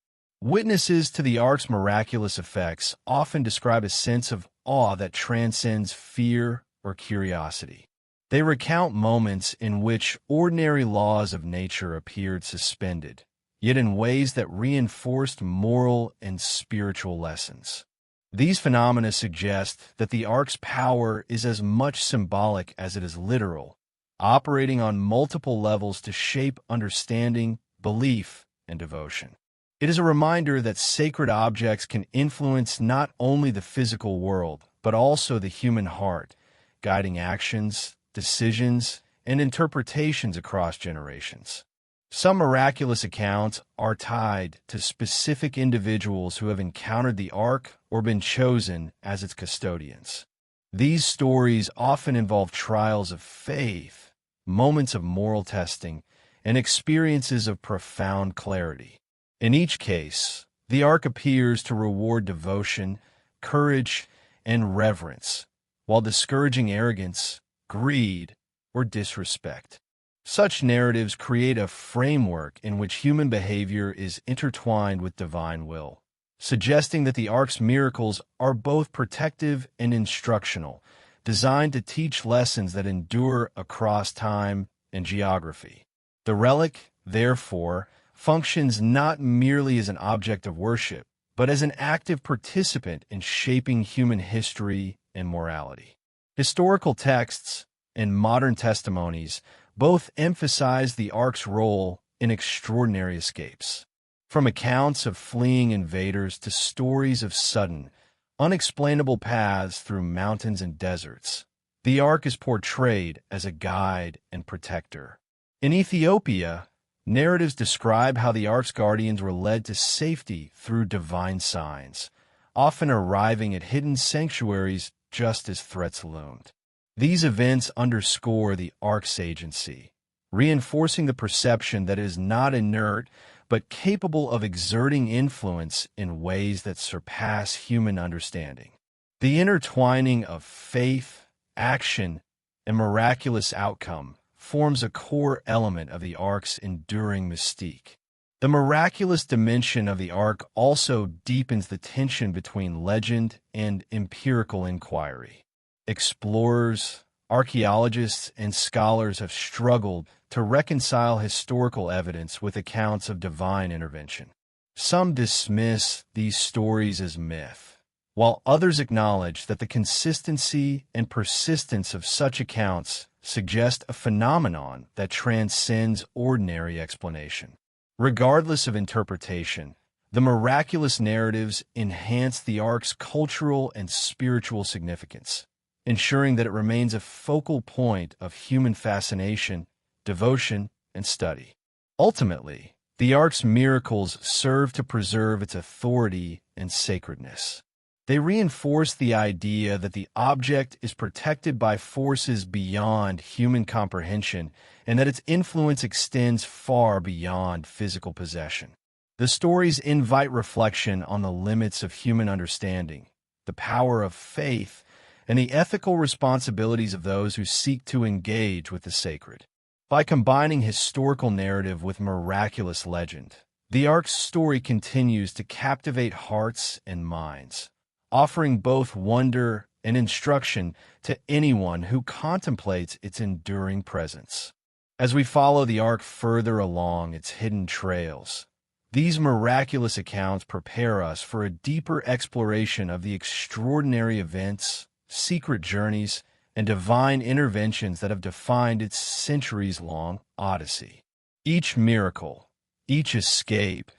Witnesses to the Ark's miraculous effects often describe a sense of awe that transcends fear or curiosity. They recount moments in which ordinary laws of nature appeared suspended, yet in ways that reinforced moral and spiritual lessons. These phenomena suggest that the Ark's power is as much symbolic as it is literal, operating on multiple levels to shape understanding, belief, and devotion. It is a reminder that sacred objects can influence not only the physical world, but also the human heart, guiding actions, decisions, and interpretations across generations. Some miraculous accounts are tied to specific individuals who have encountered the Ark or been chosen as its custodians. These stories often involve trials of faith, moments of moral testing, and experiences of profound clarity. In each case, the Ark appears to reward devotion, courage, and reverence, while discouraging arrogance, greed, or disrespect. Such narratives create a framework in which human behavior is intertwined with divine will, suggesting that the Ark's miracles are both protective and instructional, designed to teach lessons that endure across time and geography. The relic, therefore, functions not merely as an object of worship, but as an active participant in shaping human history and morality. Historical texts and modern testimonies both emphasize the Ark's role in extraordinary escapes. From accounts of fleeing invaders to stories of sudden, unexplainable paths through mountains and deserts, the Ark is portrayed as a guide and protector. In Ethiopia, narratives describe how the Ark's guardians were led to safety through divine signs, often arriving at hidden sanctuaries just as threats loomed. These events underscore the Ark's agency, reinforcing the perception that it is not inert but capable of exerting influence in ways that surpass human understanding. The intertwining of faith, action, and miraculous outcome forms a core element of the Ark's enduring mystique. The miraculous dimension of the Ark also deepens the tension between legend and empirical inquiry. Explorers, archaeologists, and scholars have struggled to reconcile historical evidence with accounts of divine intervention. Some dismiss these stories as myth, while others acknowledge that the consistency and persistence of such accounts suggest a phenomenon that transcends ordinary explanation. Regardless of interpretation, the miraculous narratives enhance the Ark's cultural and spiritual significance, ensuring that it remains a focal point of human fascination, devotion, and study. Ultimately, the Ark's miracles serve to preserve its authority and sacredness. They reinforce the idea that the object is protected by forces beyond human comprehension and that its influence extends far beyond physical possession. The stories invite reflection on the limits of human understanding, the power of faith, and the ethical responsibilities of those who seek to engage with the sacred. By combining historical narrative with miraculous legend, the Ark's story continues to captivate hearts and minds, offering both wonder and instruction to anyone who contemplates its enduring presence. As we follow the Ark further along its hidden trails, these miraculous accounts prepare us for a deeper exploration of the extraordinary events, secret journeys, and divine interventions that have defined its centuries-long odyssey. Each miracle, each escape,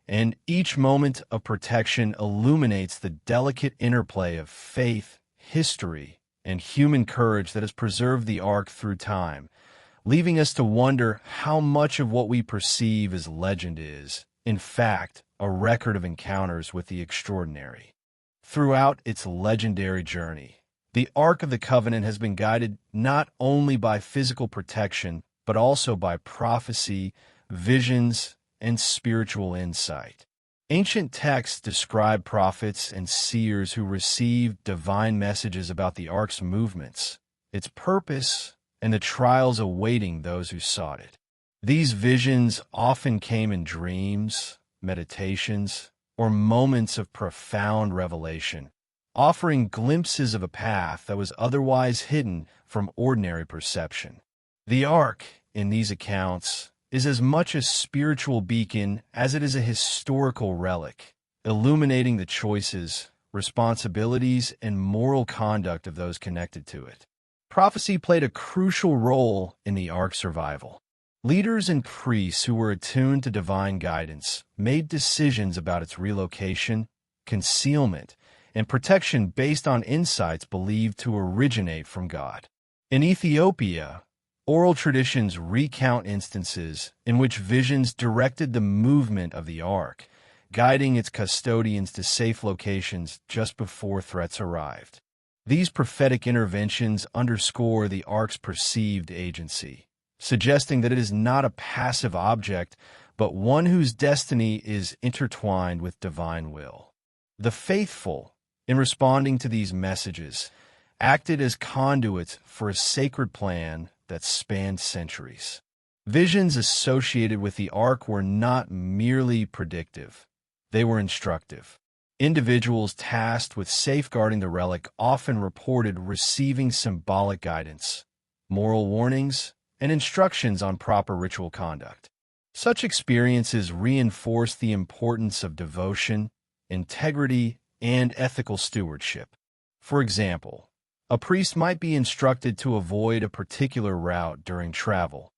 and each moment of protection illuminates the delicate interplay of faith, history, and human courage that has preserved the Ark through time, leaving us to wonder how much of what we perceive as legend is, in fact, a record of encounters with the extraordinary. Throughout its legendary journey, the Ark of the Covenant has been guided not only by physical protection, but also by prophecy, visions, and spiritual insight. Ancient texts describe prophets and seers who received divine messages about the Ark's movements, its purpose, and the trials awaiting those who sought it. These visions often came in dreams, meditations, or moments of profound revelation, offering glimpses of a path that was otherwise hidden from ordinary perception. The Ark, in these accounts, is as much a spiritual beacon as it is a historical relic, illuminating the choices, responsibilities, and moral conduct of those connected to it. Prophecy played a crucial role in the Ark's survival. Leaders and priests who were attuned to divine guidance made decisions about its relocation, concealment, and protection based on insights believed to originate from God. In Ethiopia, oral traditions recount instances in which visions directed the movement of the ark, guiding its custodians to safe locations just before threats arrived. These prophetic interventions underscore the ark's perceived agency, suggesting that it is not a passive object, but one whose destiny is intertwined with divine will. The faithful, in responding to these messages, acted as conduits for a sacred plan that spanned centuries. Visions associated with the ark were not merely predictive, they were instructive. Individuals tasked with safeguarding the relic often reported receiving symbolic guidance, moral warnings, and instructions on proper ritual conduct. Such experiences reinforce the importance of devotion, integrity, and ethical stewardship. For example, a priest might be instructed to avoid a particular route during travel,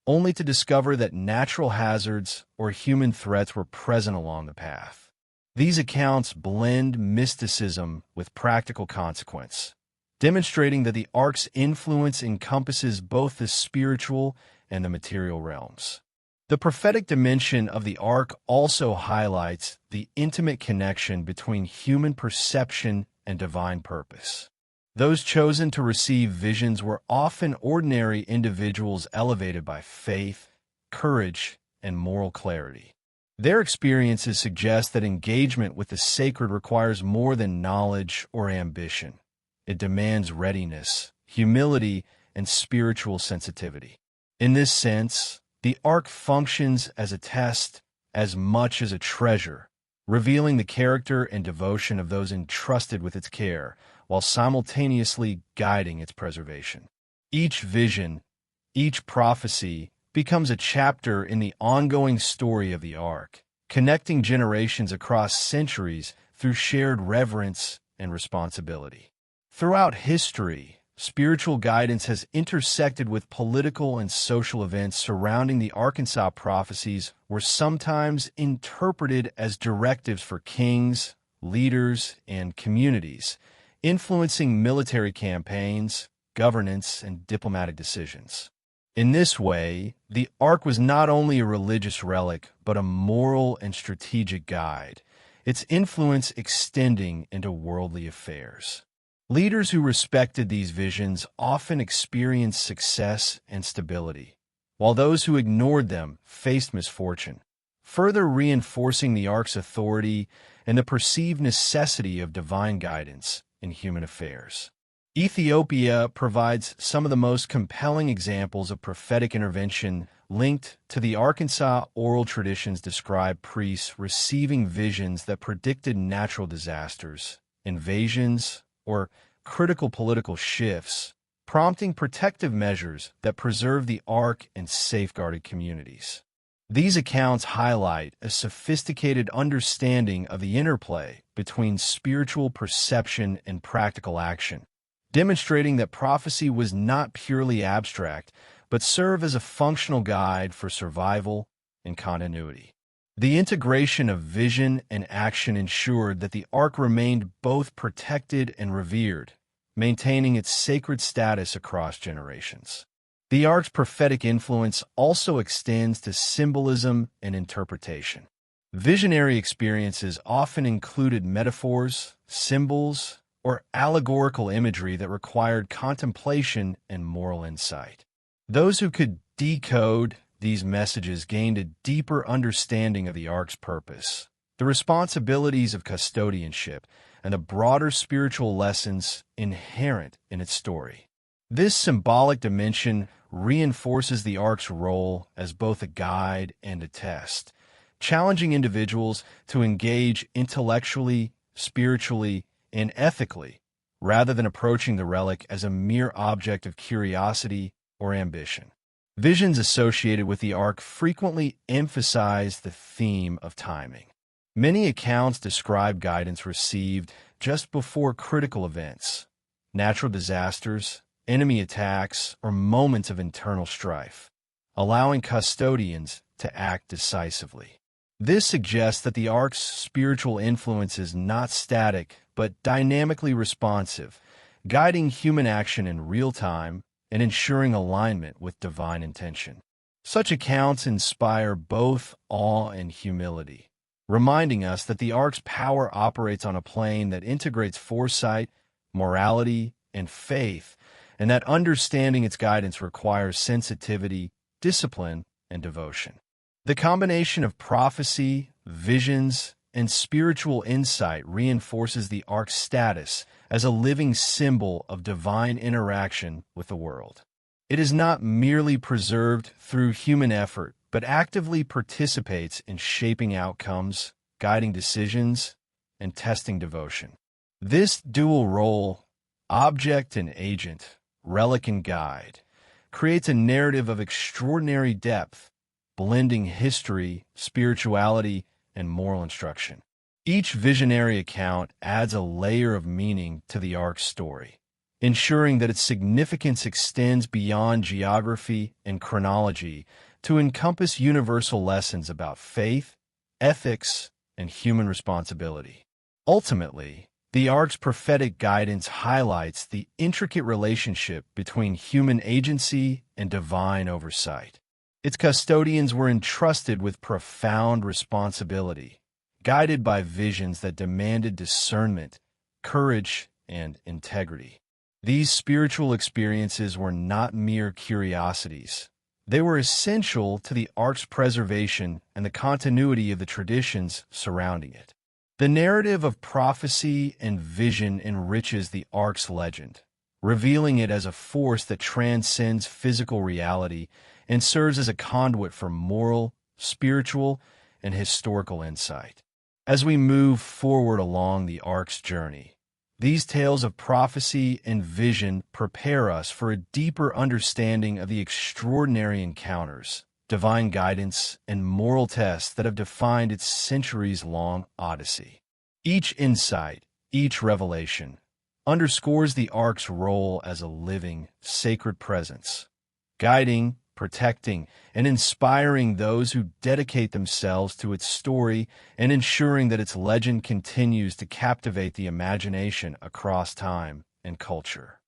only to discover that natural hazards or human threats were present along the path. These accounts blend mysticism with practical consequence, demonstrating that the ark's influence encompasses both the spiritual and the material realms. The prophetic dimension of the ark also highlights the intimate connection between human perception and divine purpose. Those chosen to receive visions were often ordinary individuals elevated by faith, courage, and moral clarity. Their experiences suggest that engagement with the sacred requires more than knowledge or ambition. It demands readiness, humility, and spiritual sensitivity. In this sense, the ark functions as a test as much as a treasure, revealing the character and devotion of those entrusted with its care, while simultaneously guiding its preservation. Each vision, each prophecy, becomes a chapter in the ongoing story of the ark, connecting generations across centuries through shared reverence and responsibility. Throughout history, spiritual guidance has intersected with political and social events surrounding the Arkansas prophecies were sometimes interpreted as directives for kings, leaders, and communities, influencing military campaigns, governance, and diplomatic decisions. In this way, the ark was not only a religious relic, but a moral and strategic guide, its influence extending into worldly affairs. Leaders who respected these visions often experienced success and stability, while those who ignored them faced misfortune, further reinforcing the ark's authority and the perceived necessity of divine guidance in human affairs. Ethiopia provides some of the most compelling examples of prophetic intervention linked to the Arkansas oral traditions describe priests receiving visions that predicted natural disasters, invasions, or critical political shifts, prompting protective measures that preserve the ark and safeguarded communities. These accounts highlight a sophisticated understanding of the interplay between spiritual perception and practical action, demonstrating that prophecy was not purely abstract, but served as a functional guide for survival and continuity. The integration of vision and action ensured that the ark remained both protected and revered, maintaining its sacred status across generations. The ark's prophetic influence also extends to symbolism and interpretation. Visionary experiences often included metaphors, symbols, or allegorical imagery that required contemplation and moral insight. Those who could decode these messages gained a deeper understanding of the ark's purpose, the responsibilities of custodianship, and the broader spiritual lessons inherent in its story. This symbolic dimension reinforces the ark's role as both a guide and a test, challenging individuals to engage intellectually, spiritually, and ethically, rather than approaching the relic as a mere object of curiosity or ambition. Visions associated with the ark frequently emphasize the theme of timing. Many accounts describe guidance received just before critical events, natural disasters, enemy attacks, or moments of internal strife, allowing custodians to act decisively. This suggests that the ark's spiritual influence is not static, but dynamically responsive, guiding human action in real time and ensuring alignment with divine intention. Such accounts inspire both awe and humility, reminding us that the ark's power operates on a plane that integrates foresight, morality, and faith, and that understanding its guidance requires sensitivity, discipline, and devotion. The combination of prophecy, visions, and spiritual insight reinforces the ark's status as a living symbol of divine interaction with the world. It is not merely preserved through human effort, but actively participates in shaping outcomes, guiding decisions, and testing devotion. This dual role, object and agent, relic and guide, creates a narrative of extraordinary depth, blending history, spirituality, and moral instruction. Each visionary account adds a layer of meaning to the ark's story, ensuring that its significance extends beyond geography and chronology to encompass universal lessons about faith, ethics, and human responsibility. Ultimately, the ark's prophetic guidance highlights the intricate relationship between human agency and divine oversight. Its custodians were entrusted with profound responsibility, guided by visions that demanded discernment, courage, and integrity. These spiritual experiences were not mere curiosities. They were essential to the ark's preservation and the continuity of the traditions surrounding it. The narrative of prophecy and vision enriches the ark's legend, revealing it as a force that transcends physical reality and serves as a conduit for moral, spiritual, and historical insight. As we move forward along the ark's journey, these tales of prophecy and vision prepare us for a deeper understanding of the extraordinary encounters, divine guidance, and moral tests that have defined its centuries-long odyssey. Each insight, each revelation, underscores the ark's role as a living, sacred presence, guiding, protecting, and inspiring those who dedicate themselves to its story and ensuring that its legend continues to captivate the imagination across time and culture.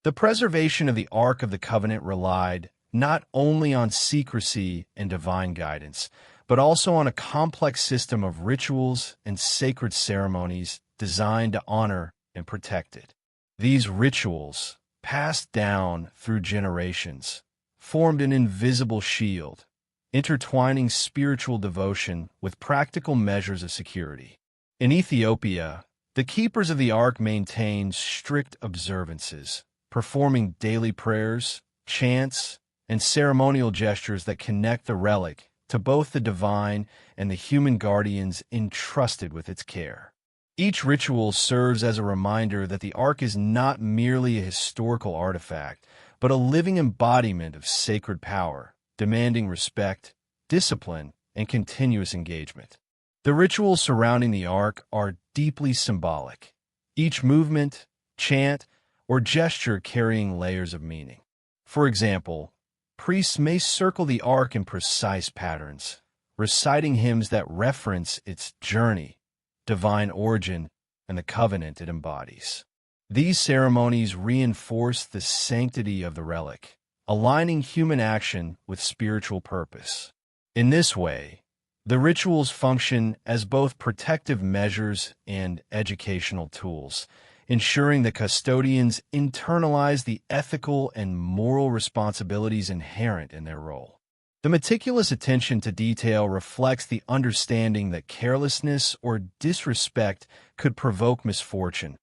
The preservation of the Ark of the Covenant relied not only on secrecy and divine guidance, but also on a complex system of rituals and sacred ceremonies designed to honor and protect it. These rituals, passed down through generations, formed an invisible shield, intertwining spiritual devotion with practical measures of security. In Ethiopia, the keepers of the Ark maintained strict observances, performing daily prayers, chants, and ceremonial gestures that connect the relic to both the divine and the human guardians entrusted with its care. Each ritual serves as a reminder that the Ark is not merely a historical artifact, but a living embodiment of sacred power, demanding respect, discipline, and continuous engagement. The rituals surrounding the Ark are deeply symbolic, each movement, chant, or gesture carrying layers of meaning. For example, priests may circle the Ark in precise patterns, reciting hymns that reference its journey, divine origin, and the covenant it embodies. These ceremonies reinforce the sanctity of the relic, aligning human action with spiritual purpose. In this way, the rituals function as both protective measures and educational tools, ensuring that custodians internalize the ethical and moral responsibilities inherent in their role. The meticulous attention to detail reflects the understanding that carelessness or disrespect could provoke misfortune,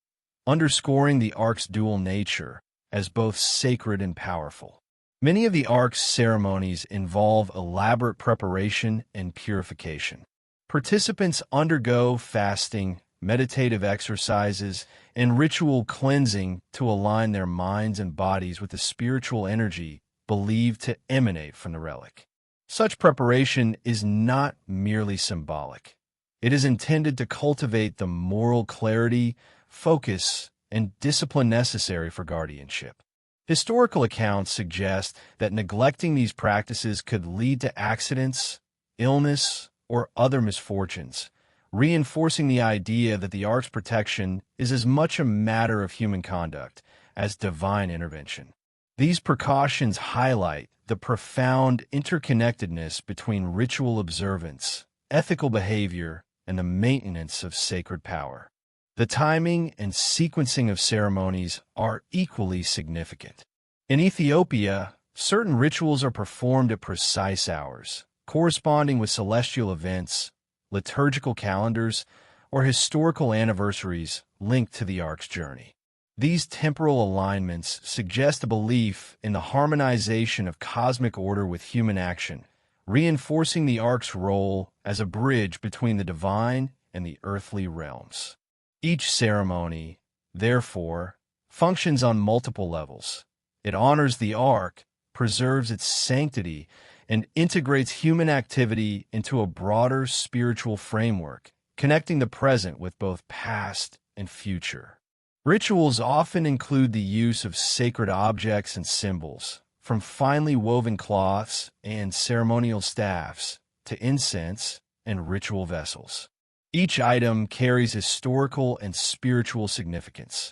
underscoring the Ark's dual nature as both sacred and powerful. Many of the Ark's ceremonies involve elaborate preparation and purification. Participants undergo fasting, meditative exercises, and ritual cleansing to align their minds and bodies with the spiritual energy believed to emanate from the relic. Such preparation is not merely symbolic. It is intended to cultivate the moral clarity, focus, and discipline necessary for guardianship. Historical accounts suggest that neglecting these practices could lead to accidents, illness, or other misfortunes, reinforcing the idea that the ark's protection is as much a matter of human conduct as divine intervention. These precautions highlight the profound interconnectedness between ritual observance, ethical behavior, and the maintenance of sacred power. The timing and sequencing of ceremonies are equally significant. In Ethiopia, certain rituals are performed at precise hours, corresponding with celestial events, liturgical calendars, or historical anniversaries linked to the ark's journey. These temporal alignments suggest a belief in the harmonization of cosmic order with human action, reinforcing the ark's role as a bridge between the divine and the earthly realms. Each ceremony, therefore, functions on multiple levels. It honors the ark, preserves its sanctity, and integrates human activity into a broader spiritual framework, connecting the present with both past and future. Rituals often include the use of sacred objects and symbols, from finely woven cloths and ceremonial staffs to incense and ritual vessels. Each item carries historical and spiritual significance,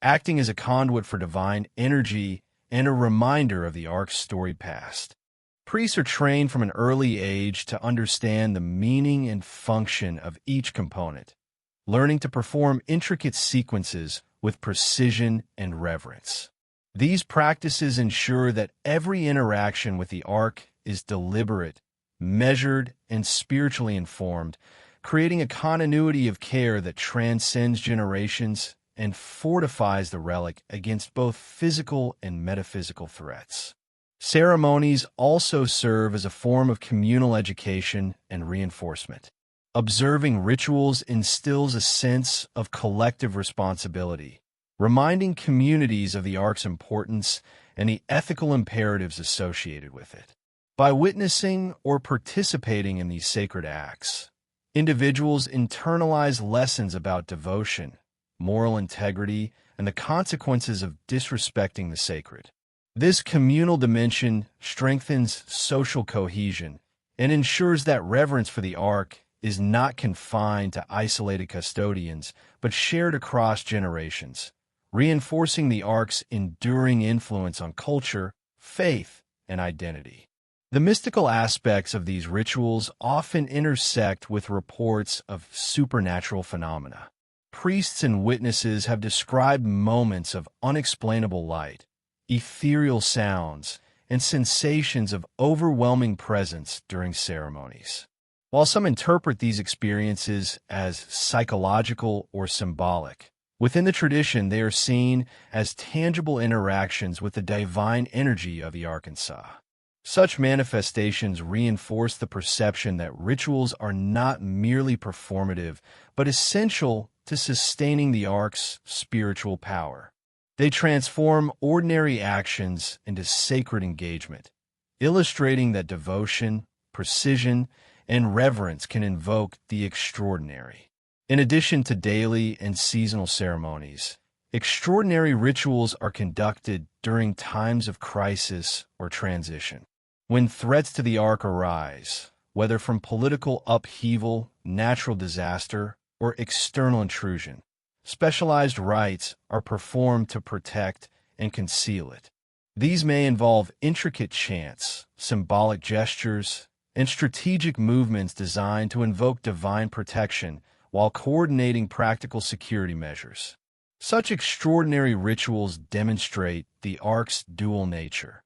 acting as a conduit for divine energy and a reminder of the ark's storied past. Priests are trained from an early age to understand the meaning and function of each component, learning to perform intricate sequences with precision and reverence. These practices ensure that every interaction with the ark is deliberate, measured, and spiritually informed, creating a continuity of care that transcends generations and fortifies the relic against both physical and metaphysical threats. Ceremonies also serve as a form of communal education and reinforcement. Observing rituals instills a sense of collective responsibility, reminding communities of the ark's importance and the ethical imperatives associated with it. By witnessing or participating in these sacred acts, individuals internalize lessons about devotion, moral integrity, and the consequences of disrespecting the sacred. This communal dimension strengthens social cohesion and ensures that reverence for the ark is not confined to isolated custodians, but shared across generations, reinforcing the ark's enduring influence on culture, faith, and identity. The mystical aspects of these rituals often intersect with reports of supernatural phenomena. Priests and witnesses have described moments of unexplainable light, ethereal sounds, and sensations of overwhelming presence during ceremonies. While some interpret these experiences as psychological or symbolic, within the tradition they are seen as tangible interactions with the divine energy of the Arkansas. Such manifestations reinforce the perception that rituals are not merely performative, but essential to sustaining the ark's spiritual power. They transform ordinary actions into sacred engagement, illustrating that devotion, precision, and reverence can invoke the extraordinary. In addition to daily and seasonal ceremonies, extraordinary rituals are conducted during times of crisis or transition. When threats to the ark arise, whether from political upheaval, natural disaster, or external intrusion, specialized rites are performed to protect and conceal it. These may involve intricate chants, symbolic gestures, and strategic movements designed to invoke divine protection while coordinating practical security measures. Such extraordinary rituals demonstrate the ark's dual nature.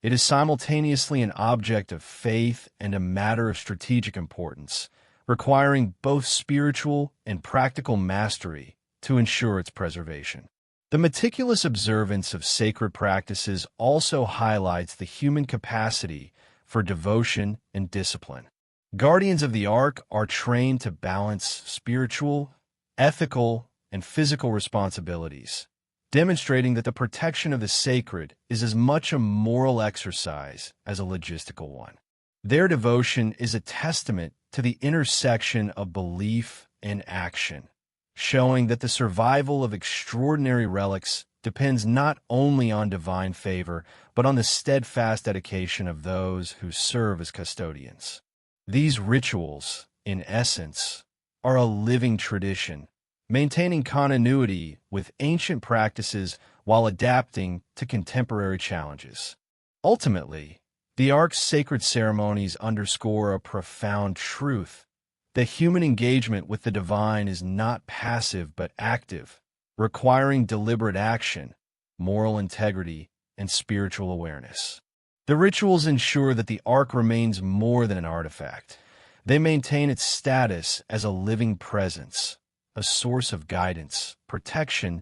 It is simultaneously an object of faith and a matter of strategic importance, requiring both spiritual and practical mastery to ensure its preservation. The meticulous observance of sacred practices also highlights the human capacity for devotion and discipline. Guardians of the ark are trained to balance spiritual, ethical, and physical responsibilities, demonstrating that the protection of the sacred is as much a moral exercise as a logistical one. Their devotion is a testament to the intersection of belief and action, showing that the survival of extraordinary relics depends not only on divine favor, but on the steadfast dedication of those who serve as custodians. These rituals, in essence, are a living tradition, maintaining continuity with ancient practices while adapting to contemporary challenges. Ultimately, the Ark's sacred ceremonies underscore a profound truth: that human engagement with the divine is not passive but active, requiring deliberate action, moral integrity, and spiritual awareness. The rituals ensure that the Ark remains more than an artifact. They maintain its status as a living presence, a source of guidance, protection,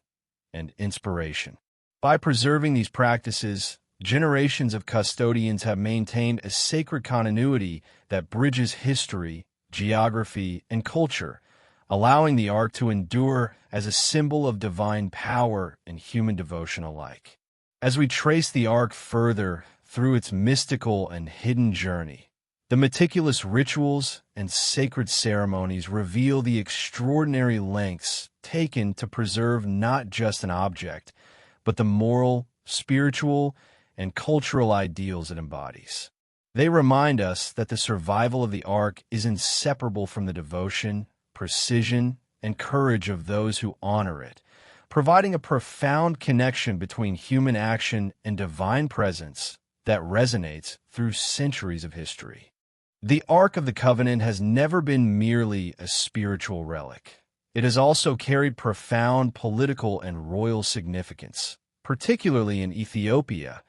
and inspiration. By preserving these practices, generations of custodians have maintained a sacred continuity that bridges history, geography, and culture, allowing the Ark to endure as a symbol of divine power and human devotion alike. As we trace the Ark further through its mystical and hidden journey, the meticulous rituals and sacred ceremonies reveal the extraordinary lengths taken to preserve not just an object, but the moral, spiritual, and cultural ideals it embodies. They remind us that the survival of the Ark is inseparable from the devotion, precision, and courage of those who honor it, providing a profound connection between human action and divine presence that resonates through centuries of history. The Ark of the Covenant has never been merely a spiritual relic. It has also carried profound political and royal significance, particularly in Ethiopia,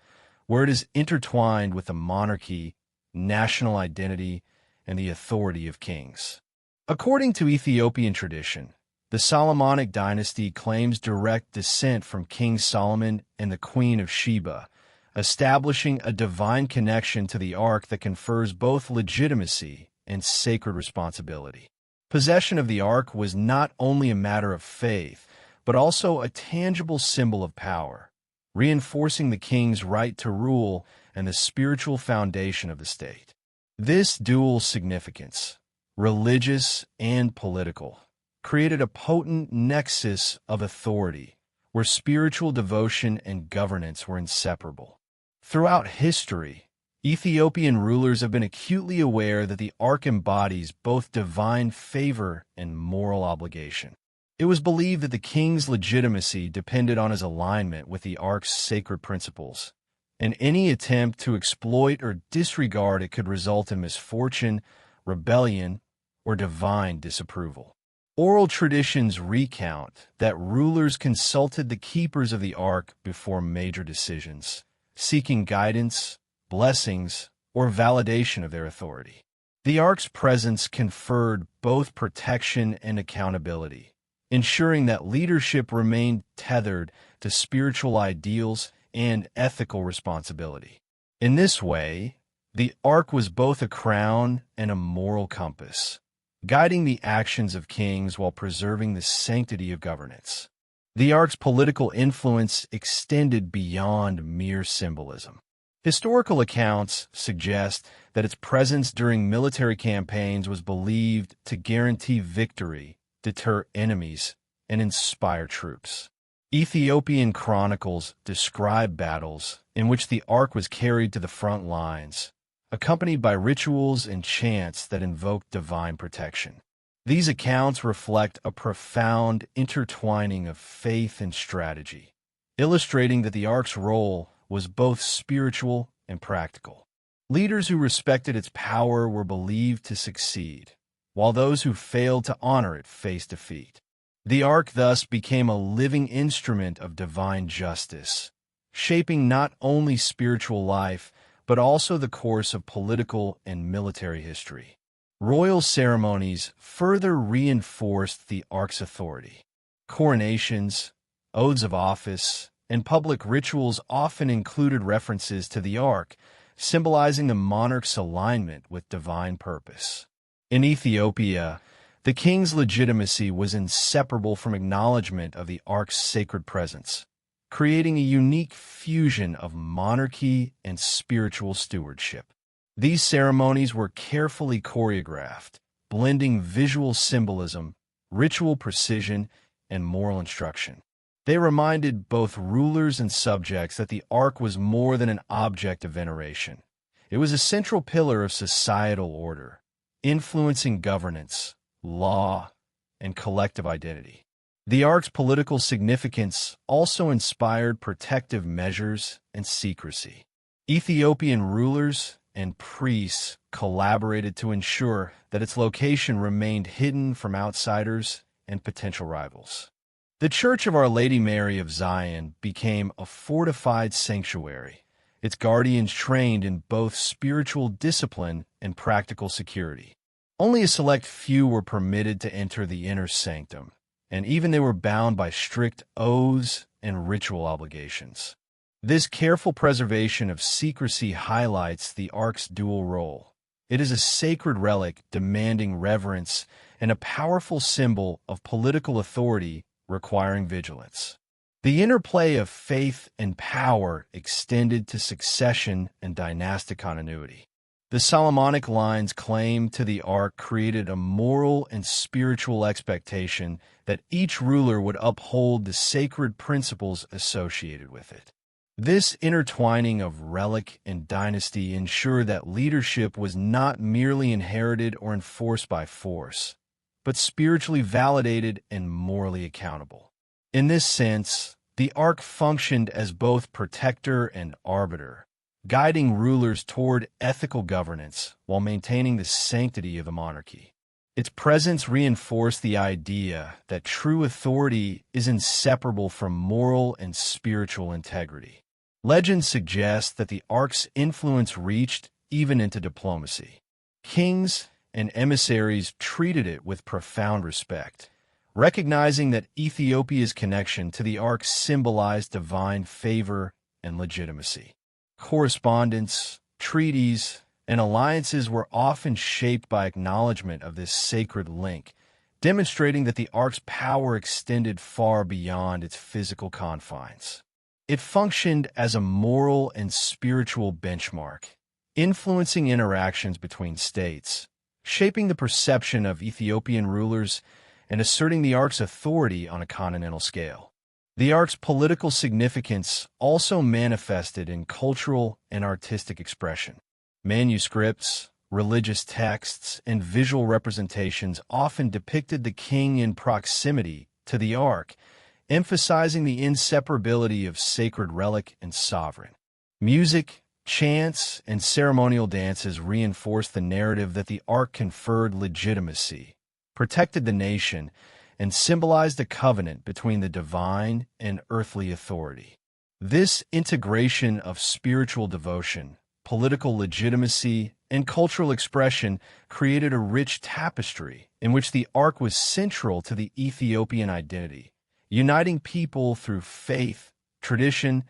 where it is intertwined with the monarchy, national identity, and the authority of kings. According to Ethiopian tradition, the Solomonic dynasty claims direct descent from King Solomon and the Queen of Sheba, establishing a divine connection to the Ark that confers both legitimacy and sacred responsibility. Possession of the Ark was not only a matter of faith, but also a tangible symbol of power, reinforcing the king's right to rule and the spiritual foundation of the state. This dual significance, religious and political, created a potent nexus of authority where spiritual devotion and governance were inseparable. Throughout history, Ethiopian rulers have been acutely aware that the Ark embodies both divine favor and moral obligation. It was believed that the king's legitimacy depended on his alignment with the Ark's sacred principles, and any attempt to exploit or disregard it could result in misfortune, rebellion, or divine disapproval. Oral traditions recount that rulers consulted the keepers of the Ark before major decisions, seeking guidance, blessings, or validation of their authority. The Ark's presence conferred both protection and accountability, ensuring that leadership remained tethered to spiritual ideals and ethical responsibility. In this way, the Ark was both a crown and a moral compass, guiding the actions of kings while preserving the sanctity of governance. The Ark's political influence extended beyond mere symbolism. Historical accounts suggest that its presence during military campaigns was believed to guarantee victory, deter enemies, and inspire troops. Ethiopian chronicles describe battles in which the Ark was carried to the front lines, accompanied by rituals and chants that invoked divine protection. These accounts reflect a profound intertwining of faith and strategy, illustrating that the Ark's role was both spiritual and practical. Leaders who respected its power were believed to succeed, while those who failed to honor it faced defeat. The Ark thus became a living instrument of divine justice, shaping not only spiritual life, but also the course of political and military history. Royal ceremonies further reinforced the Ark's authority. Coronations, oaths of office, and public rituals often included references to the Ark, symbolizing the monarch's alignment with divine purpose. In Ethiopia, the king's legitimacy was inseparable from acknowledgement of the Ark's sacred presence, creating a unique fusion of monarchy and spiritual stewardship. These ceremonies were carefully choreographed, blending visual symbolism, ritual precision, and moral instruction. They reminded both rulers and subjects that the Ark was more than an object of veneration. It was a central pillar of societal order, influencing governance, law, and collective identity. The Ark's political significance also inspired protective measures and secrecy. Ethiopian rulers and priests collaborated to ensure that its location remained hidden from outsiders and potential rivals. The Church of Our Lady Mary of Zion became a fortified sanctuary, its guardians trained in both spiritual discipline and practical security. Only a select few were permitted to enter the inner sanctum, and even they were bound by strict oaths and ritual obligations. This careful preservation of secrecy highlights the Ark's dual role. It is a sacred relic demanding reverence and a powerful symbol of political authority requiring vigilance. The interplay of faith and power extended to succession and dynastic continuity. The Solomonic lines claim to the Ark created a moral and spiritual expectation that each ruler would uphold the sacred principles associated with it. This intertwining of relic and dynasty ensured that leadership was not merely inherited or enforced by force, but spiritually validated and morally accountable. In this sense, the Ark functioned as both protector and arbiter, guiding rulers toward ethical governance while maintaining the sanctity of the monarchy. Its presence reinforced the idea that true authority is inseparable from moral and spiritual integrity. Legend suggests that the Ark's influence reached even into diplomacy. Kings and emissaries treated it with profound respect, recognizing that Ethiopia's connection to the Ark symbolized divine favor and legitimacy. Correspondence, treaties, and alliances were often shaped by acknowledgement of this sacred link, demonstrating that the Ark's power extended far beyond its physical confines. It functioned as a moral and spiritual benchmark, influencing interactions between states, shaping the perception of Ethiopian rulers, and asserting the Ark's authority on a continental scale. The Ark's political significance also manifested in cultural and artistic expression. Manuscripts, religious texts, and visual representations often depicted the king in proximity to the Ark, emphasizing the inseparability of sacred relic and sovereign. Music, chants, and ceremonial dances reinforced the narrative that the Ark conferred legitimacy, protected the nation, and symbolized a covenant between the divine and earthly authority. This integration of spiritual devotion, political legitimacy, and cultural expression created a rich tapestry in which the Ark was central to the Ethiopian identity, uniting people through faith, tradition,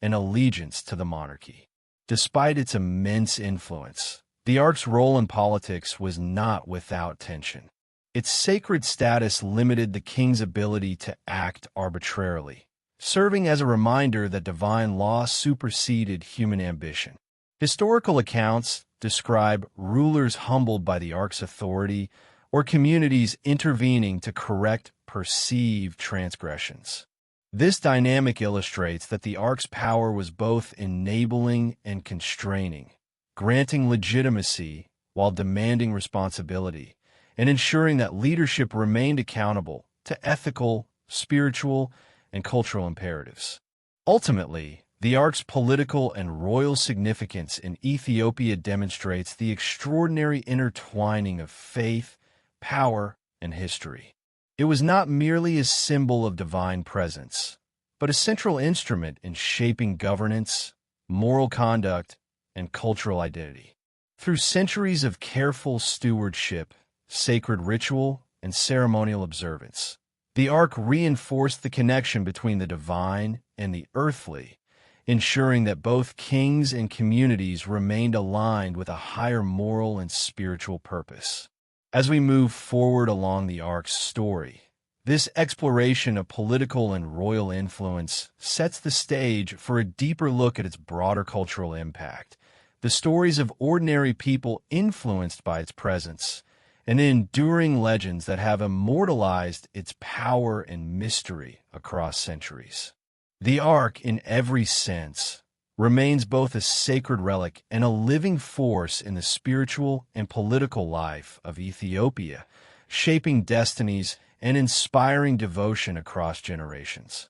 and allegiance to the monarchy. Despite its immense influence, the Ark's role in politics was not without tension. Its sacred status limited the king's ability to act arbitrarily, serving as a reminder that divine law superseded human ambition. Historical accounts describe rulers humbled by the Ark's authority or communities intervening to correct perceived transgressions. This dynamic illustrates that the Ark's power was both enabling and constraining, granting legitimacy while demanding responsibility, and ensuring that leadership remained accountable to ethical, spiritual, and cultural imperatives. Ultimately, the Ark's political and royal significance in Ethiopia demonstrates the extraordinary intertwining of faith, power, and history. It was not merely a symbol of divine presence, but a central instrument in shaping governance, moral conduct, and cultural identity. Through centuries of careful stewardship, sacred ritual, and ceremonial observance, the Ark reinforced the connection between the divine and the earthly, ensuring that both kings and communities remained aligned with a higher moral and spiritual purpose. As we move forward along the Ark's story, this exploration of political and royal influence sets the stage for a deeper look at its broader cultural impact, the stories of ordinary people influenced by its presence, and enduring legends that have immortalized its power and mystery across centuries. The Ark, in every sense, remains both a sacred relic and a living force in the spiritual and political life of Ethiopia, shaping destinies and inspiring devotion across generations.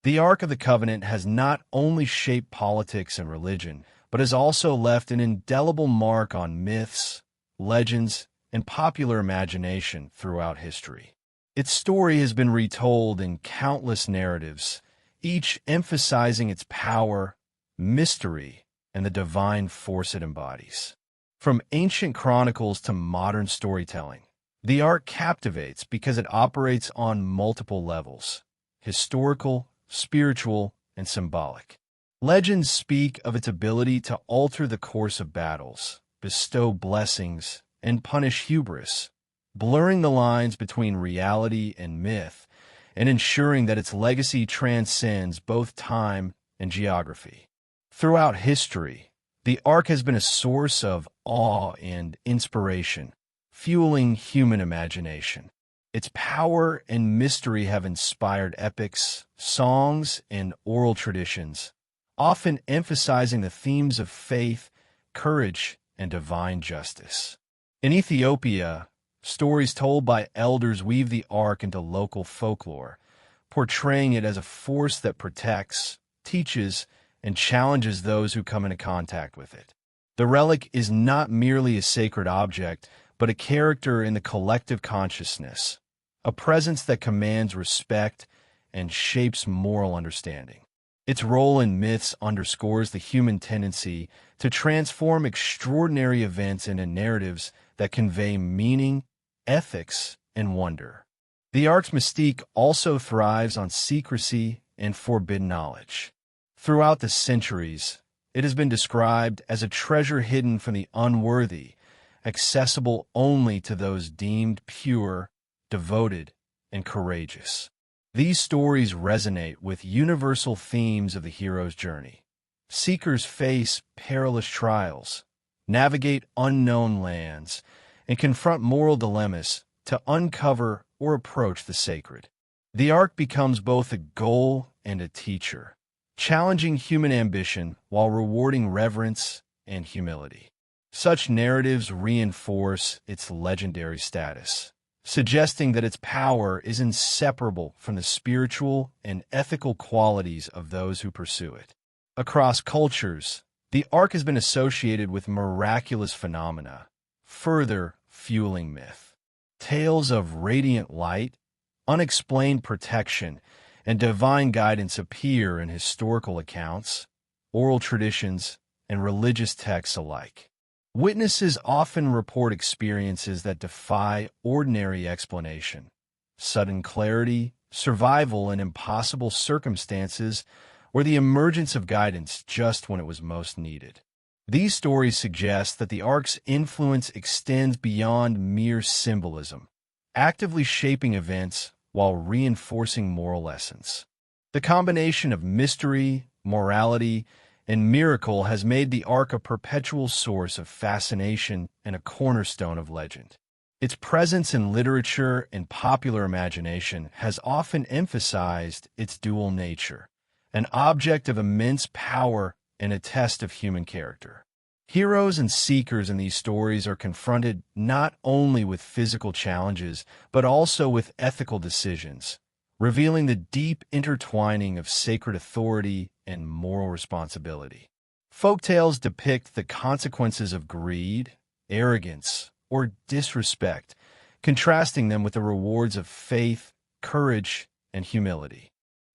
The Ark of the Covenant has not only shaped politics and religion, but has also left an indelible mark on myths, legends, and popular imagination throughout history. Its story has been retold in countless narratives, each emphasizing its power, mystery, and the divine force it embodies. From ancient chronicles to modern storytelling, the Ark captivates because it operates on multiple levels: historical, spiritual, and symbolic. Legends speak of its ability to alter the course of battles, bestow blessings, and punish hubris, blurring the lines between reality and myth, and ensuring that its legacy transcends both time and geography. Throughout history, the Ark has been a source of awe and inspiration, fueling human imagination. Its power and mystery have inspired epics, songs, and oral traditions, often emphasizing the themes of faith, courage, and divine justice. In Ethiopia, stories told by elders weave the Ark into local folklore, portraying it as a force that protects, teaches, and challenges those who come into contact with it. The relic is not merely a sacred object, but a character in the collective consciousness, a presence that commands respect and shapes moral understanding. Its role in myths underscores the human tendency to transform extraordinary events into narratives that convey meaning, ethics, and wonder. The Ark's mystique also thrives on secrecy and forbidden knowledge. Throughout the centuries, it has been described as a treasure hidden from the unworthy, accessible only to those deemed pure, devoted, and courageous. These stories resonate with universal themes of the hero's journey. Seekers face perilous trials, navigate unknown lands, and confront moral dilemmas to uncover or approach the sacred. The Ark becomes both a goal and a teacher, challenging human ambition while rewarding reverence and humility. Such narratives reinforce its legendary status, suggesting that its power is inseparable from the spiritual and ethical qualities of those who pursue it. Across cultures, the Ark has been associated with miraculous phenomena, further fueling myth. Tales of radiant light, unexplained protection, and divine guidance appear in historical accounts, oral traditions, and religious texts alike. Witnesses often report experiences that defy ordinary explanation: sudden clarity, survival in impossible circumstances, or the emergence of guidance just when it was most needed. These stories suggest that the Ark's influence extends beyond mere symbolism, actively shaping events while reinforcing moral lessons. The combination of mystery, morality, and miracle has made the Ark a perpetual source of fascination and a cornerstone of legend. Its presence in literature and popular imagination has often emphasized its dual nature, an object of immense power and a test of human character. Heroes and seekers in these stories are confronted not only with physical challenges, but also with ethical decisions, revealing the deep intertwining of sacred authority and moral responsibility. Folktales depict the consequences of greed, arrogance, or disrespect, contrasting them with the rewards of faith, courage, and humility.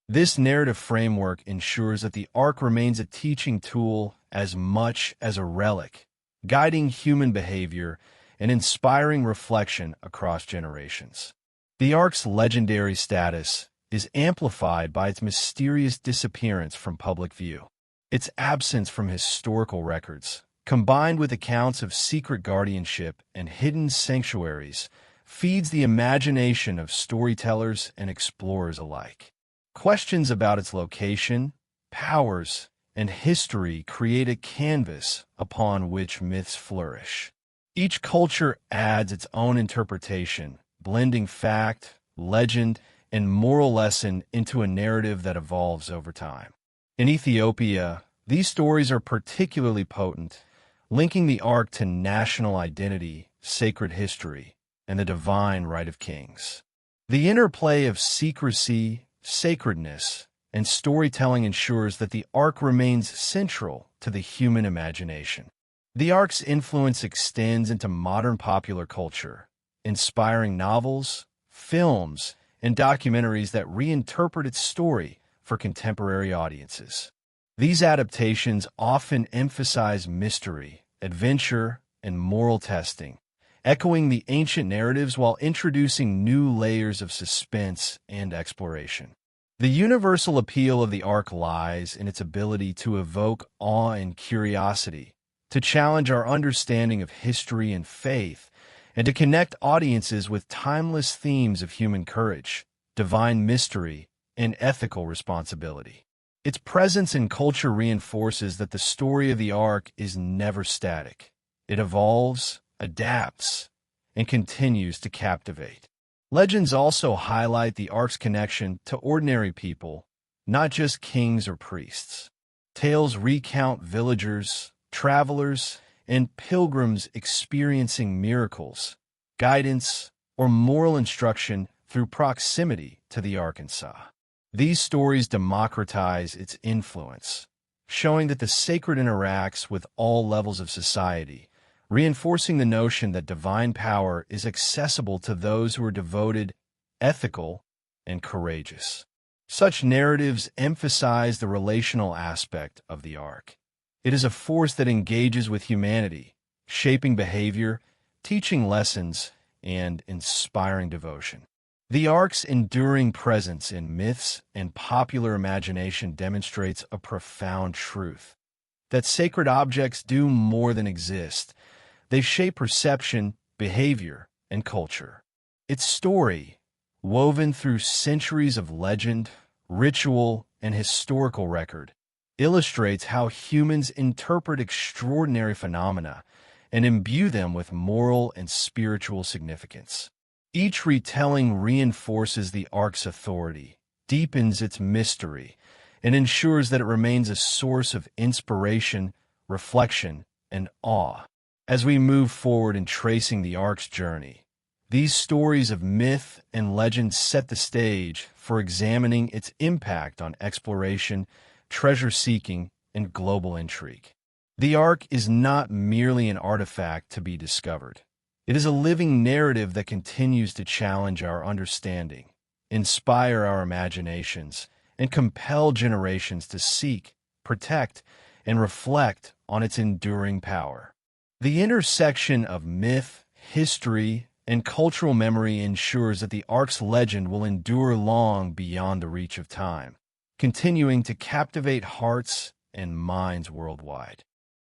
This narrative framework ensures that the Ark remains a teaching tool as much as a relic, guiding human behavior and inspiring reflection across generations. The Ark's legendary status is amplified by its mysterious disappearance from public view. Its absence from historical records, combined with accounts of secret guardianship and hidden sanctuaries, feeds the imagination of storytellers and explorers alike. Questions about its location, powers, and history create a canvas upon which myths flourish. Each culture adds its own interpretation, blending fact, legend, and moral lesson into a narrative that evolves over time. In Ethiopia, these stories are particularly potent, linking the Ark to national identity, sacred history, and the divine right of kings. The interplay of secrecy, sacredness, and storytelling ensures that the Ark remains central to the human imagination. The Ark's influence extends into modern popular culture, inspiring novels, films, and documentaries that reinterpret its story for contemporary audiences. These adaptations often emphasize mystery, adventure, and moral testing, echoing the ancient narratives while introducing new layers of suspense and exploration. The universal appeal of the Ark lies in its ability to evoke awe and curiosity, to challenge our understanding of history and faith, and to connect audiences with timeless themes of human courage, divine mystery, and ethical responsibility. Its presence in culture reinforces that the story of the Ark is never static. It evolves, adapts, and continues to captivate. Legends also highlight the Ark's connection to ordinary people, not just kings or priests. Tales recount villagers, travelers, and pilgrims experiencing miracles, guidance, or moral instruction through proximity to the Arkansas. These stories democratize its influence, showing that the sacred interacts with all levels of society, reinforcing the notion that divine power is accessible to those who are devoted, ethical, and courageous. Such narratives emphasize the relational aspect of the Ark. It is a force that engages with humanity, shaping behavior, teaching lessons, and inspiring devotion. The Ark's enduring presence in myths and popular imagination demonstrates a profound truth: that sacred objects do more than exist. They shape perception, behavior, and culture. Its story, woven through centuries of legend, ritual, and historical record, illustrates how humans interpret extraordinary phenomena and imbue them with moral and spiritual significance. Each retelling reinforces the Ark's authority, deepens its mystery, and ensures that it remains a source of inspiration, reflection, and awe. As we move forward in tracing the Ark's journey, these stories of myth and legend set the stage for examining its impact on exploration, treasure-seeking, and global intrigue. The Ark is not merely an artifact to be discovered. It is a living narrative that continues to challenge our understanding, inspire our imaginations, and compel generations to seek, protect, and reflect on its enduring power. The intersection of myth, history, and cultural memory ensures that the Ark's legend will endure long beyond the reach of time, continuing to captivate hearts and minds worldwide.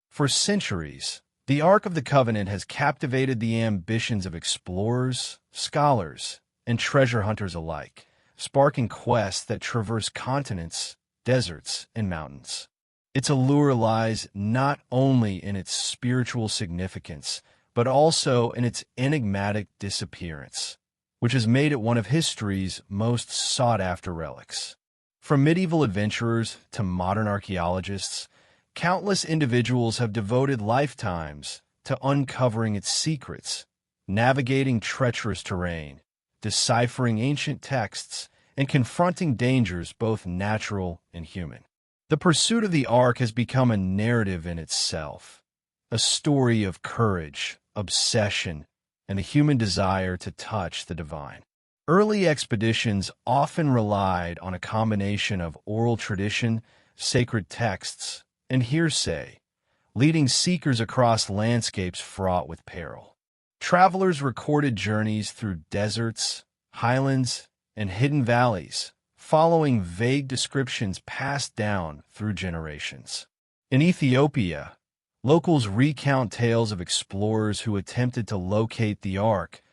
For centuries, the Ark of the Covenant has captivated the ambitions of explorers, scholars, and treasure hunters alike, sparking quests that traverse continents, deserts, and mountains. Its allure lies not only in its spiritual significance, but also in its enigmatic disappearance, which has made it one of history's most sought-after relics. From medieval adventurers to modern archaeologists, countless individuals have devoted lifetimes to uncovering its secrets, navigating treacherous terrain, deciphering ancient texts, and confronting dangers both natural and human. The pursuit of the Ark has become a narrative in itself, a story of courage, obsession, and the human desire to touch the divine. Early expeditions often relied on a combination of oral tradition, sacred texts, and hearsay, leading seekers across landscapes fraught with peril. Travelers recorded journeys through deserts, highlands, and hidden valleys, following vague descriptions passed down through generations. In Ethiopia, locals recount tales of explorers who attempted to locate the Ark,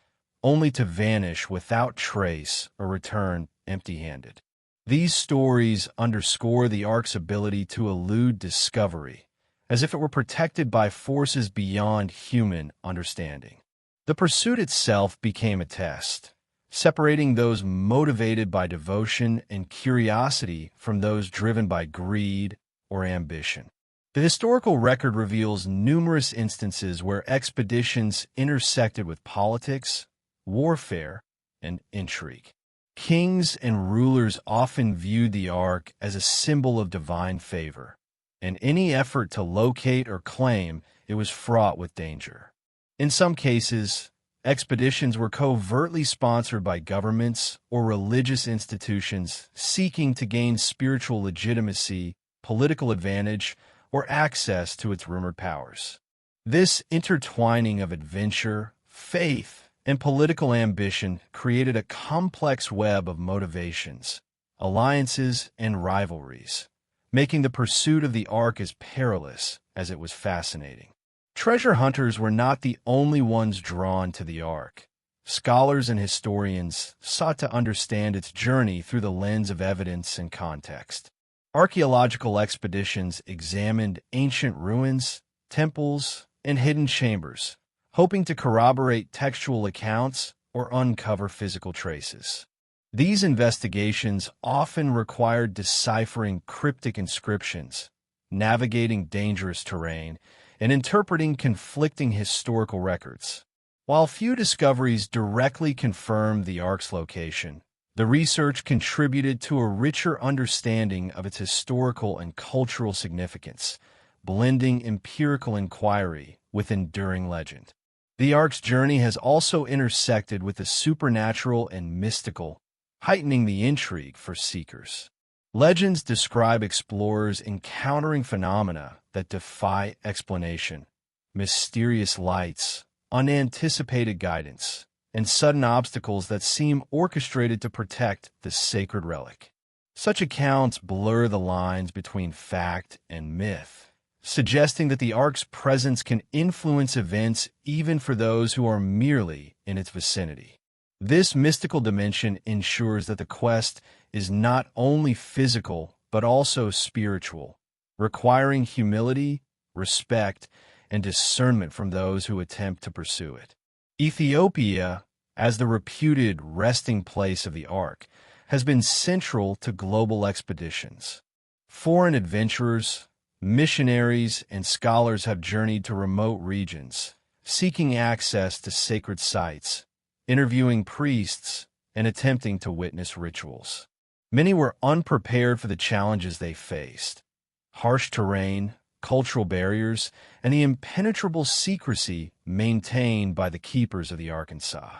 only to vanish without trace or return empty-handed. These stories underscore the Ark's ability to elude discovery, as if it were protected by forces beyond human understanding. The pursuit itself became a test, separating those motivated by devotion and curiosity from those driven by greed or ambition. The historical record reveals numerous instances where expeditions intersected with politics, warfare, and intrigue. Kings and rulers often viewed the Ark as a symbol of divine favor, and any effort to locate or claim it was fraught with danger. In some cases, expeditions were covertly sponsored by governments or religious institutions seeking to gain spiritual legitimacy, political advantage, or access to its rumored powers. This intertwining of adventure, faith, and political ambition created a complex web of motivations, alliances, and rivalries, making the pursuit of the Ark as perilous as it was fascinating. Treasure hunters were not the only ones drawn to the Ark. Scholars and historians sought to understand its journey through the lens of evidence and context. Archaeological expeditions examined ancient ruins, temples, and hidden chambers, hoping to corroborate textual accounts or uncover physical traces. These investigations often required deciphering cryptic inscriptions, navigating dangerous terrain, and interpreting conflicting historical records. While few discoveries directly confirmed the Ark's location, the research contributed to a richer understanding of its historical and cultural significance, blending empirical inquiry with enduring legend. The Ark's journey has also intersected with the supernatural and mystical, heightening the intrigue for seekers. Legends describe explorers encountering phenomena that defy explanation, mysterious lights, unanticipated guidance, and sudden obstacles that seem orchestrated to protect the sacred relic. Such accounts blur the lines between fact and myth, suggesting that the Ark's presence can influence events even for those who are merely in its vicinity. This mystical dimension ensures that the quest is not only physical but also spiritual, requiring humility, respect, and discernment from those who attempt to pursue it. Ethiopia, as the reputed resting place of the Ark, has been central to global expeditions. Foreign adventurers, missionaries, and scholars have journeyed to remote regions, seeking access to sacred sites, interviewing priests, and attempting to witness rituals. Many were unprepared for the challenges they faced: harsh terrain, cultural barriers, and the impenetrable secrecy maintained by the keepers of the Arkansas.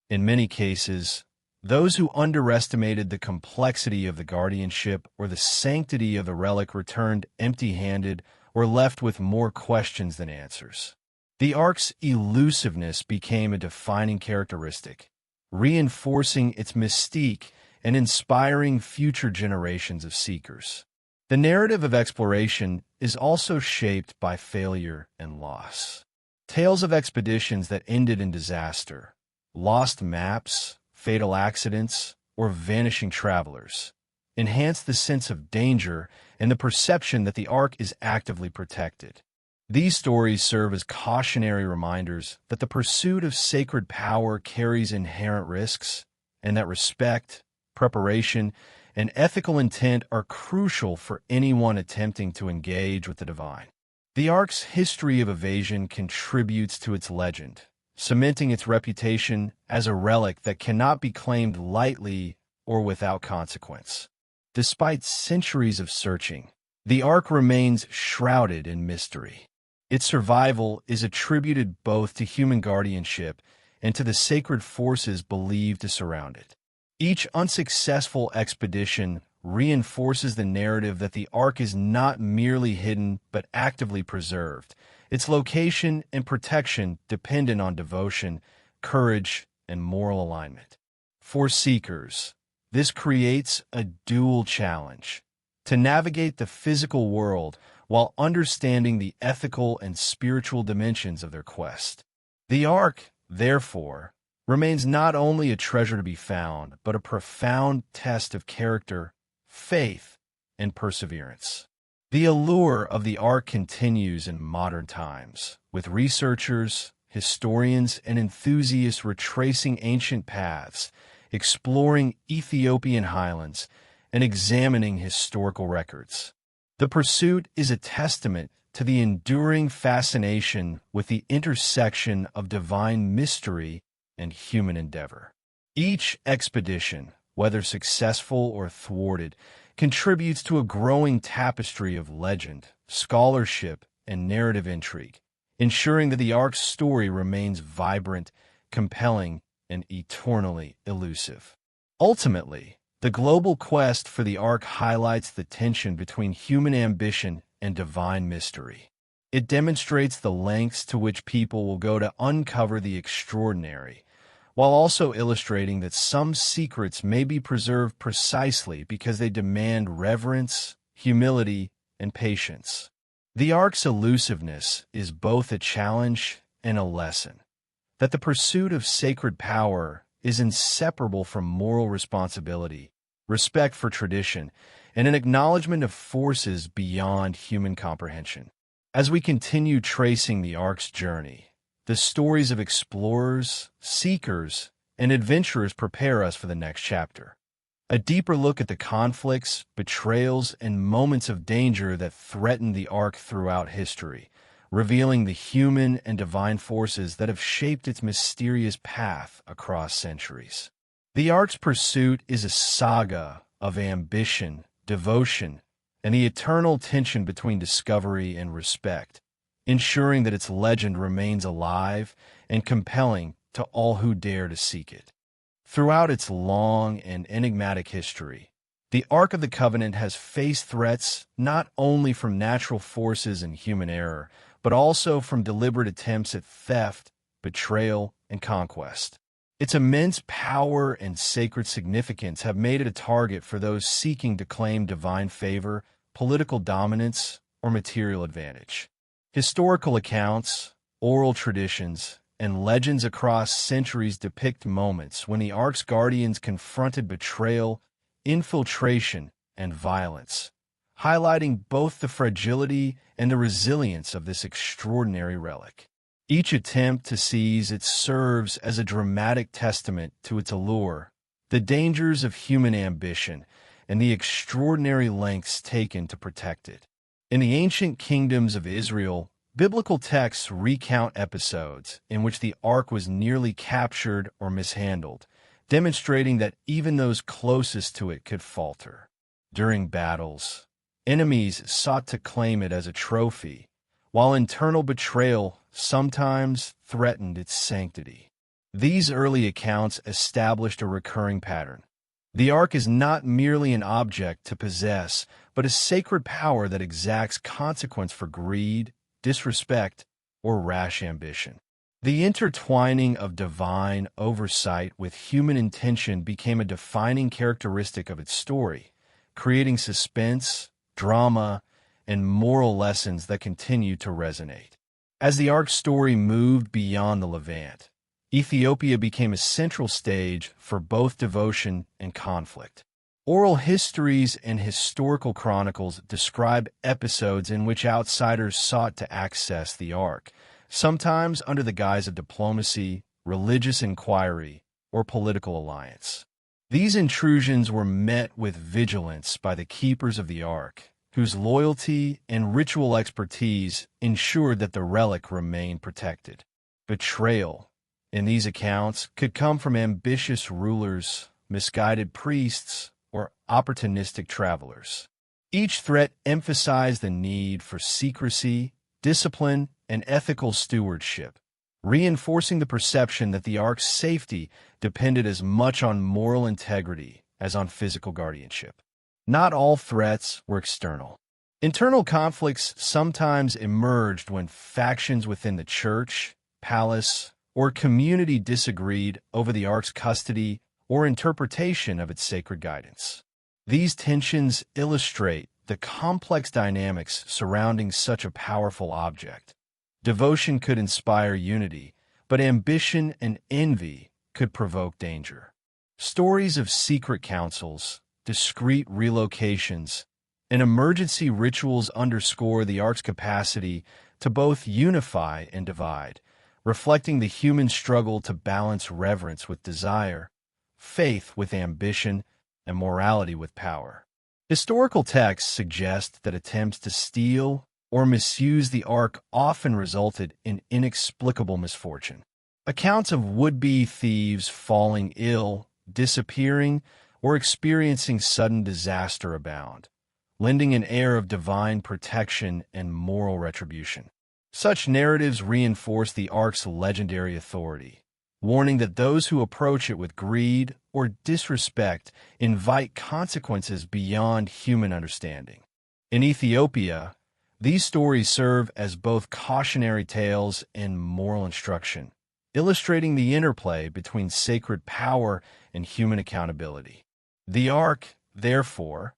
In many cases, those who underestimated the complexity of the guardianship or the sanctity of the relic returned empty-handed or left with more questions than answers. The Ark's elusiveness became a defining characteristic, reinforcing its mystique and inspiring future generations of seekers. The narrative of exploration is also shaped by failure and loss. Tales of expeditions that ended in disaster, lost maps, fatal accidents, or vanishing travelers enhance the sense of danger and the perception that the Ark is actively protected. These stories serve as cautionary reminders that the pursuit of sacred power carries inherent risks, and that respect, preparation, and ethical intent are crucial for anyone attempting to engage with the divine. The Ark's history of evasion contributes to its legend, cementing its reputation as a relic that cannot be claimed lightly or without consequence. Despite centuries of searching, the Ark remains shrouded in mystery. Its survival is attributed both to human guardianship and to the sacred forces believed to surround it. Each unsuccessful expedition reinforces the narrative that the Ark is not merely hidden but actively preserved, its location and protection dependent on devotion, courage, and moral alignment. For seekers, this creates a dual challenge: to navigate the physical world while understanding the ethical and spiritual dimensions of their quest. The Ark, therefore, remains not only a treasure to be found, but a profound test of character, faith, and perseverance. The allure of the Ark continues in modern times, with researchers, historians, and enthusiasts retracing ancient paths, exploring Ethiopian highlands, and examining historical records. The pursuit is a testament to the enduring fascination with the intersection of divine mystery and human endeavor. Each expedition, whether successful or thwarted, contributes to a growing tapestry of legend, scholarship, and narrative intrigue, ensuring that the Ark's story remains vibrant, compelling, and eternally elusive. Ultimately, the global quest for the Ark highlights the tension between human ambition and divine mystery. It demonstrates the lengths to which people will go to uncover the extraordinary, while also illustrating that some secrets may be preserved precisely because they demand reverence, humility, and patience. The Ark's elusiveness is both a challenge and a lesson, that the pursuit of sacred power is inseparable from moral responsibility, respect for tradition, and an acknowledgement of forces beyond human comprehension. As we continue tracing the Ark's journey, the stories of explorers, seekers, and adventurers prepare us for the next chapter. A deeper look at the conflicts, betrayals, and moments of danger that threaten the Ark throughout history, revealing the human and divine forces that have shaped its mysterious path across centuries. The Ark's pursuit is a saga of ambition, devotion, and the eternal tension between discovery and respect, ensuring that its legend remains alive and compelling to all who dare to seek it. Throughout its long and enigmatic history, the Ark of the Covenant has faced threats not only from natural forces and human error, but also from deliberate attempts at theft, betrayal, and conquest. Its immense power and sacred significance have made it a target for those seeking to claim divine favor, political dominance, or material advantage. Historical accounts, oral traditions, and legends across centuries depict moments when the Ark's guardians confronted betrayal, infiltration, and violence, highlighting both the fragility and the resilience of this extraordinary relic. Each attempt to seize it serves as a dramatic testament to its allure, the dangers of human ambition, and the extraordinary lengths taken to protect it. In the ancient kingdoms of Israel, biblical texts recount episodes in which the Ark was nearly captured or mishandled, demonstrating that even those closest to it could falter. During battles, enemies sought to claim it as a trophy, while internal betrayal sometimes threatened its sanctity. These early accounts established a recurring pattern. The Ark is not merely an object to possess, but a sacred power that exacts consequence for greed, disrespect, or rash ambition. The intertwining of divine oversight with human intention became a defining characteristic of its story, creating suspense, drama, and moral lessons that continue to resonate. As the Ark's story moved beyond the Levant, Ethiopia became a central stage for both devotion and conflict. Oral histories and historical chronicles describe episodes in which outsiders sought to access the Ark, sometimes under the guise of diplomacy, religious inquiry, or political alliance. These intrusions were met with vigilance by the keepers of the Ark, whose loyalty and ritual expertise ensured that the relic remained protected. Betrayal, in these accounts, could come from ambitious rulers, misguided priests, or opportunistic travelers. Each threat emphasized the need for secrecy, discipline, and ethical stewardship, reinforcing the perception that the Ark's safety depended as much on moral integrity as on physical guardianship. Not all threats were external. Internal conflicts sometimes emerged when factions within the church, palace, or community disagreed over the Ark's custody or interpretation of its sacred guidance. These tensions illustrate the complex dynamics surrounding such a powerful object. Devotion could inspire unity, but ambition and envy could provoke danger. Stories of secret councils, discreet relocations, and emergency rituals underscore the ark's capacity to both unify and divide, reflecting the human struggle to balance reverence with desire, faith with ambition, and morality with power. Historical texts suggest that attempts to steal or misuse the ark often resulted in inexplicable misfortune. Accounts of would-be thieves falling ill, disappearing, or experiencing sudden disaster abound, lending an air of divine protection and moral retribution. Such narratives reinforce the ark's legendary authority, warning that those who approach it with greed or disrespect invite consequences beyond human understanding. In Ethiopia, these stories serve as both cautionary tales and moral instruction, illustrating the interplay between sacred power and human accountability. The ark, therefore,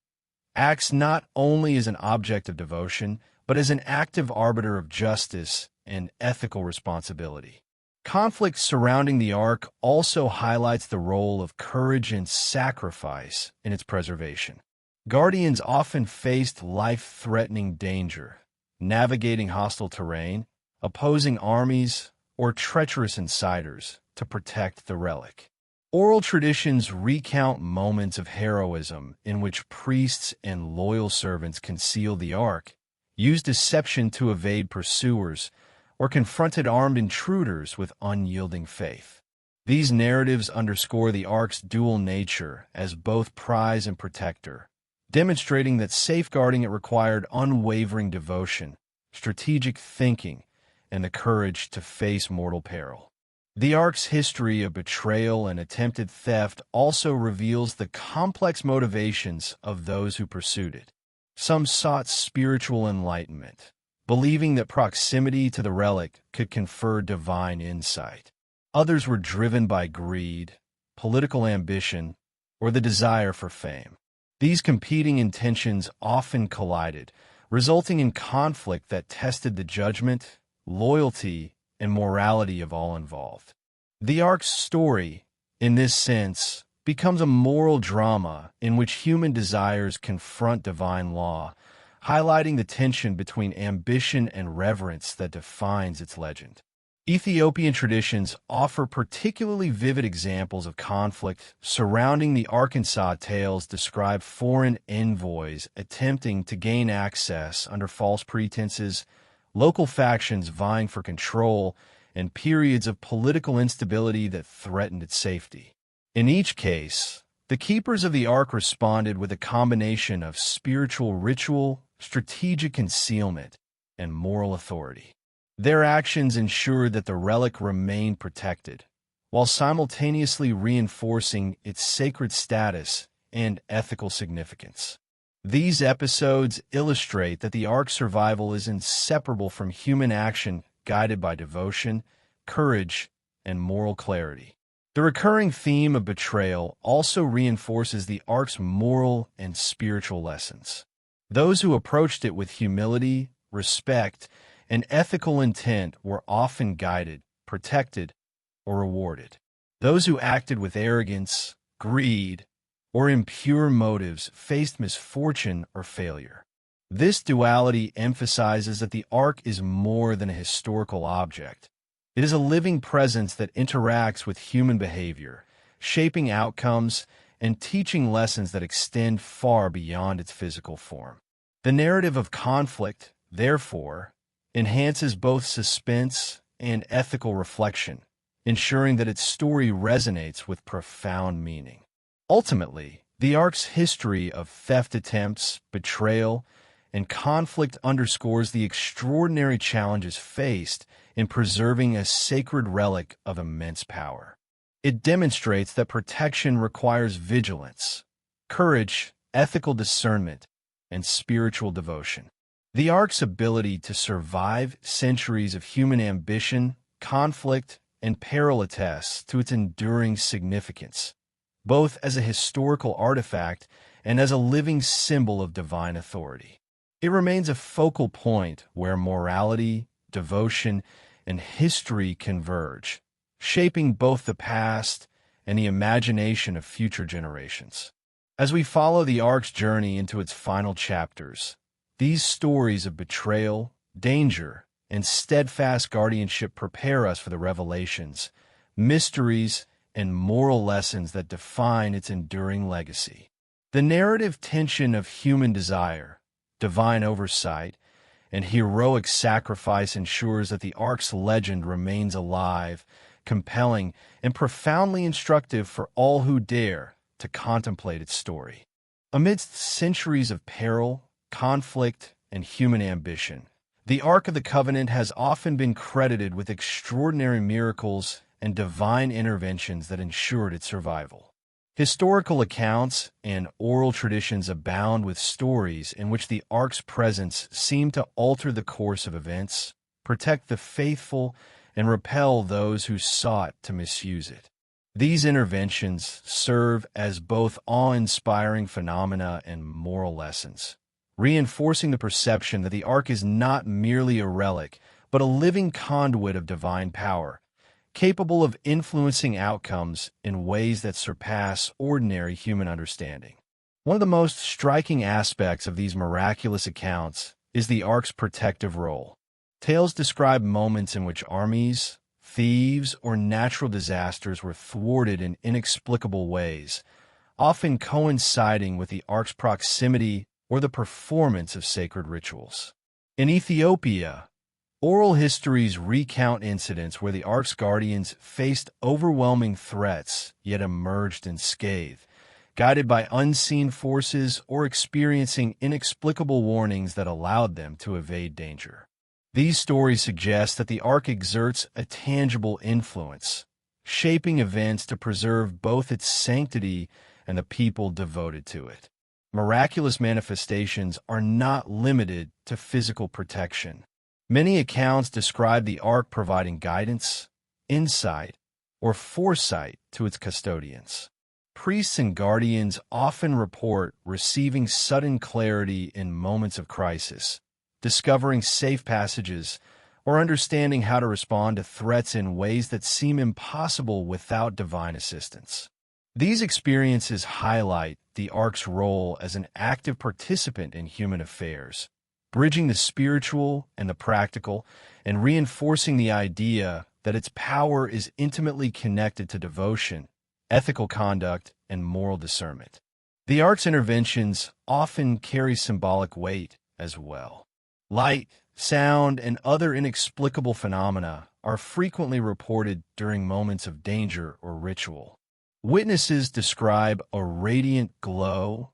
acts not only as an object of devotion, but as an active arbiter of justice and ethical responsibility. Conflict surrounding the ark also highlights the role of courage and sacrifice in its preservation. Guardians often faced life-threatening danger, navigating hostile terrain, opposing armies, or treacherous insiders to protect the relic. Oral traditions recount moments of heroism in which priests and loyal servants concealed the ark, used deception to evade pursuers, or confronted armed intruders with unyielding faith. These narratives underscore the ark's dual nature as both prize and protector, demonstrating that safeguarding it required unwavering devotion, strategic thinking, and the courage to face mortal peril. The ark's history of betrayal and attempted theft also reveals the complex motivations of those who pursued it. Some sought spiritual enlightenment, believing that proximity to the relic could confer divine insight. Others were driven by greed, political ambition, or the desire for fame. These competing intentions often collided, resulting in conflict that tested the judgment, loyalty, and morality of all involved. The ark's story, in this sense, becomes a moral drama in which human desires confront divine law, highlighting the tension between ambition and reverence that defines its legend. Ethiopian traditions offer particularly vivid examples of conflict surrounding the Arkansas tales describe foreign envoys attempting to gain access under false pretenses, local factions vying for control, and periods of political instability that threatened its safety. In each case, the keepers of the ark responded with a combination of spiritual ritual, strategic concealment, and moral authority. Their actions ensured that the relic remained protected, while simultaneously reinforcing its sacred status and ethical significance. These episodes illustrate that the ark's survival is inseparable from human action guided by devotion, courage, and moral clarity. The recurring theme of betrayal also reinforces the ark's moral and spiritual lessons. Those who approached it with humility, respect, and ethical intent were often guided, protected, or rewarded. Those who acted with arrogance, greed, or impure motives faced misfortune or failure. This duality emphasizes that the ark is more than a historical object. It is a living presence that interacts with human behavior, shaping outcomes and teaching lessons that extend far beyond its physical form. The narrative of conflict, therefore, enhances both suspense and ethical reflection, ensuring that its story resonates with profound meaning. Ultimately, the ark's history of theft attempts, betrayal, and conflict underscores the extraordinary challenges faced in preserving a sacred relic of immense power. It demonstrates that protection requires vigilance, courage, ethical discernment, and spiritual devotion. The ark's ability to survive centuries of human ambition, conflict, and peril attests to its enduring significance, both as a historical artifact and as a living symbol of divine authority. It remains a focal point where morality, devotion, and history converge, shaping both the past and the imagination of future generations. As we follow the ark's journey into its final chapters, these stories of betrayal, danger, and steadfast guardianship prepare us for the revelations, mysteries, and moral lessons that define its enduring legacy. The narrative tension of human desire, divine oversight, and heroic sacrifice ensures that the ark's legend remains alive, compelling, and profoundly instructive for all who dare to contemplate its story. Amidst centuries of peril, conflict, and human ambition, the Ark of the Covenant has often been credited with extraordinary miracles and divine interventions that ensured its survival. Historical accounts and oral traditions abound with stories in which the Ark's presence seemed to alter the course of events, protect the faithful, and repel those who sought to misuse it. These interventions serve as both awe-inspiring phenomena and moral lessons, reinforcing the perception that the Ark is not merely a relic, but a living conduit of divine power, capable of influencing outcomes in ways that surpass ordinary human understanding. One of the most striking aspects of these miraculous accounts is the Ark's protective role. Tales describe moments in which armies, thieves, or natural disasters were thwarted in inexplicable ways, often coinciding with the Ark's proximity or the performance of sacred rituals. In Ethiopia, oral histories recount incidents where the Ark's guardians faced overwhelming threats yet emerged unscathed, guided by unseen forces or experiencing inexplicable warnings that allowed them to evade danger. These stories suggest that the Ark exerts a tangible influence, shaping events to preserve both its sanctity and the people devoted to it. Miraculous manifestations are not limited to physical protection. Many accounts describe the Ark providing guidance, insight, or foresight to its custodians. Priests and guardians often report receiving sudden clarity in moments of crisis, discovering safe passages, or understanding how to respond to threats in ways that seem impossible without divine assistance. These experiences highlight the Ark's role as an active participant in human affairs, bridging the spiritual and the practical, and reinforcing the idea that its power is intimately connected to devotion, ethical conduct, and moral discernment. The Ark's interventions often carry symbolic weight as well. Light, sound, and other inexplicable phenomena are frequently reported during moments of danger or ritual. Witnesses describe a radiant glow,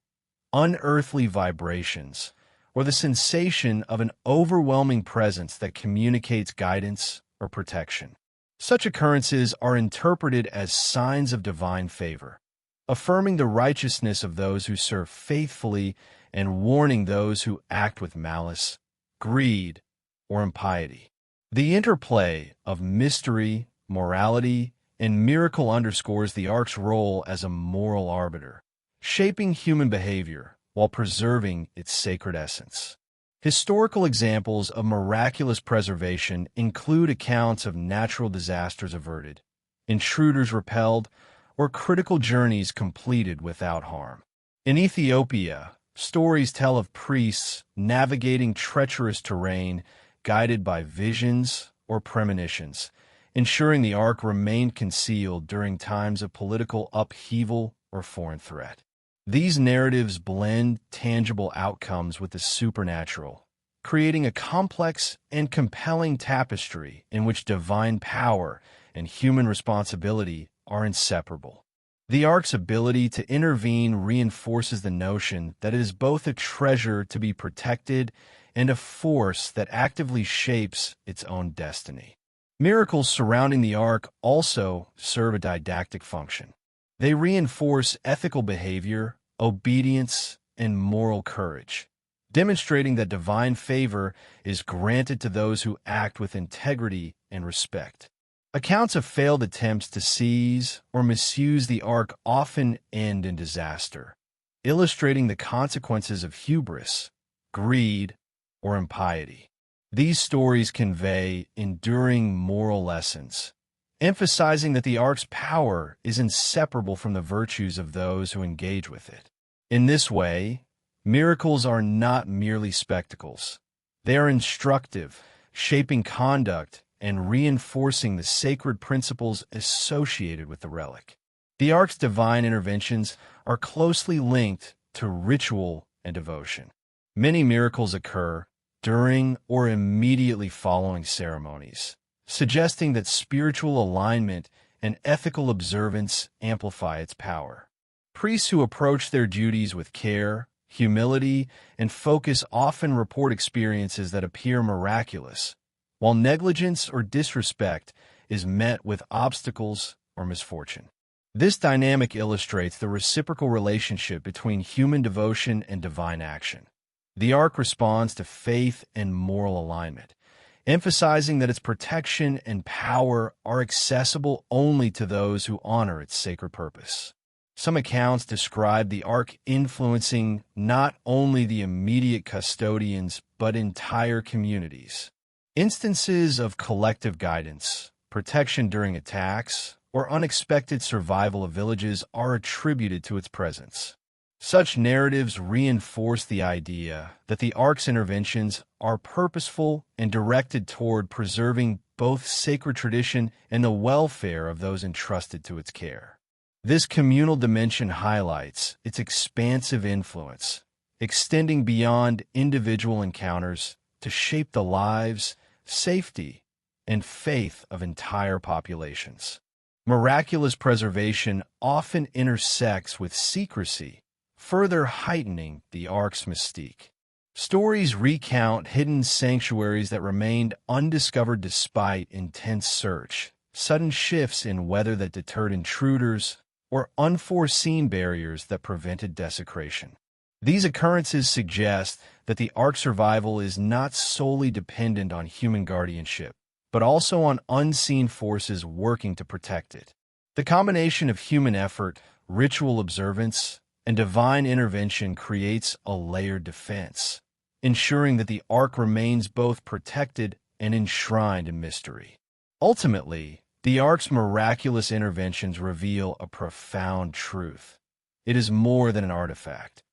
unearthly vibrations, or the sensation of an overwhelming presence that communicates guidance or protection. Such occurrences are interpreted as signs of divine favor, affirming the righteousness of those who serve faithfully and warning those who act with malice, greed, or impiety. The interplay of mystery, morality, and miracle underscores the Ark's role as a moral arbiter, shaping human behavior while preserving its sacred essence. Historical examples of miraculous preservation include accounts of natural disasters averted, intruders repelled, or critical journeys completed without harm. In Ethiopia, stories tell of priests navigating treacherous terrain guided by visions or premonitions, ensuring the Ark remained concealed during times of political upheaval or foreign threat. These narratives blend tangible outcomes with the supernatural, creating a complex and compelling tapestry in which divine power and human responsibility are inseparable. The Ark's ability to intervene reinforces the notion that it is both a treasure to be protected and a force that actively shapes its own destiny. Miracles surrounding the Ark also serve a didactic function. They reinforce ethical behavior, obedience, and moral courage, demonstrating that divine favor is granted to those who act with integrity and respect. Accounts of failed attempts to seize or misuse the Ark often end in disaster, illustrating the consequences of hubris, greed, or impiety. These stories convey enduring moral lessons, emphasizing that the Ark's power is inseparable from the virtues of those who engage with it. In this way, miracles are not merely spectacles. They are instructive, shaping conduct and reinforcing the sacred principles associated with the relic. The ark's divine interventions are closely linked to ritual and devotion. Many miracles occur during or immediately following ceremonies, suggesting that spiritual alignment and ethical observance amplify its power. Priests who approach their duties with care, humility, and focus often report experiences that appear miraculous, while negligence or disrespect is met with obstacles or misfortune. This dynamic illustrates the reciprocal relationship between human devotion and divine action. The ark responds to faith and moral alignment, emphasizing that its protection and power are accessible only to those who honor its sacred purpose. Some accounts describe the ark influencing not only the immediate custodians but entire communities. Instances of collective guidance, protection during attacks, or unexpected survival of villages are attributed to its presence. Such narratives reinforce the idea that the ark's interventions are purposeful and directed toward preserving both sacred tradition and the welfare of those entrusted to its care. This communal dimension highlights its expansive influence, extending beyond individual encounters to shape the lives, safety, and faith of entire populations. Miraculous preservation often intersects with secrecy, further heightening the ark's mystique. Stories recount hidden sanctuaries that remained undiscovered despite intense search, sudden shifts in weather that deterred intruders, or unforeseen barriers that prevented desecration. These occurrences suggest that the ark's survival is not solely dependent on human guardianship, but also on unseen forces working to protect it. The combination of human effort, ritual observance, and divine intervention creates a layered defense, ensuring that the ark remains both protected and enshrined in mystery. Ultimately, the ark's miraculous interventions reveal a profound truth. It is more than an artifact.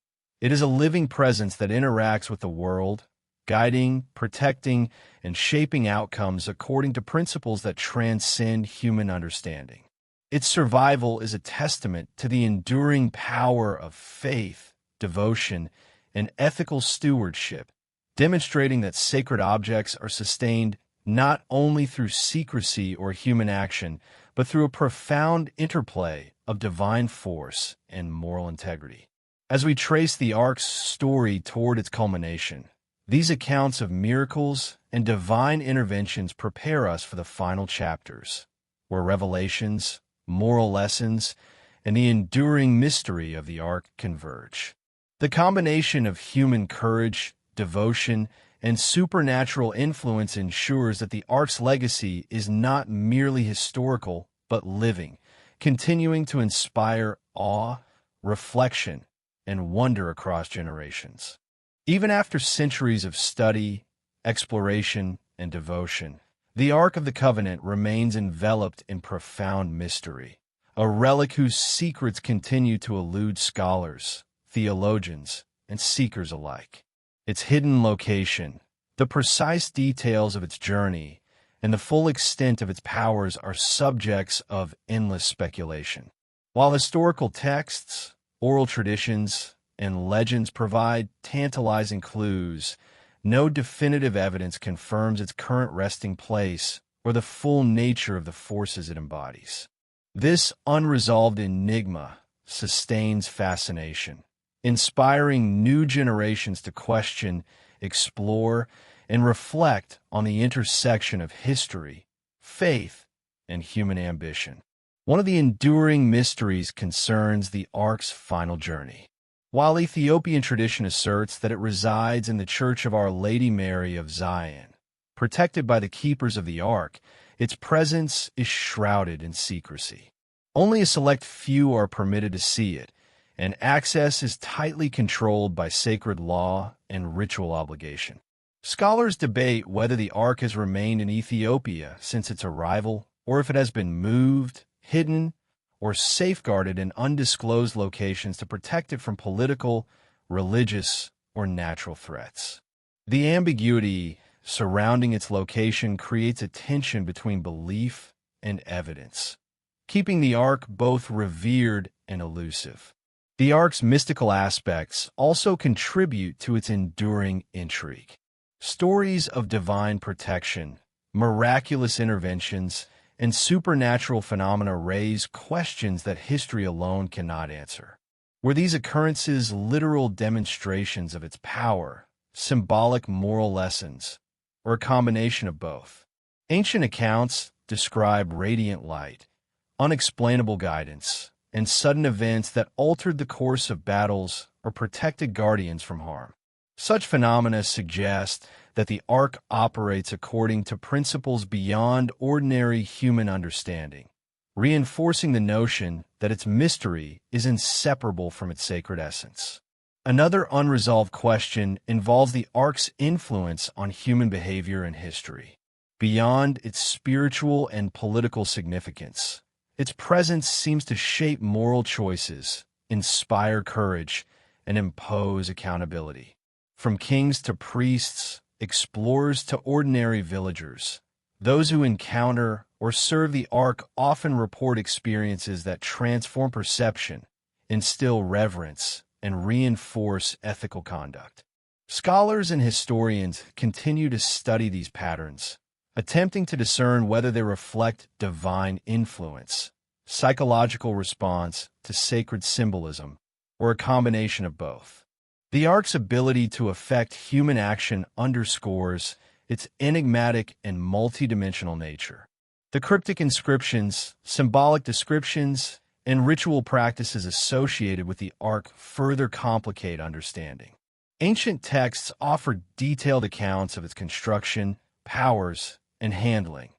It is a living presence that interacts with the world, guiding, protecting, and shaping outcomes according to principles that transcend human understanding. Its survival is a testament to the enduring power of faith, devotion, and ethical stewardship, demonstrating that sacred objects are sustained not only through secrecy or human action, but through a profound interplay of divine force and moral integrity. As we trace the ark's story toward its culmination, these accounts of miracles and divine interventions prepare us for the final chapters, where revelations, moral lessons, and the enduring mystery of the ark converge. The combination of human courage, devotion, and supernatural influence ensures that the ark's legacy is not merely historical, but living, continuing to inspire awe, reflection, and wonder across generations. Even after centuries of study, exploration, and devotion, the Ark of the Covenant remains enveloped in profound mystery, a relic whose secrets continue to elude scholars, theologians, and seekers alike. Its hidden location, the precise details of its journey, and the full extent of its powers are subjects of endless speculation. While historical texts, oral traditions, and legends provide tantalizing clues, no definitive evidence confirms its current resting place or the full nature of the forces it embodies. This unresolved enigma sustains fascination, inspiring new generations to question, explore, and reflect on the intersection of history, faith, and human ambition. One of the enduring mysteries concerns the Ark's final journey. While Ethiopian tradition asserts that it resides in the Church of Our Lady Mary of Zion, protected by the keepers of the Ark, its presence is shrouded in secrecy. Only a select few are permitted to see it, and access is tightly controlled by sacred law and ritual obligation. Scholars debate whether the Ark has remained in Ethiopia since its arrival, or if it has been moved, hidden, or safeguarded in undisclosed locations to protect it from political, religious, or natural threats. The ambiguity surrounding its location creates a tension between belief and evidence, keeping the Ark both revered and elusive. The Ark's mystical aspects also contribute to its enduring intrigue. Stories of divine protection, miraculous interventions, and supernatural phenomena raise questions that history alone cannot answer. Were these occurrences literal demonstrations of its power, symbolic moral lessons, or a combination of both? Ancient accounts describe radiant light, unexplainable guidance, and sudden events that altered the course of battles or protected guardians from harm. Such phenomena suggest that the Ark operates according to principles beyond ordinary human understanding, reinforcing the notion that its mystery is inseparable from its sacred essence. Another unresolved question involves the Ark's influence on human behavior and history. Beyond its spiritual and political significance, its presence seems to shape moral choices, inspire courage, and impose accountability. From kings to priests, explorers to ordinary villagers, those who encounter or serve the Ark often report experiences that transform perception, instill reverence, and reinforce ethical conduct. Scholars and historians continue to study these patterns, attempting to discern whether they reflect divine influence, psychological response to sacred symbolism, or a combination of both. The Ark's ability to affect human action underscores its enigmatic and multidimensional nature. The cryptic inscriptions, symbolic descriptions, and ritual practices associated with the Ark further complicate understanding. Ancient texts offer detailed accounts of its construction, powers, and handling,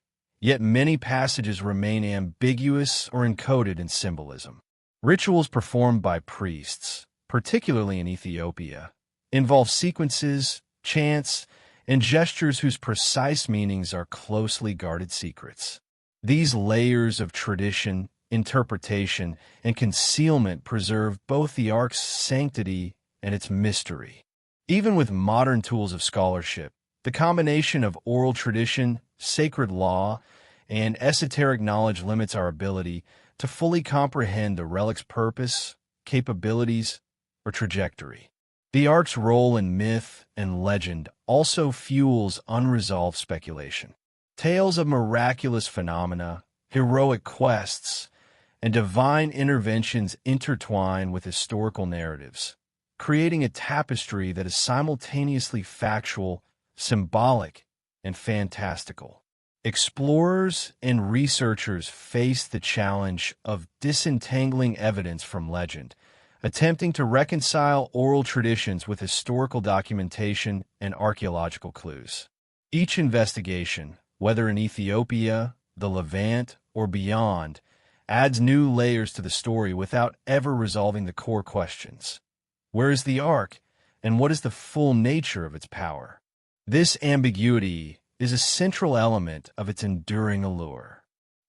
yet many passages remain ambiguous or encoded in symbolism. Rituals performed by priests, particularly in Ethiopia, involve sequences, chants, and gestures whose precise meanings are closely guarded secrets. These layers of tradition, interpretation, and concealment preserve both the Ark's sanctity and its mystery. Even with modern tools of scholarship, the combination of oral tradition, sacred law, and esoteric knowledge limits our ability to fully comprehend the relic's purpose, capabilities, or trajectory. The Ark's role in myth and legend also fuels unresolved speculation. Tales of miraculous phenomena, heroic quests, and divine interventions intertwine with historical narratives, creating a tapestry that is simultaneously factual, symbolic, and fantastical. Explorers and researchers face the challenge of disentangling evidence from legend, attempting to reconcile oral traditions with historical documentation and archaeological clues. Each investigation, whether in Ethiopia, the Levant, or beyond, adds new layers to the story without ever resolving the core questions. Where is the Ark, and what is the full nature of its power? This ambiguity is a central element of its enduring allure.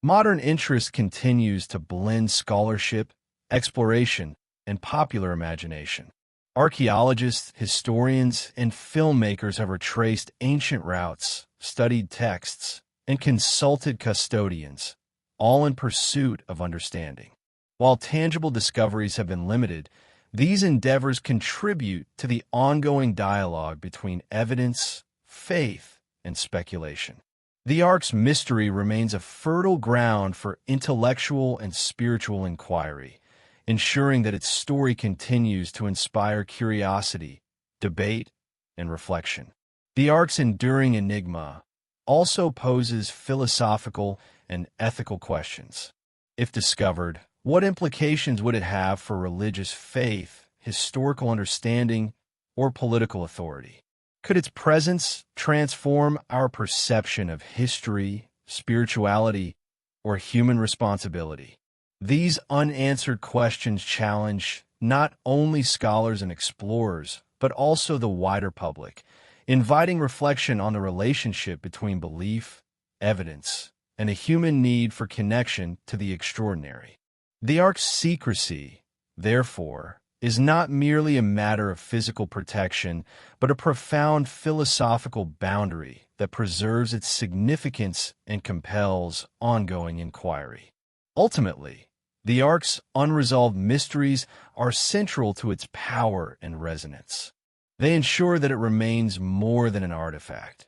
Modern interest continues to blend scholarship, exploration, and popular imagination. Archaeologists, historians, and filmmakers have retraced ancient routes, studied texts, and consulted custodians, all in pursuit of understanding. While tangible discoveries have been limited, these endeavors contribute to the ongoing dialogue between evidence, faith, and speculation. The Ark's mystery remains a fertile ground for intellectual and spiritual inquiry, ensuring that its story continues to inspire curiosity, debate, and reflection. The Ark's enduring enigma also poses philosophical and ethical questions. If discovered, what implications would it have for religious faith, historical understanding, or political authority? Could its presence transform our perception of history, spirituality, or human responsibility? These unanswered questions challenge not only scholars and explorers, but also the wider public, inviting reflection on the relationship between belief, evidence, and a human need for connection to the extraordinary. The ark's secrecy, therefore, is not merely a matter of physical protection, but a profound philosophical boundary that preserves its significance and compels ongoing inquiry. Ultimately, the ark's unresolved mysteries are central to its power and resonance. They ensure that it remains more than an artifact.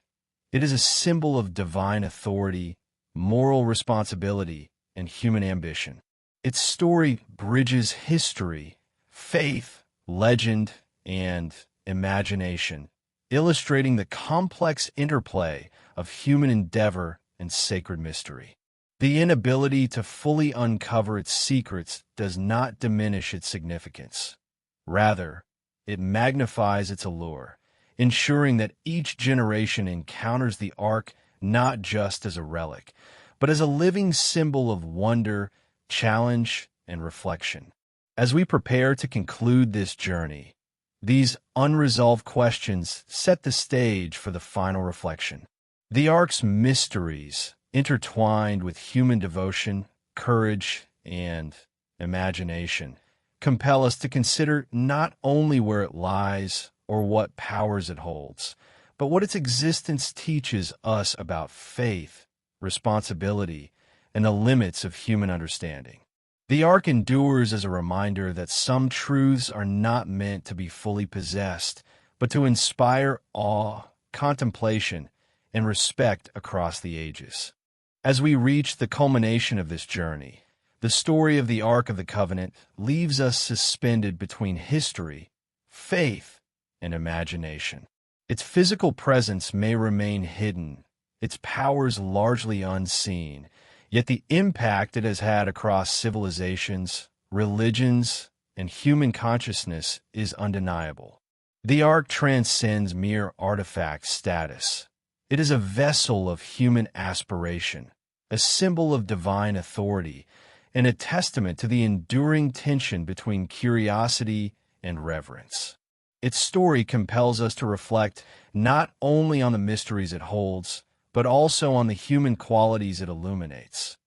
It is a symbol of divine authority, moral responsibility, and human ambition. Its story bridges history, faith, legend, and imagination, illustrating the complex interplay of human endeavor and sacred mystery. The inability to fully uncover its secrets does not diminish its significance. Rather, it magnifies its allure, ensuring that each generation encounters the ark not just as a relic, but as a living symbol of wonder, challenge, and reflection. As we prepare to conclude this journey, these unresolved questions set the stage for the final reflection. The ark's mysteries, intertwined with human devotion, courage, and imagination, compel us to consider not only where it lies or what powers it holds, but what its existence teaches us about faith, responsibility, and the limits of human understanding. The ark endures as a reminder that some truths are not meant to be fully possessed, but to inspire awe, contemplation, and respect across the ages. As we reach the culmination of this journey, the story of the Ark of the Covenant leaves us suspended between history, faith, and imagination. Its physical presence may remain hidden, its powers largely unseen, yet the impact it has had across civilizations, religions, and human consciousness is undeniable. The Ark transcends mere artifact status. It is a vessel of human aspiration, a symbol of divine authority, and a testament to the enduring tension between curiosity and reverence. Its story compels us to reflect not only on the mysteries it holds, but also on the human qualities it illuminates: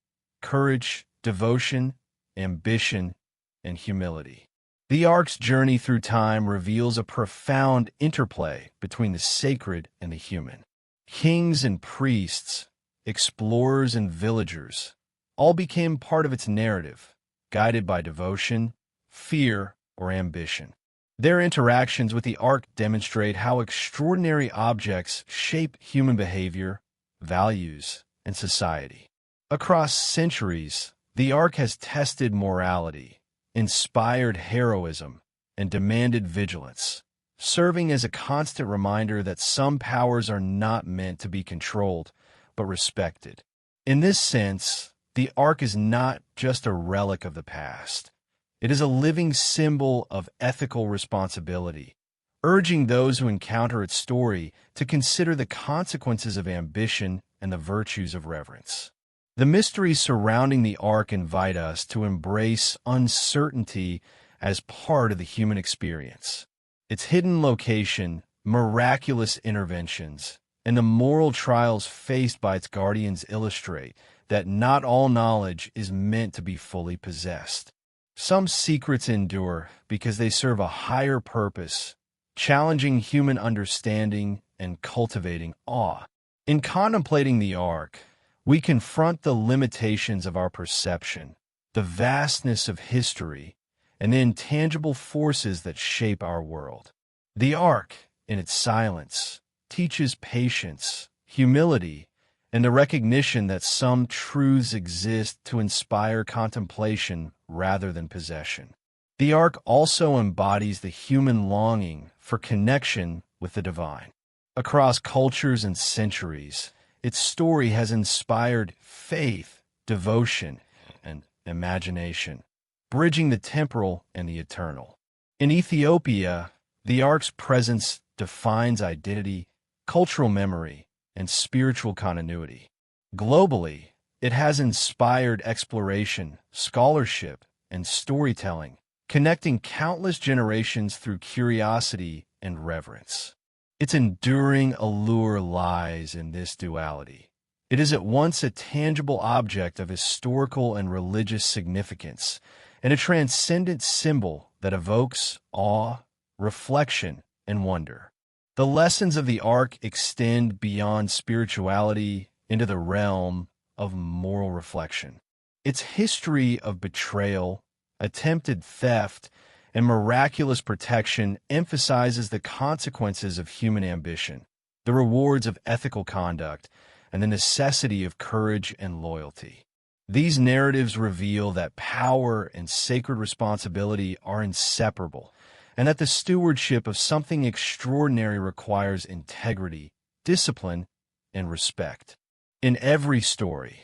courage, devotion, ambition, and humility. The Ark's journey through time reveals a profound interplay between the sacred and the human. Kings and priests, explorers and villagers, all became part of its narrative, guided by devotion, fear, or ambition. Their interactions with the Ark demonstrate how extraordinary objects shape human behavior, values, and society. Across centuries, the Ark has tested morality, inspired heroism, and demanded vigilance, serving as a constant reminder that some powers are not meant to be controlled, but respected. In this sense, the Ark is not just a relic of the past. It is a living symbol of ethical responsibility, urging those who encounter its story to consider the consequences of ambition and the virtues of reverence. The mysteries surrounding the Ark invite us to embrace uncertainty as part of the human experience. Its hidden location, miraculous interventions, and the moral trials faced by its guardians illustrate that not all knowledge is meant to be fully possessed. Some secrets endure because they serve a higher purpose, challenging human understanding and cultivating awe. In contemplating the Ark, we confront the limitations of our perception, the vastness of history, and the intangible forces that shape our world. The Ark, in its silence, teaches patience, humility, and the recognition that some truths exist to inspire contemplation rather than possession. The Ark also embodies the human longing for connection with the divine. Across cultures and centuries, its story has inspired faith, devotion, and imagination, bridging the temporal and the eternal. In Ethiopia, the Ark's presence defines identity, cultural memory, and spiritual continuity. Globally, it has inspired exploration, scholarship, and storytelling, connecting countless generations through curiosity and reverence. Its enduring allure lies in this duality. It is at once a tangible object of historical and religious significance, and a transcendent symbol that evokes awe, reflection, and wonder. The lessons of the Ark extend beyond spirituality into the realm of moral reflection. Its history of betrayal, attempted theft, and miraculous protection emphasizes the consequences of human ambition, the rewards of ethical conduct, and the necessity of courage and loyalty. These narratives reveal that power and sacred responsibility are inseparable, and that the stewardship of something extraordinary requires integrity, discipline, and respect. In every story,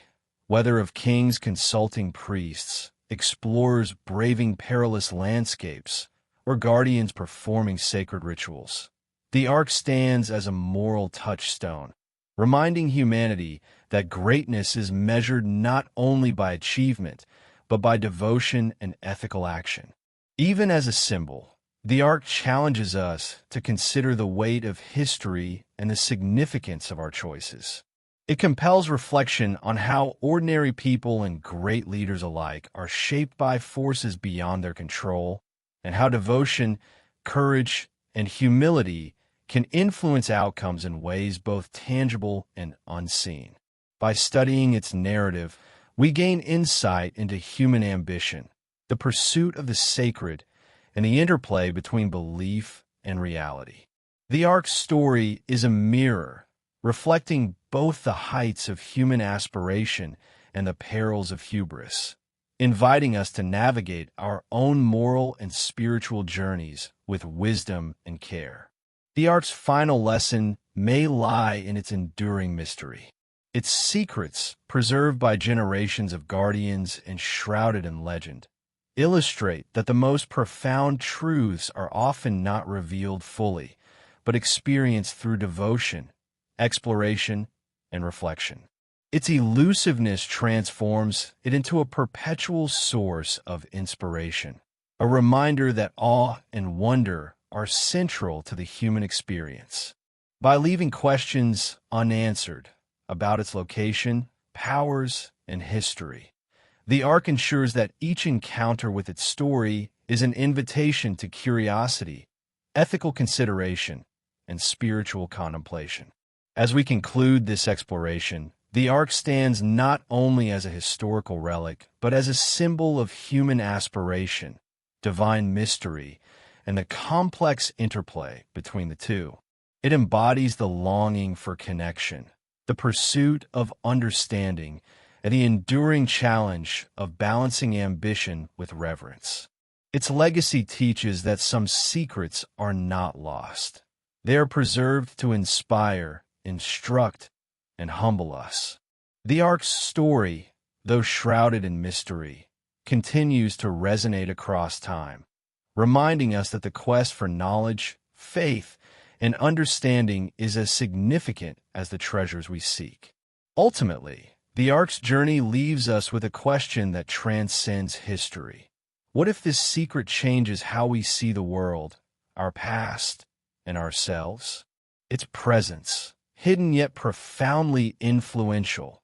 whether of kings consulting priests, explorers braving perilous landscapes, or guardians performing sacred rituals, the Ark stands as a moral touchstone, reminding humanity that greatness is measured not only by achievement, but by devotion and ethical action. Even as a symbol, the Ark challenges us to consider the weight of history and the significance of our choices. It compels reflection on how ordinary people and great leaders alike are shaped by forces beyond their control, and how devotion, courage, and humility can influence outcomes in ways both tangible and unseen. By studying its narrative, we gain insight into human ambition, the pursuit of the sacred, and the interplay between belief and reality. The Ark's story is a mirror, reflecting both the heights of human aspiration and the perils of hubris, inviting us to navigate our own moral and spiritual journeys with wisdom and care. The Ark's final lesson may lie in its enduring mystery. Its secrets, preserved by generations of guardians and shrouded in legend, illustrate that the most profound truths are often not revealed fully, but experienced through devotion, exploration, and reflection. Its elusiveness transforms it into a perpetual source of inspiration, a reminder that awe and wonder are central to the human experience. By leaving questions unanswered about its location, powers, and history, the Ark ensures that each encounter with its story is an invitation to curiosity, ethical consideration, and spiritual contemplation. As we conclude this exploration, the Ark stands not only as a historical relic, but as a symbol of human aspiration, divine mystery, and the complex interplay between the two. It embodies the longing for connection, the pursuit of understanding, and the enduring challenge of balancing ambition with reverence. Its legacy teaches that some secrets are not lost. They are preserved to inspire, instruct, and humble us. The Ark's story, though shrouded in mystery, continues to resonate across time, reminding us that the quest for knowledge, faith, and understanding is as significant as the treasures we seek. Ultimately, the Ark's journey leaves us with a question that transcends history. What if this secret changes how we see the world, our past, and ourselves? Its presence, hidden yet profoundly influential,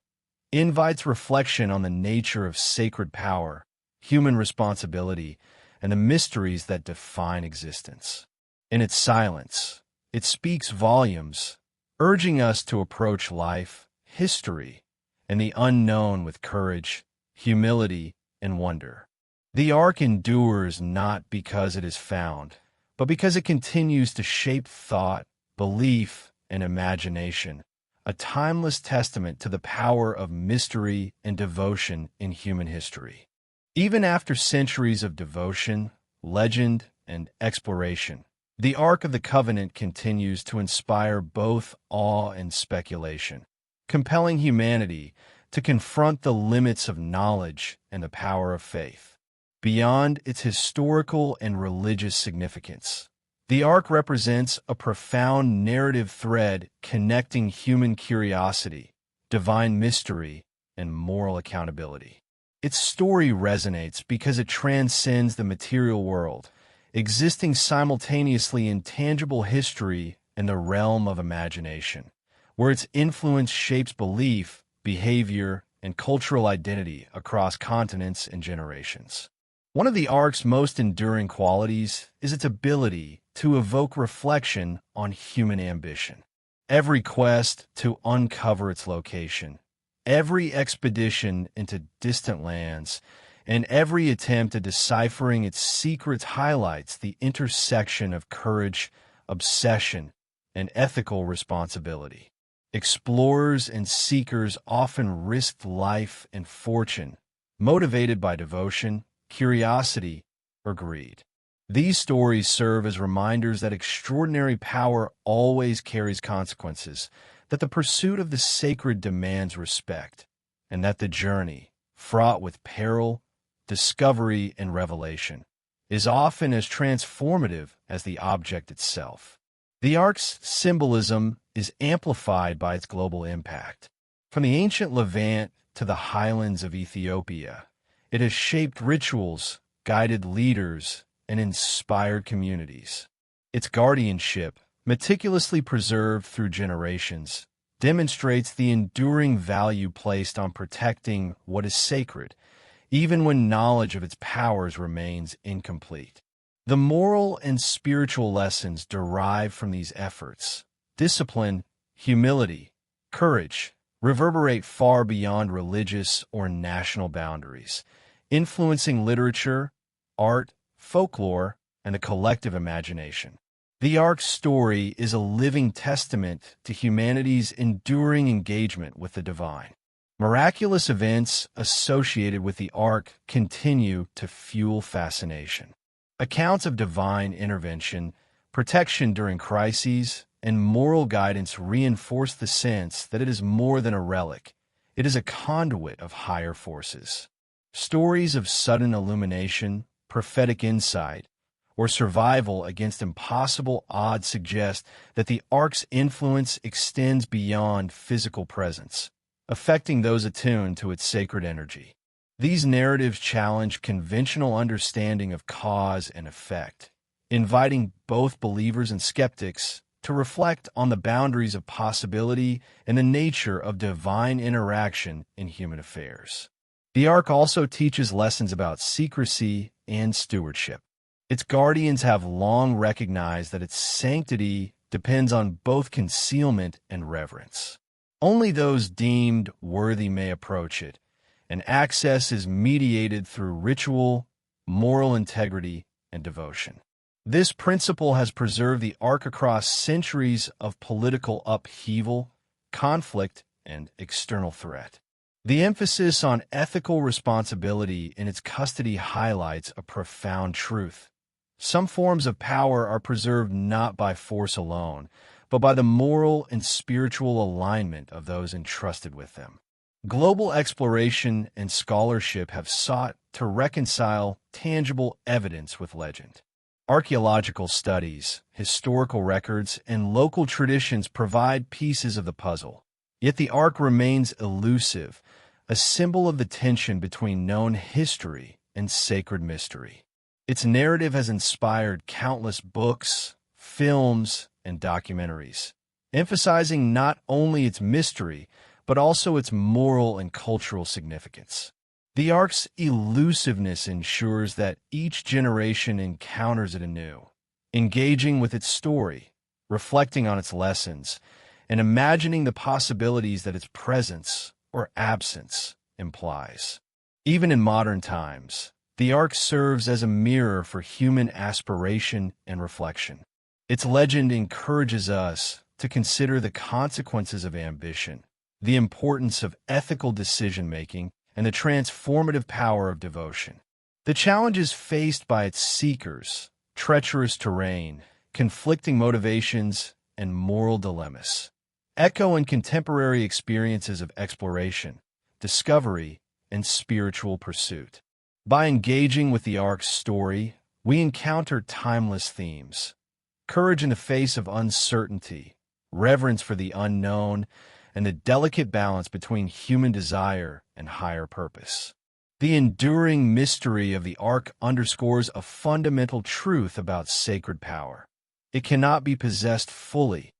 invites reflection on the nature of sacred power, human responsibility, and the mysteries that define existence. In its silence, it speaks volumes, urging us to approach life, history, and the unknown with courage, humility, and wonder. The Ark endures not because it is found, but because it continues to shape thought, belief, and imagination, a timeless testament to the power of mystery and devotion in human history. Even after centuries of devotion, legend, and exploration, the Ark of the Covenant continues to inspire both awe and speculation, compelling humanity to confront the limits of knowledge and the power of faith. Beyond its historical and religious significance, the Ark represents a profound narrative thread connecting human curiosity, divine mystery, and moral accountability. Its story resonates because it transcends the material world, existing simultaneously in tangible history and the realm of imagination, where its influence shapes belief, behavior, and cultural identity across continents and generations. One of the Ark's most enduring qualities is its ability to evoke reflection on human ambition. Every quest to uncover its location, every expedition into distant lands, and every attempt at deciphering its secrets highlights the intersection of courage, obsession, and ethical responsibility. Explorers and seekers often risked life and fortune, motivated by devotion, curiosity, or greed. These stories serve as reminders that extraordinary power always carries consequences, that the pursuit of the sacred demands respect, and that the journey, fraught with peril, discovery, and revelation, is often as transformative as the object itself. The Ark's symbolism is amplified by its global impact. From the ancient Levant to the highlands of Ethiopia, it has shaped rituals, guided leaders, and inspired communities. Its guardianship, meticulously preserved through generations, demonstrates the enduring value placed on protecting what is sacred, even when knowledge of its powers remains incomplete. The moral and spiritual lessons derived from these efforts, discipline, humility, courage, reverberate far beyond religious or national boundaries, influencing literature, art, folklore, and the collective imagination. The Ark's story is a living testament to humanity's enduring engagement with the divine. Miraculous events associated with the Ark continue to fuel fascination. Accounts of divine intervention, protection during crises, and moral guidance reinforce the sense that it is more than a relic. It is a conduit of higher forces. Stories of sudden illumination, prophetic insight, or survival against impossible odds suggest that the Ark's influence extends beyond physical presence, affecting those attuned to its sacred energy. These narratives challenge conventional understanding of cause and effect, inviting both believers and skeptics to reflect on the boundaries of possibility and the nature of divine interaction in human affairs. The Ark also teaches lessons about secrecy and stewardship. Its guardians have long recognized that its sanctity depends on both concealment and reverence. Only those deemed worthy may approach it, and access is mediated through ritual, moral integrity, and devotion. This principle has preserved the Ark across centuries of political upheaval, conflict, and external threat. The emphasis on ethical responsibility in its custody highlights a profound truth. Some forms of power are preserved not by force alone, but by the moral and spiritual alignment of those entrusted with them. Global exploration and scholarship have sought to reconcile tangible evidence with legend. Archaeological studies, historical records, and local traditions provide pieces of the puzzle. Yet the Ark remains elusive, a symbol of the tension between known history and sacred mystery. Its narrative has inspired countless books, films, and documentaries, emphasizing not only its mystery, but also its moral and cultural significance. The Ark's elusiveness ensures that each generation encounters it anew, engaging with its story, reflecting on its lessons, and imagining the possibilities that its presence or absence implies. Even in modern times, the Ark serves as a mirror for human aspiration and reflection. Its legend encourages us to consider the consequences of ambition, the importance of ethical decision-making, and the transformative power of devotion. The challenges faced by its seekers, treacherous terrain, conflicting motivations, and moral dilemmas, echo in contemporary experiences of exploration, discovery, and spiritual pursuit. By engaging with the Ark's story, we encounter timeless themes: courage in the face of uncertainty, reverence for the unknown, and the delicate balance between human desire and higher purpose. The enduring mystery of the Ark underscores a fundamental truth about sacred power. It cannot be possessed fully,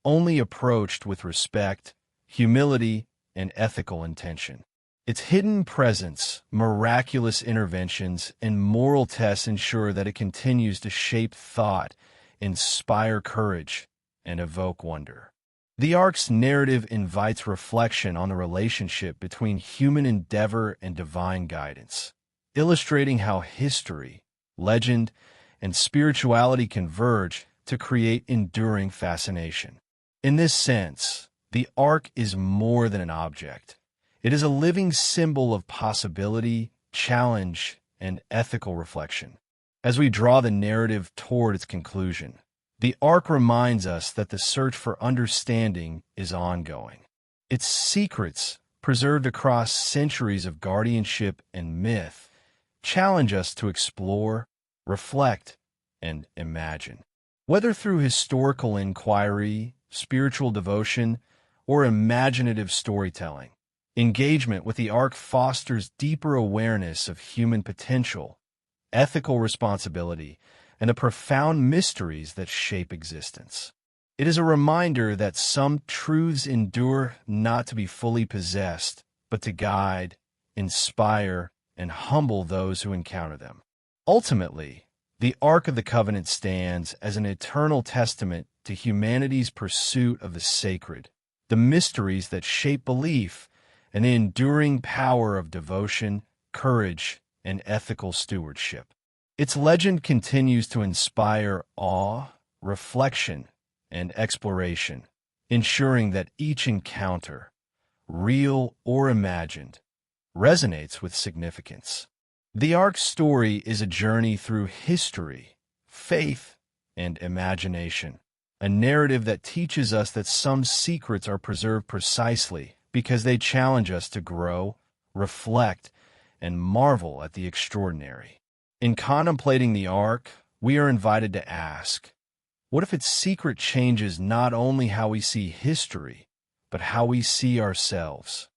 only approached with respect, humility, and ethical intention. Its hidden presence, miraculous interventions, and moral tests ensure that it continues to shape thought, inspire courage, and evoke wonder. The Ark's narrative invites reflection on the relationship between human endeavor and divine guidance, illustrating how history, legend, and spirituality converge to create enduring fascination. In this sense, the Ark is more than an object. It is a living symbol of possibility, challenge, and ethical reflection. As we draw the narrative toward its conclusion, the Ark reminds us that the search for understanding is ongoing. Its secrets, preserved across centuries of guardianship and myth, challenge us to explore, reflect, and imagine. Whether through historical inquiry, spiritual devotion, or imaginative storytelling, engagement with the Ark fosters deeper awareness of human potential, ethical responsibility, and the profound mysteries that shape existence. It is a reminder that some truths endure not to be fully possessed, but to guide, inspire, and humble those who encounter them. Ultimately, the Ark of the Covenant stands as an eternal testament to humanity's pursuit of the sacred, the mysteries that shape belief, and the enduring power of devotion, courage, and ethical stewardship. Its legend continues to inspire awe, reflection, and exploration, ensuring that each encounter, real or imagined, resonates with significance. The Ark's story is a journey through history, faith, and imagination, a narrative that teaches us that some secrets are preserved precisely because they challenge us to grow, reflect, and marvel at the extraordinary. In contemplating the Ark, we are invited to ask, what if its secret changes not only how we see history, but how we see ourselves?